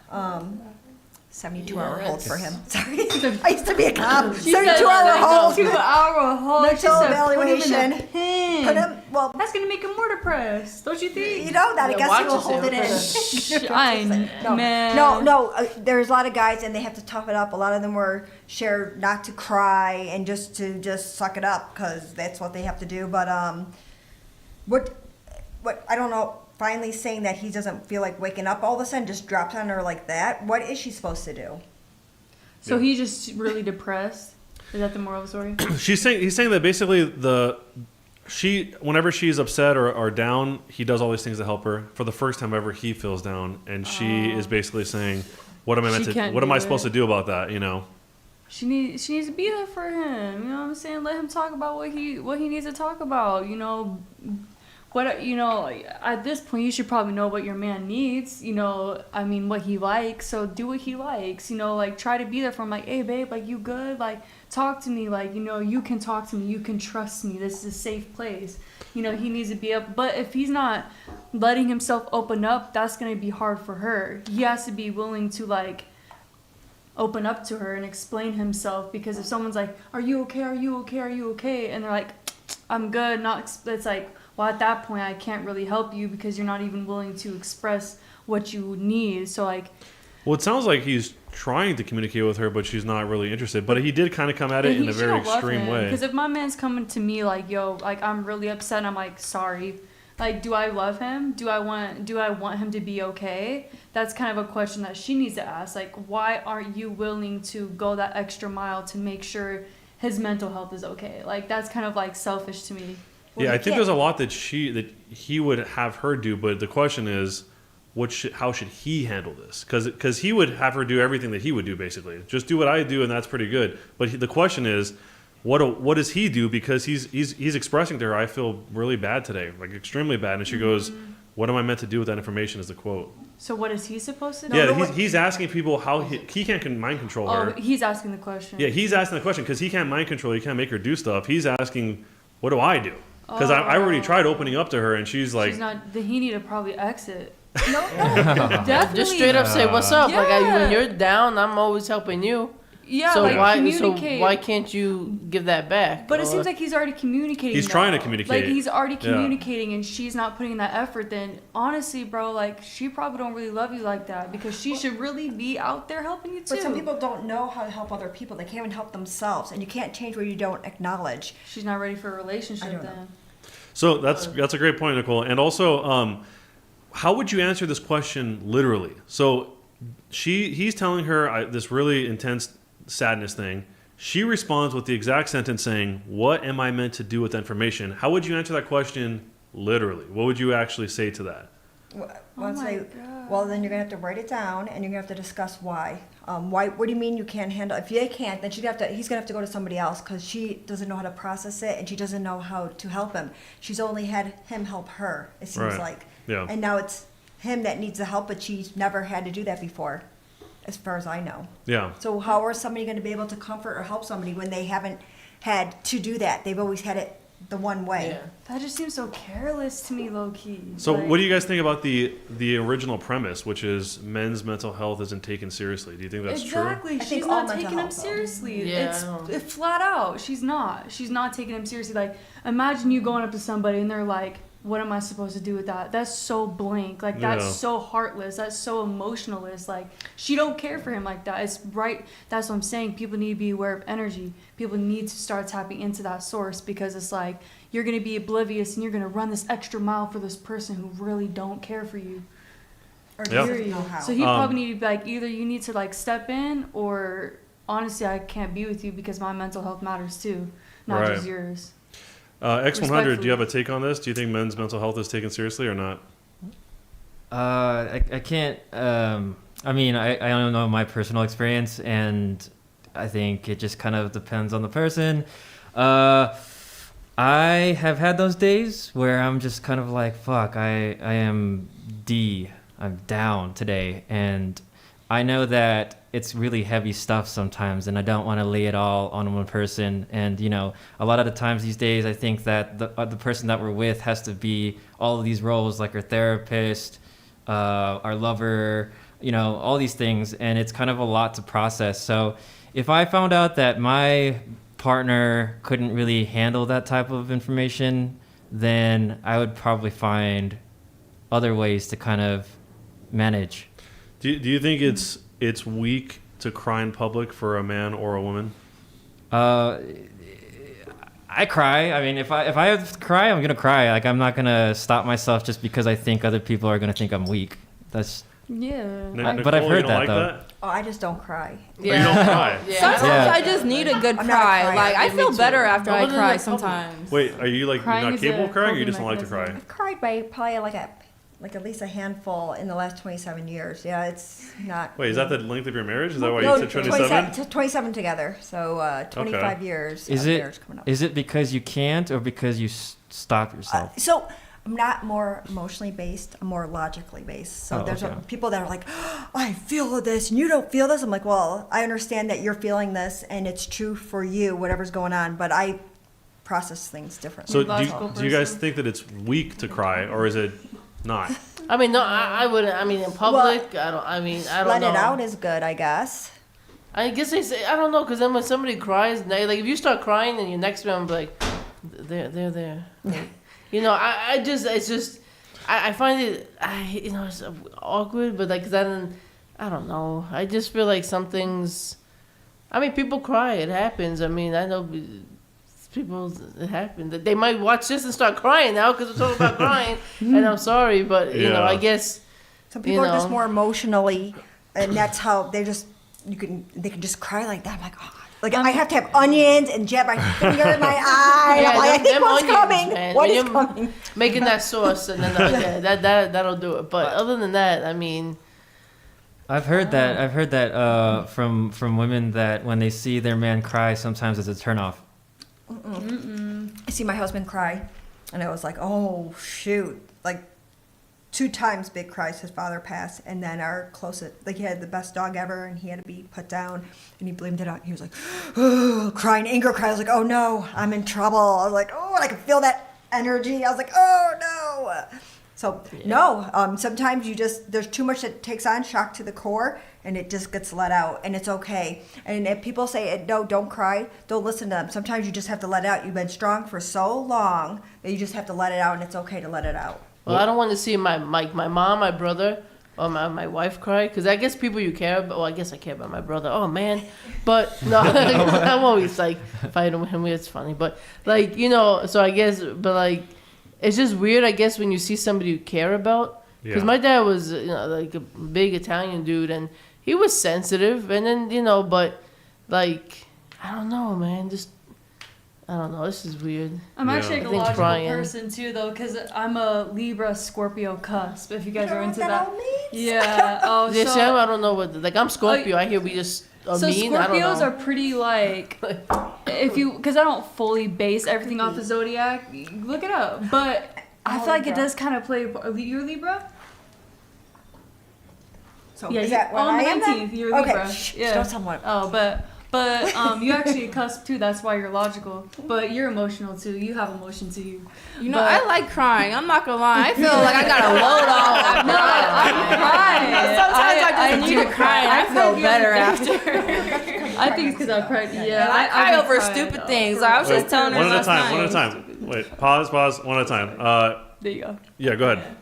72-hour hold for him. Sorry, I used to be a cop. 72-hour hold. 2-hour hold. She Mental said, evaluation. Put him in the pen. Put him. Well, That's gonna make him more depressed, don't you think? you know that. I Yeah, guess watch he will yourself hold it in. Man. No. There's a lot of guys, and they have to tough it up. A lot of them were shared not to cry and just to suck it up, because that's what they have to do. But what I don't know. Finally saying that he doesn't feel like waking up all of a sudden, just drops on her like that. What is she supposed to do? So he's just really depressed. Is that the moral of the story? He's saying that basically whenever she's upset or down, he does all these things to help her. For the first time ever, he feels down, and she is basically saying, "What am I meant She to? can't What am do I supposed it. to do about that?" She needs to be there for him. You know what I'm saying? Let him talk about what he needs to talk about. At this point, you should probably know what your man needs. What he likes. So do what he likes. Try to be there for him. Like, hey, babe, like, you good? Like, talk to me. Like, you can talk to me. You can trust me. This is a safe place. He needs to be up. But if he's not letting himself open up, that's gonna be hard for her. He has to be willing to open up to her and explain himself. Because if someone's like, "Are you okay? Are you okay? Are you okay?" and they're like, "I'm good," it's like, well, at that point, I can't really help you because you're not even willing to express what you need. So, Well, it sounds like he's trying to communicate with her, but she's not really interested. But he did kind of come at it in a very extreme way. Because if my man's coming to me like, yo, like, I'm really upset, and I'm like, sorry. Like, do I love him? Do I want him to be okay? That's kind of a question that she needs to ask. Like, why aren't you willing to go that extra mile to make sure his mental health is okay? Like, that's kind of like selfish to me. Well, yeah, you I think can't- there's a lot that he would have her do, but the question is, how should he handle this? Because he would have her do everything that he would do, basically. Just do what I do, and that's pretty good. But the question is, what does he do? Because he's expressing to her, I feel really bad today, like extremely bad, and she goes, "What am I meant to do with that information?" Is the quote. So what is he supposed to do? Yeah, he's asking people how he can't mind control her. Oh, he's asking the question. Yeah, he's asking the question because he can't mind control. He can't make her do stuff. He's asking, "What do I do?" Because I already tried opening up to her, and she's like, She's not. Then he need to probably exit. No, Definitely. Just straight up say, "What's up?" Like, Yeah. when you're down, I'm always helping you. Yeah, So like why communicate. can't you give that back? But it Or- seems like he's already communicating. He's trying to though. communicate. Like he's already Yeah. communicating, and she's not putting in that effort. Then honestly, bro, like she probably don't really love you like that because she should really be out there helping you too. but some people don't know how to help other people. They can't even help themselves, and you can't change what you don't acknowledge. She's not ready for a relationship I don't know. then. So that's a great point, Nicole. And also, how would you answer this question literally? So he's telling her this really intense sadness thing. She responds with the exact sentence saying, "What am I meant to do with that information?" How would you answer that question literally? What would you actually say to that? Once my they, God. well, then you're gonna have to write it down, and you're gonna have to discuss why. Why? What do you mean you can't handle? If they can't, then he's gonna have to go to somebody else because she doesn't know how to process it, and she doesn't know how to help him. She's only had him help her. It seems Right. like, Yeah. and now it's him that needs the help, but she's never had to do that before, as far as I know. Yeah. So how are somebody going to be able to comfort or help somebody when they haven't had to do that? They've always had it the one way. Yeah. That just seems so careless to me, low key. So Like, what do you guys think about the original premise, which is men's mental health isn't taken seriously? Do you think that's true? Exactly. I She's think all not mental taking him health, though. seriously. Yeah, It's I don't- it flat out. She's not. She's not taking him seriously. Like, imagine you going up to somebody and they're like, "What am I supposed to do with that?" That's so blank. Like, that's Yeah. so heartless. That's so emotionalist. Like, she don't care for him like that. It's right. That's what I'm saying. People need to be aware of energy. People need to start tapping into that source because it's like you're gonna be oblivious and you're gonna run this extra mile for this person who really don't care for you. Or Yep. doesn't know how. So he probably need to be like, either you need to like step in, or honestly, I can't be with you because my mental health matters too, not Right. just yours. X100, do you have a take on this? Do you think men's mental health is taken seriously or not? I can't. I mean, I don't know my personal experience, and I think it just kind of depends on the person. I have had those days where I'm just kind of like, fuck, I am I'm down today, and I know that it's really heavy stuff sometimes, and I don't want to lay it all on one person. And you know, a lot of the times these days, I think that the person that we're with has to be all of these roles, like our therapist, our lover, you know, all these things, and it's kind of a lot to process. So if I found out that my partner couldn't really handle that type of information, then I would probably find other ways to kind of manage. Do you think it's weak to cry in public for a man or a woman? I cry. I mean, if I have to cry, I'm gonna cry. Like, I'm not gonna stop myself just because I think other people are gonna think I'm weak. That's Yeah. but I've Nicole, heard you don't that, like though. That? Oh, I just don't cry. Oh, you don't cry? Yeah. Sometimes Yeah. I just need a good I'm not a cry. crier. Like I Yeah, me feel too. better after But I other than cry that, public- sometimes. Wait, are you like Crying not is capable a of crying, or you coping just don't like to cry? mechanism. I've cried by probably like at least a handful in the last 27 years. Yeah, it's not. Wait, is that the length of your marriage? Is that why No, you said 27? 27 together. So 25 years Is of it marriage coming up. is it because you can't, or because you stop yourself? So I'm not more emotionally based. I'm more logically based. So Oh, there's okay. people that are like, oh, I feel this and you don't feel this. I'm like, well, I understand that you're feeling this and it's true for you, whatever's going on. But I process things differently. So Logical do you guys person. think that it's weak to cry, or is it not? I mean, no, I wouldn't. I mean, in public, I don't. I mean, I don't Let know. it out is good, I guess. I guess they say I don't know, because then when somebody cries, like if you start crying and you're next to them, like they're there. Like, you know, I just it's just I find it it's awkward, but like then I don't know. I just feel like some things. I mean, people cry. It happens. I mean, I know people, it happened. They might watch this and start crying now because we're talking about crying. And I'm sorry, but you know, I guess some people are just more emotionally, and that's how they can just cry like that. I'm like, oh. Like I have to have onions and jab my finger in my eye. Yeah, I'm like, I think them what's onions, coming? man. What When is you're coming? making that sauce, and then that'll do it. But other than that, I mean, I've heard that from women that when they see their man cry, sometimes it's a turnoff. I see my husband cry, and I was like, oh shoot! Like 2 times big cries. His father passed, and then our closest, like he had the best dog ever, and he had to be put down, and he blamed it on. He was like, oh, crying, anger cry. I was like, oh no, I'm in trouble. I was like, oh, and I could feel that energy. I was like, oh no. So no, sometimes there's too much that takes on, shock to the core, and it just gets let out, and it's okay. And if people say, no, don't cry, don't listen to them. Sometimes you just have to let it out. You've been strong for so long that you just have to let it out, and it's okay to let it out. well, I don't want to see my mom, my brother, or my wife cry, because I guess people you care about. Well, I guess I care about my brother. Oh man, but no, I'm always like fighting with him. It's funny, but like you know, so I guess, but like. It's just weird, I guess, when you see somebody you care about. Because my dad was, you know, like a big Italian dude, and he was sensitive. And then, you know, but like, I don't know, man. Just, I don't know. This is weird. I'm actually like a I think logical crying. person too, though, because I'm a Libra Scorpio cusp. If you guys are into that that, all means? yeah. Oh, Yeah, so, see, I don't know what, like, I'm Scorpio. I hear we just are so mean. I don't Scorpios know. are pretty like, because I don't fully base everything off the zodiac. Look it up, but I feel like it does kind of play. You're Libra. So Yeah, is you- that what on I the am then? 19th, you're Okay, Libra. Yeah. don't tell me what. Oh, but you actually a cusp too. That's why you're logical. But you're emotional too. You have emotion to you. You know, But- I like crying. I'm not gonna lie. I feel like I got a load off. No, I'm crying. Sometimes I just need to cry and I feel better after. I think it's because I cried. Yeah, I cry do over cry, stupid though. things. I was just telling her one at a last time. night. One at a time. Wait. Pause. One at a time. There you go. Yeah. Go ahead.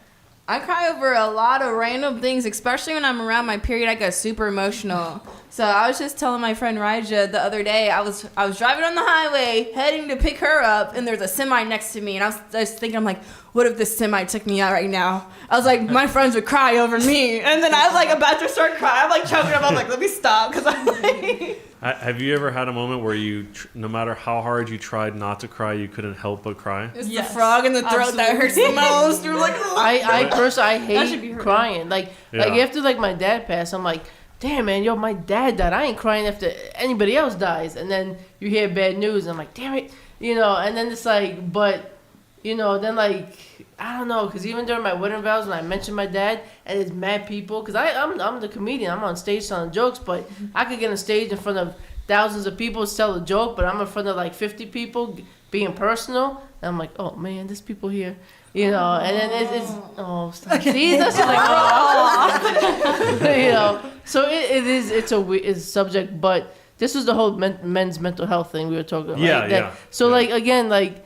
I cry over a lot of random things, especially when I'm around my period. I get super emotional. So I was just telling my friend Raja the other day. I was driving on the highway, heading to pick her up, and there's a semi next to me. And I was thinking, I'm like, what if this semi took me out right now? I was like, my friends would cry over me. And then I was like about to start crying. I'm like choking up. I'm like, let me stop, because I'm like. Have you ever had a moment where you, no matter how hard you tried not to cry, you couldn't help but cry? It's Yes, the frog in the throat that hurts the most. You're like, I personally, I should be hate hurting. crying. Like after like my dad passed, I'm like, damn man, yo, my dad died. I ain't crying after anybody else dies. And then you hear bad news, and I'm like, damn it, you know. And then it's like, but you know, then like I don't know, because even during my wedding vows, when I mentioned my dad, and it's mad people, because I'm the comedian, I'm on stage telling jokes, but I could get on stage in front of thousands of people to tell a joke, but I'm in front of like 50 people being personal, and I'm like, oh man, there's people here, you know, and then it's oh, stop. See, that's just like, oh, you know, so it's a subject, but this was the whole men's mental health thing we were talking about. Yeah, right? yeah. So Yeah. like again, like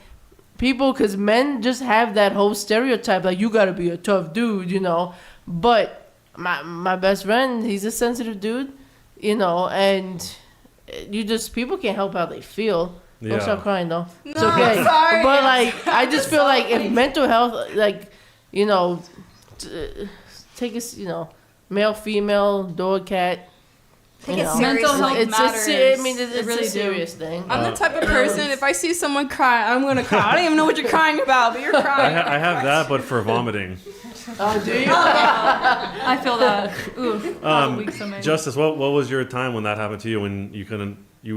people, because men just have that whole stereotype, like you gotta be a tough dude, you know, but my best friend, he's a sensitive dude, you know, and you just, people can't help how they feel. Yeah. Don't stop crying though. It's No, okay. I'm sorry. But like, I just feel like if mental health, like, you know, take us, you know, male, female, dog, cat. Take you it know. Mental seriously. health It's matters. I mean, it's It really a do. serious thing. I'm the type of person, if I see someone cry, I'm going to cry. I don't even know what you're crying about, but you're crying. I have that, but for vomiting. Oh, do you? I feel that. Ooh, weak stomach. Justice, what was your time when that happened to you, when you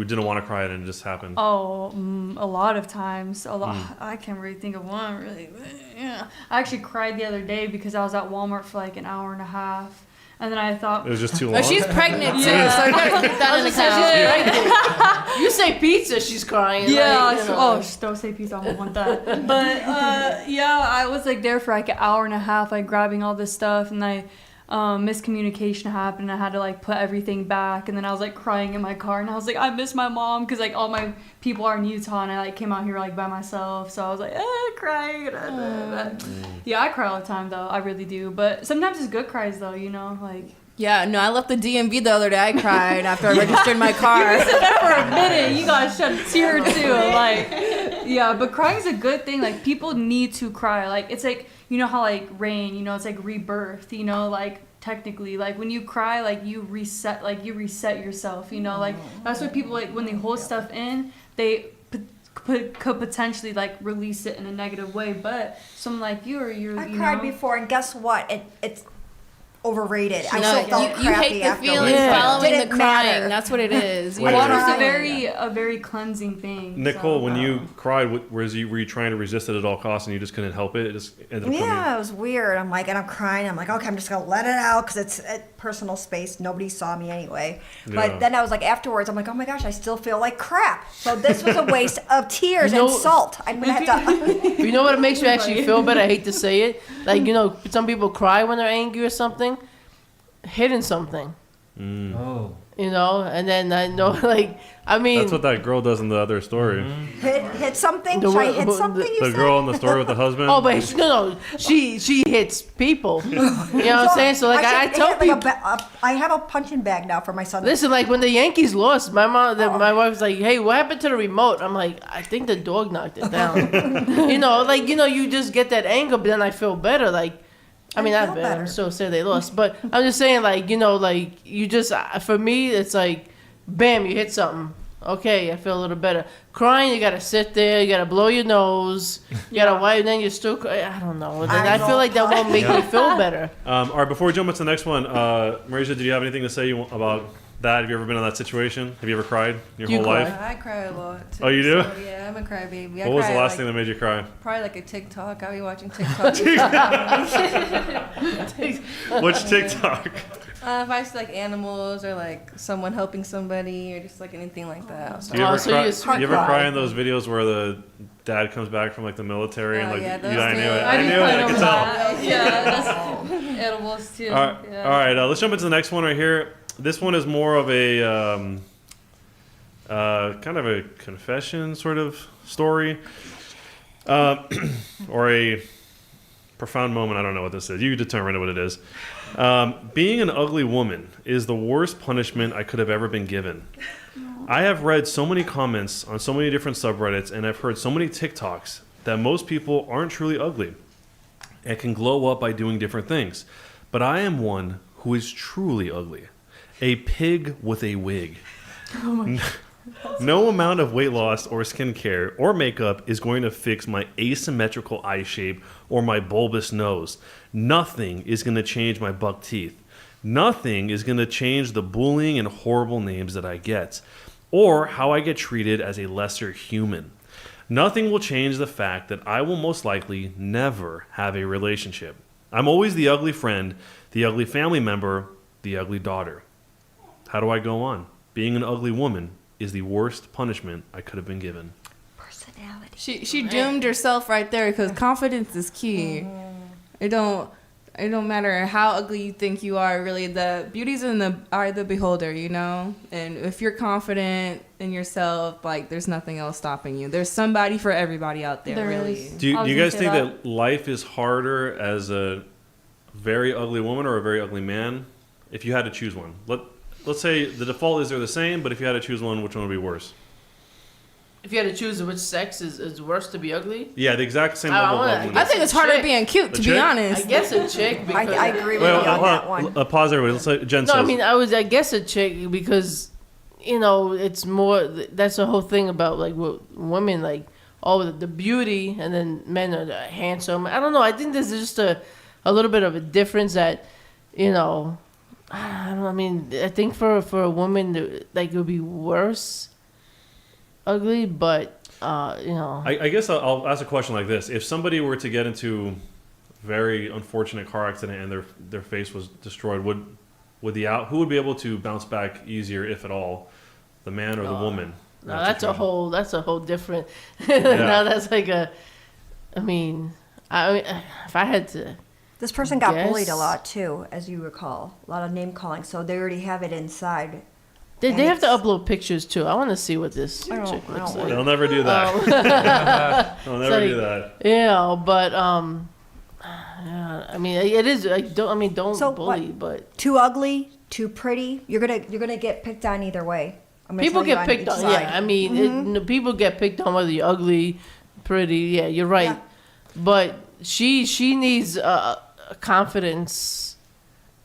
didn't want to cry and it just happened? Oh, a lot of times. A lot. I can't really think of one. Really. Yeah. I actually cried the other day because I was at Walmart for like an hour and a half, and then I thought. It was just too long. Oh, she's pregnant too, Yeah. so you gotta keep that in account. You say pizza, she's crying. Yeah. Like, you know. Don't say peace. I don't want that. But yeah, I was like there for like an hour and a half, like grabbing all this stuff, and miscommunication happened. I had to like put everything back, and then I was like crying in my car, and I was like, I miss my mom, because like all my people are in Utah, and I like came out here like by myself, so I was like crying. But, yeah, I cry all the time though. I really do. But sometimes it's good cries though, you know, like. Yeah, no, I left the DMV the other day. I cried after I registered my car. For a minute, you gotta shed a tear or two, like. Yeah, but crying is a good thing. Like, people need to cry. Like, it's like, you know how, like, rain, you know, it's like rebirth, you know, like, technically, like, when you cry, like, you reset yourself, you know, like, that's why people, like, when they hold stuff in, they could potentially, like, release it in a negative way. But someone like you, or you cried before, and guess what? It's overrated. I No, still felt you crappy hate the afterwards. feeling Yeah. following the Didn't crying. matter. That's what it is. Wait, water's wait. a very cleansing thing. Nicole, so. when you cried, were you trying to resist it at all costs and you just couldn't help it? It just ended up Yeah, it was weird. I'm like, and I'm crying. I'm like, okay, I'm just gonna let it out because it's personal space. Nobody saw me anyway. Yeah. But then I was like, afterwards, I'm like, oh my gosh, I still feel like crap. So this was a waste of tears You know- and salt. I'm gonna have to. You know what makes you actually feel better? I hate to say it. Like, you know, some people cry when they're angry or something. Hitting something, Oh. you know, and then I know, like, I mean, That's what that girl does in the other story. hit something. The Should I one- hit something? You The said? girl in the story with the husband. oh, but no, she hits people. You know what I'm saying? So like, I should tell hit, people. I have a punching bag now for my son. Listen, like when the Yankees lost, my my wife's like, "Hey, what happened to the remote?" I'm like, "I think the dog knocked it down." You just get that anger, but then I feel better. Like, I mean, feel not bad. better. I'm still sad they lost, but I'm just saying, like, like you just for me, it's like, bam, you hit something. Okay, I feel a little better. Crying, you gotta sit there, you gotta blow your nose, you gotta wipe, and then you're still. I don't know. And then I feel like that won't make me feel better. All right, before we jump into the next one, Marisa, did you have anything to say about that? Have you ever been in that situation? Have you ever cried in your You whole cry? life? I cry a lot. Too, Oh, you do? So, yeah, I'm a crybaby. What was the last thing that made you cry? Probably like a TikTok. I'll be watching TikTok. Which TikTok? If I see like animals or like someone helping somebody or just like anything like that. I'll Do start. you ever, so cry, you're sweet you ever cry. cry in those videos where the dad comes back from like the military and Oh, like yeah, those I knew too. it. I I knew it. I could tell. Yeah, that's edibles too. All right, Yeah. all right. Let's jump into the next one right here. This one is more of a kind of a confession sort of story, or a profound moment. I don't know what this is. You determine what it is. Being an ugly woman is the worst punishment I could have ever been given. I have read so many comments on so many different subreddits, and I've heard so many TikToks that most people aren't truly ugly and can glow up by doing different things. But I am one who is truly ugly. A pig with a wig. No amount of weight loss or skincare or makeup is going to fix my asymmetrical eye shape or my bulbous nose. Nothing is going to change my buck teeth. Nothing is going to change the bullying and horrible names that I get, or how I get treated as a lesser human. Nothing will change the fact that I will most likely never have a relationship. I'm always the ugly friend, the ugly family member, the ugly daughter. How do I go on? Being an ugly woman is the worst punishment I could have been given. Personality. She doomed herself right there because confidence is key. It don't matter how ugly you think you are. Really, the beauty's in the eye of the beholder, you know. And if you're confident in yourself, like there's nothing else stopping you. There's somebody for everybody out there. There really. is. Do I was you gonna guys say think that. that life is harder as a very ugly woman or a very ugly man? If you had to choose one, let's say the default is they're the same, but if you had to choose one, which one would be worse? If you had to choose which sex is worse to be ugly, Yeah, the exact same I level wanna- of I ugliness. think it's harder Chick. being cute, A to chick? be I honest. guess a chick. Because, I agree with Wait, you on hold that on. one. Pause everybody. Let's let Jen No, says. I guess a chick because, it's more. That's the whole thing about like women, like the beauty, and then men are handsome. I don't know. I think there's just a little bit of a difference that, I don't know. I mean, I think for a woman, like it would be worse, ugly, but I guess I'll ask a question like this: if somebody were to get into a very unfortunate car accident and their face was destroyed, who would be able to bounce back easier, if at all, the man or the woman? in No, that situation? that's a whole different. Yeah. Now that's like a. I mean, if I had to. This person got Yes. bullied a lot too, as you recall. A lot of name calling, so they already have it inside. They And have to it's- upload pictures too. I want to see what this chick I don't looks like like. They'll never do that. They'll never like- do that. Yeah, but yeah, I mean, it is. Don't So bully, what- but Too ugly, too pretty. You're gonna get picked on either way. I'm gonna people tell you get picked each on. side. Yeah, I mean, people get picked on whether you're ugly, pretty. Yeah, you're right. Yeah. But she needs confidence.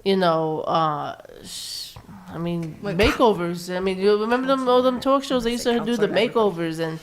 You know, I mean, makeovers. I mean, you remember all them talk shows? They used to do the makeovers, and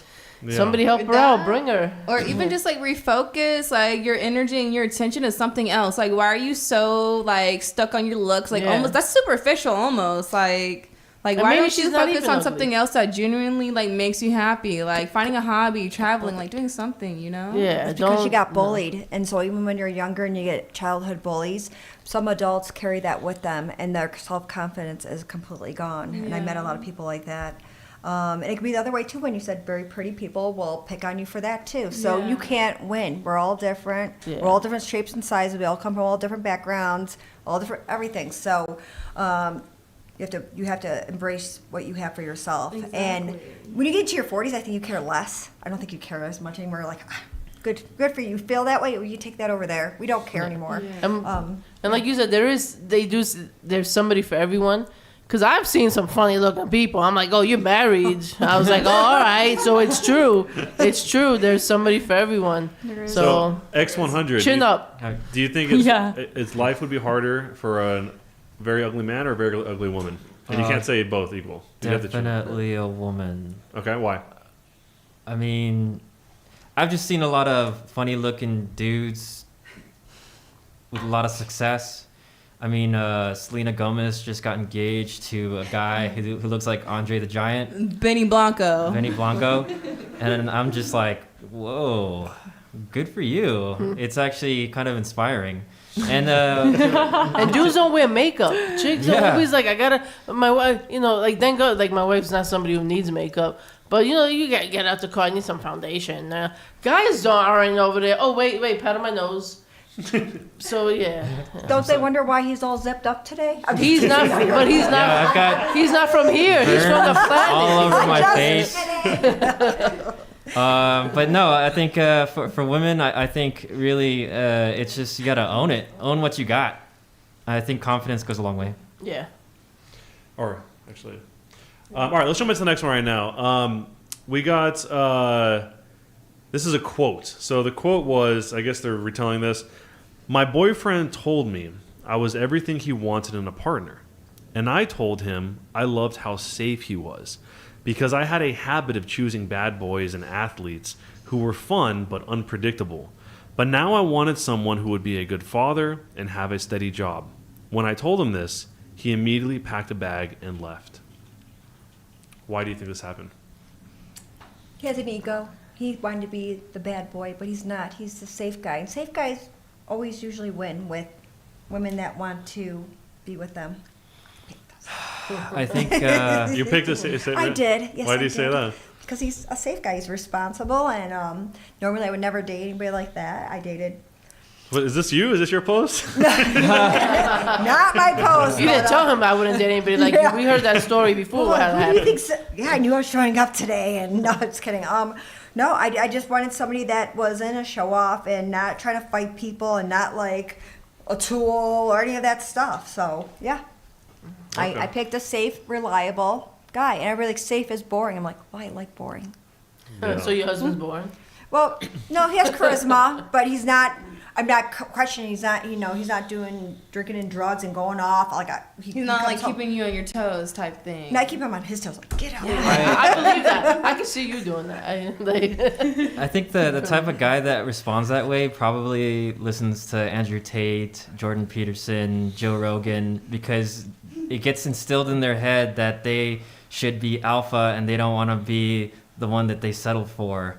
somebody help her out, bring her. Or even just like refocus like your energy and your attention to something else. Like, why are you so like stuck on your looks? Like, almost that's superficial almost. Like And why maybe don't you she's not focus even on ugly. something else that genuinely like makes you happy? Like finding a hobby, traveling, like doing something, you know? Yeah, It's because you got no. bullied. And so even when you're younger and you get childhood bullies, some adults carry that with them and their self-confidence is completely gone. And I met a lot of people like that. And it could be the other way too when you said very pretty people will pick on you for that too. So you can't win. We're all different. Yeah. We're all different shapes and sizes. We all come from all different backgrounds, all different everything. So you have to embrace what you have for yourself. And when you get to your 40s, I think you care less. I don't think you care as much anymore. Like, good for you. Feel that way. You take that over there. We don't care anymore. And like you said, there's somebody for everyone. Because I've seen some funny looking people. I'm like, oh, you're married. I was like, oh, all right. So it's true. It's true. There's somebody for everyone. So X100. chin up. Do you think its life would be harder for a very ugly man or a very ugly woman? And you can't say both equal. You have to choose. Definitely a woman. Okay, why? I mean, I've just seen a lot of funny looking dudes with a lot of success. I mean, Selena Gomez just got engaged to a guy who looks like Andre the Giant. Benny Blanco. And I'm just like, whoa, good for you. It's actually kind of inspiring. And And dudes don't wear makeup. Chicks are Yeah. always like, I gotta, my wife, you know, like, thank God, like, my wife's not somebody who needs makeup. But, you know, you gotta get out the car, I need some foundation. Guys aren't over there, oh, wait, pat on my nose. So, yeah. Don't they wonder why he's all zipped up today? He's not, but he's not, yeah, I've got he's not from here. He's from the planet. all over my Just face. kidding. But no, I think for women, I think really it's just you gotta own it, own what you got. I think confidence goes a long way. Yeah. Or actually, all right. Let's jump into the next one right now. We got this is a quote. So the quote was, I guess they're retelling this. My boyfriend told me I was everything he wanted in a partner, and I told him I loved how safe he was, because I had a habit of choosing bad boys and athletes who were fun but unpredictable. But now I wanted someone who would be a good father and have a steady job. When I told him this, he immediately packed a bag and left. Why do you think this happened? He has an ego. He wanted to be the bad boy, but he's not. He's the safe guy. And safe guys always usually win with women that want to be with them. I think You picked a safe. I did. Yes, Why do I you say did. that? Because he's a safe guy. He's responsible, and normally I would never date anybody like that. I dated What, is this you? Is this your post? not my post. You didn't but, tell him I wouldn't date anybody like you. We heard that story before. Well, how it who do you happened. think? Yeah, I knew I was showing up today, and no, just kidding. No, I just wanted somebody that wasn't a show off and not trying to fight people and not like a tool or any of that stuff. So yeah, Okay. I picked a safe, reliable guy, and everybody like safe is boring. I'm like, well, I like boring. Yeah. So your husband's born. Well, no, he has charisma, but he's not. I'm not questioning. He's not. He's not doing drinking and drugs and going off. Like He's not like keeping you on your toes type thing. No, I keep him on his toes. Like, get out. I believe that. I can see you doing that. I think the type of guy that responds that way probably listens to Andrew Tate, Jordan Peterson, Joe Rogan, because it gets instilled in their head that they should be alpha and they don't want to be the one that they settle for.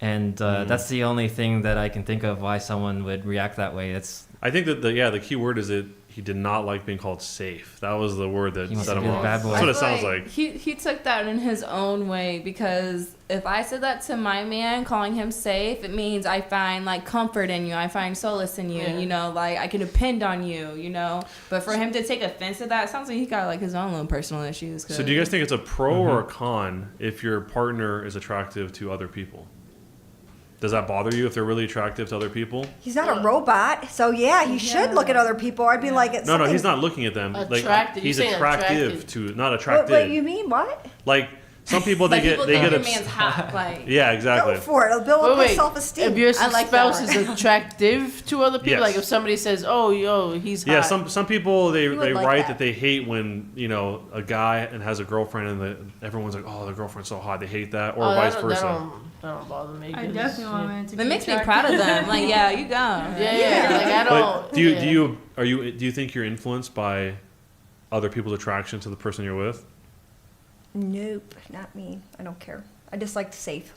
And that's the only thing that I can think of why someone would react that way. I think that the key word is that he did not like being called safe. That was the word that He wants set to him be the off. bad boy. That's what it I sounds feel like. He took that in his own way, because if I said that to my man, calling him safe, it means I find like comfort in you. I find solace in you. Yeah. You know, like I can depend on you. You know, but for him to take offense to that, it sounds like he got like his own little personal issues. So do you guys think it's a pro or a con if your partner is attractive to other people? Does that bother you if they're really attractive to other people? He's not a robot, so yeah, he should look at other people. I'd be like, it's No, something- he's not looking at them. Attractive. Like he's You're saying attractive attractive. to not What, attractive. what you mean? What? Like some people they get your ups- man's hot. Like, Yeah, exactly. Go for it. It'll build up Wait, his self-esteem. if your I like spouse that is attractive to other people, Yes. like if somebody says, "Oh, yo, he's hot," Yeah, some people they would write like that. that. They hate when a guy and has a girlfriend and everyone's like, oh, the girlfriend's so hot. They hate that, or Oh, vice that versa. don't bother me. I 'cause- definitely want men to that be makes me attractive. proud of them. Like, yeah, you go. Yeah, like I don't. But do you think you're influenced by other people's attraction to the person you're with? Nope, not me. I don't care. I just like safe.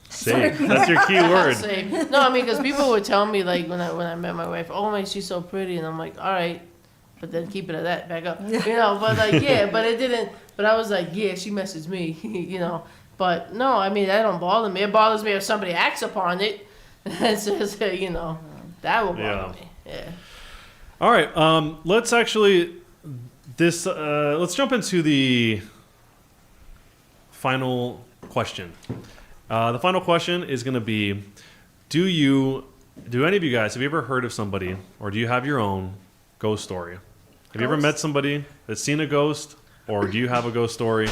Safe. That's your key word. Say, no, I mean, because people would tell me like when I met my wife, "Oh my, she's so pretty," and I'm like, "All right," but then keep it at that, back up, But like, yeah, but it didn't. But I was like, "Yeah, she messaged me," But no, I mean, that don't bother me. It bothers me if somebody acts upon it and says, that will bother Yeah. me. Yeah. All right. Let's actually let's jump into the final question. The final question is going to be: Do any of you guys have you ever heard of somebody, or do you have your own ghost story? Have you ever met somebody that's seen a ghost, or do you have a ghost story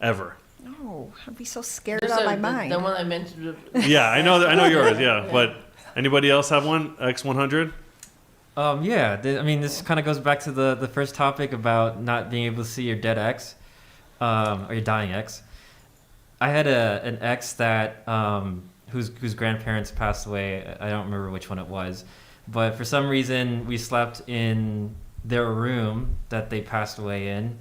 ever? No, I'd be so scared Just out of my the mind. one I mentioned. Yeah, I know yours. Yeah, but anybody else have one? X100. Yeah, I mean, this kind of goes back to the first topic about not being able to see your dead ex, or your dying ex. I had an ex that whose grandparents passed away. I don't remember which one it was, but for some reason we slept in their room that they passed away in,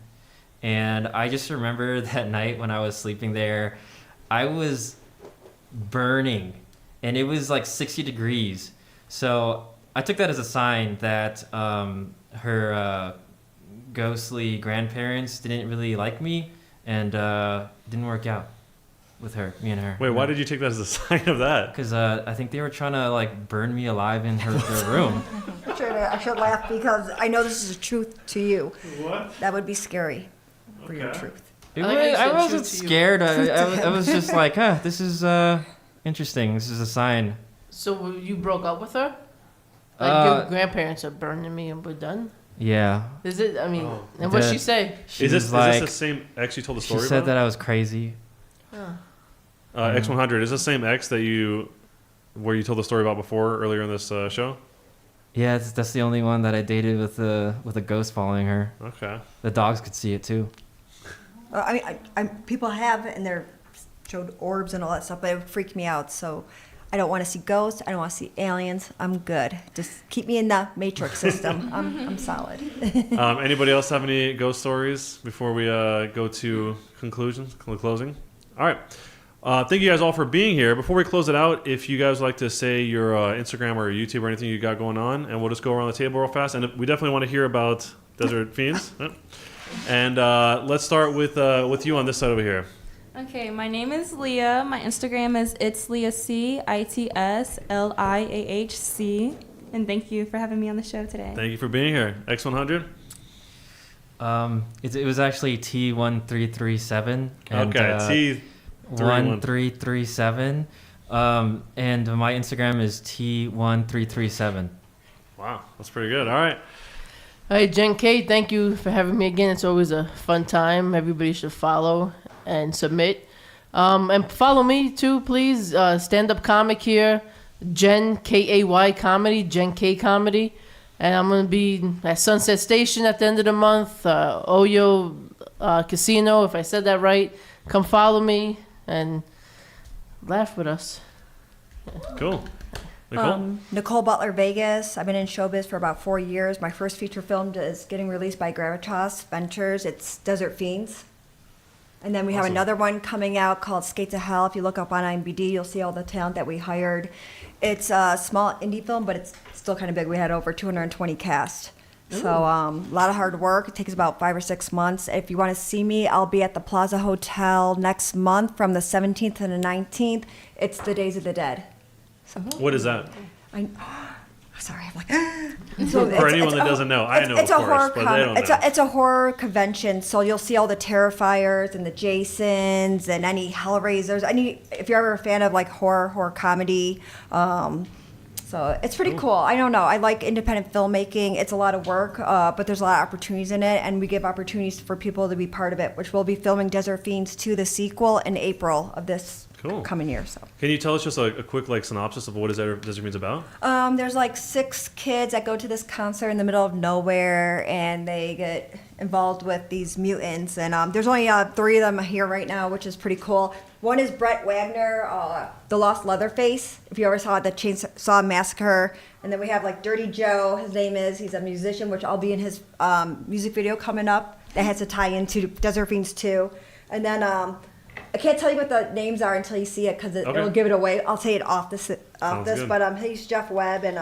and I just remember that night when I was sleeping there, I was burning, and it was like 60 degrees. So I took that as a sign that her ghostly grandparents didn't really like me, and didn't work out with me and her. Wait, why did you take that as a sign of that? Because I think they were trying to like burn me alive in their room. I should laugh because I know this is the truth to you. What? That would be scary for your Okay. truth. It I like how was, you I said wasn't truth to you. scared. I was just like, this is interesting. This is a sign. So you broke up with her? Like your grandparents are burning me and we're done? Yeah. Is it? I mean, Oh. and what'd she say? She Is was this like, the same ex you told the she story said about? that I was crazy. X100 is the same ex where you told the story about before earlier in this show? Yeah, that's the only one that I dated with a ghost following her. Okay. The dogs could see it too. I mean, people have and they're showed orbs and all that stuff, but it would freak me out. So I don't want to see ghosts. I don't want to see aliens. I'm good. Just keep me in the matrix system. I'm solid. Anybody else have any ghost stories before we go to closing? All right. Thank you guys all for being here. Before we close it out, if you guys would like to say your Instagram or YouTube or anything you got going on, and we'll just go around the table real fast. And we definitely want to hear about Desert Fiends. Yep. And let's start with you on this side over here. Okay, my name is Leah. My Instagram is itsleahc, ITSLIAHC. And thank you for having me on the show today. Thank you for being here. X100? It was actually T1337. And, Okay, T1337. And my Instagram is T1337. Wow, that's pretty good. All right. All right, Jen K, thank you for having me again. It's always a fun time. Everybody should follow and submit. And follow me too, please. Stand-up comic here. Jen, K-A-Y Comedy. Jen K Comedy. And I'm going to be at Sunset Station at the end of the month. Oyo Casino, if I said that right. Come follow me and laugh with us. Cool. Nicole? Nicole Butler Vegas. I've been in showbiz for about 4 years. My first feature film is getting released by Gravitas Ventures. It's Desert Fiends. And then we have Awesome. another one coming out called Skate to Hell. If you look up on IMDb, you'll see all the talent that we hired. It's a small indie film, but it's still kind of big. We had over 220 cast. So a lot of hard work. It takes about 5 or 6 months. If you want to see me, I'll be at the Plaza Hotel next month from the 17th to the 19th. It's the Days of the Dead. What is that? Sorry, I'm like. For anyone that doesn't know, I know, it's of a course, horror but they don't know. It's a horror convention, so you'll see all the Terrifiers and the Jasons and any Hellraisers. If you're ever a fan of like horror comedy, So it's pretty cool. I don't know. I like independent filmmaking. It's a lot of work, but there's a lot of opportunities in it, and we give opportunities for people to be part of it, which we'll be filming Desert Fiends 2, the sequel, in April of this coming year. So can you tell us just a quick synopsis of what Desert Fiends about? There's like 6 kids that go to this concert in the middle of nowhere, and they get involved with these mutants. And there's only 3 of them here right now, which is pretty cool. One is Brett Wagner, the Lost Leatherface, if you ever saw the Chainsaw Massacre. And then we have like Dirty Joe, his name is. He's a musician, which I'll be in his music video coming up that has to tie into Desert Fiends 2. And then I can't tell you what the names are until you see it because it'll give it away. I'll say it off this, but he's Jeff Webb. And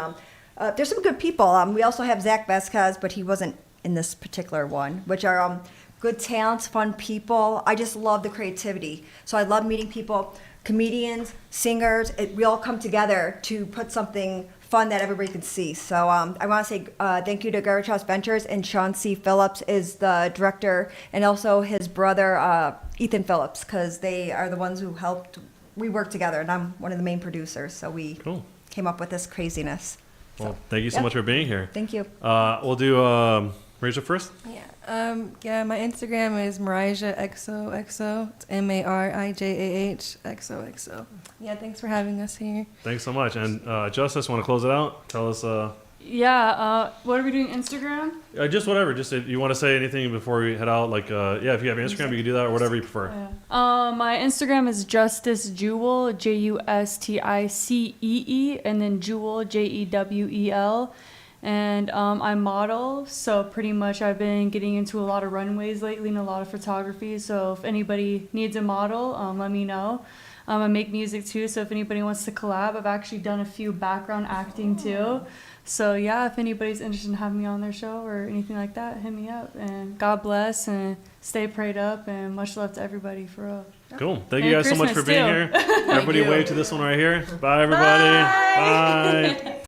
there's some good people. We also have Zach Vasquez, but he wasn't in this particular one, which are good talents, fun people. I just love the creativity. So I love meeting people, comedians, singers. We all come together to put something fun that everybody can see. So I want to say thank you to Garbage House Ventures, and Sean C. Phillips is the director, and also his brother, Ethan Phillips, because they are the ones who helped. We work together, and I'm one of the main producers, so we came up with this craziness. Well, thank you so much for being here. Thank you. We'll do Rachel first. Yeah, my Instagram is Marijah XOXO. It's MARIJAH XOXO. Yeah, thanks for having us here. Thanks so much. And Justice, want to close it out? Tell us. What are we doing? Instagram? Just whatever. Just if you want to say anything before we head out, if you have Instagram, you can do that or whatever you prefer. My Instagram is Justice Jewel, JUSTICEE, and then Jewel, JEWEL. And I model, so pretty much I've been getting into a lot of runways lately and a lot of photography. So if anybody needs a model, let me know. I make music too, so if anybody wants to collab, I've actually done a few background acting too. So yeah, if anybody's interested in having me on their show or anything like that, hit me up. And God bless, and stay prayed up, and much love to everybody, for real. Cool. Thank you guys so much for being here. Everybody wave to this one right here. Bye, everybody. Bye.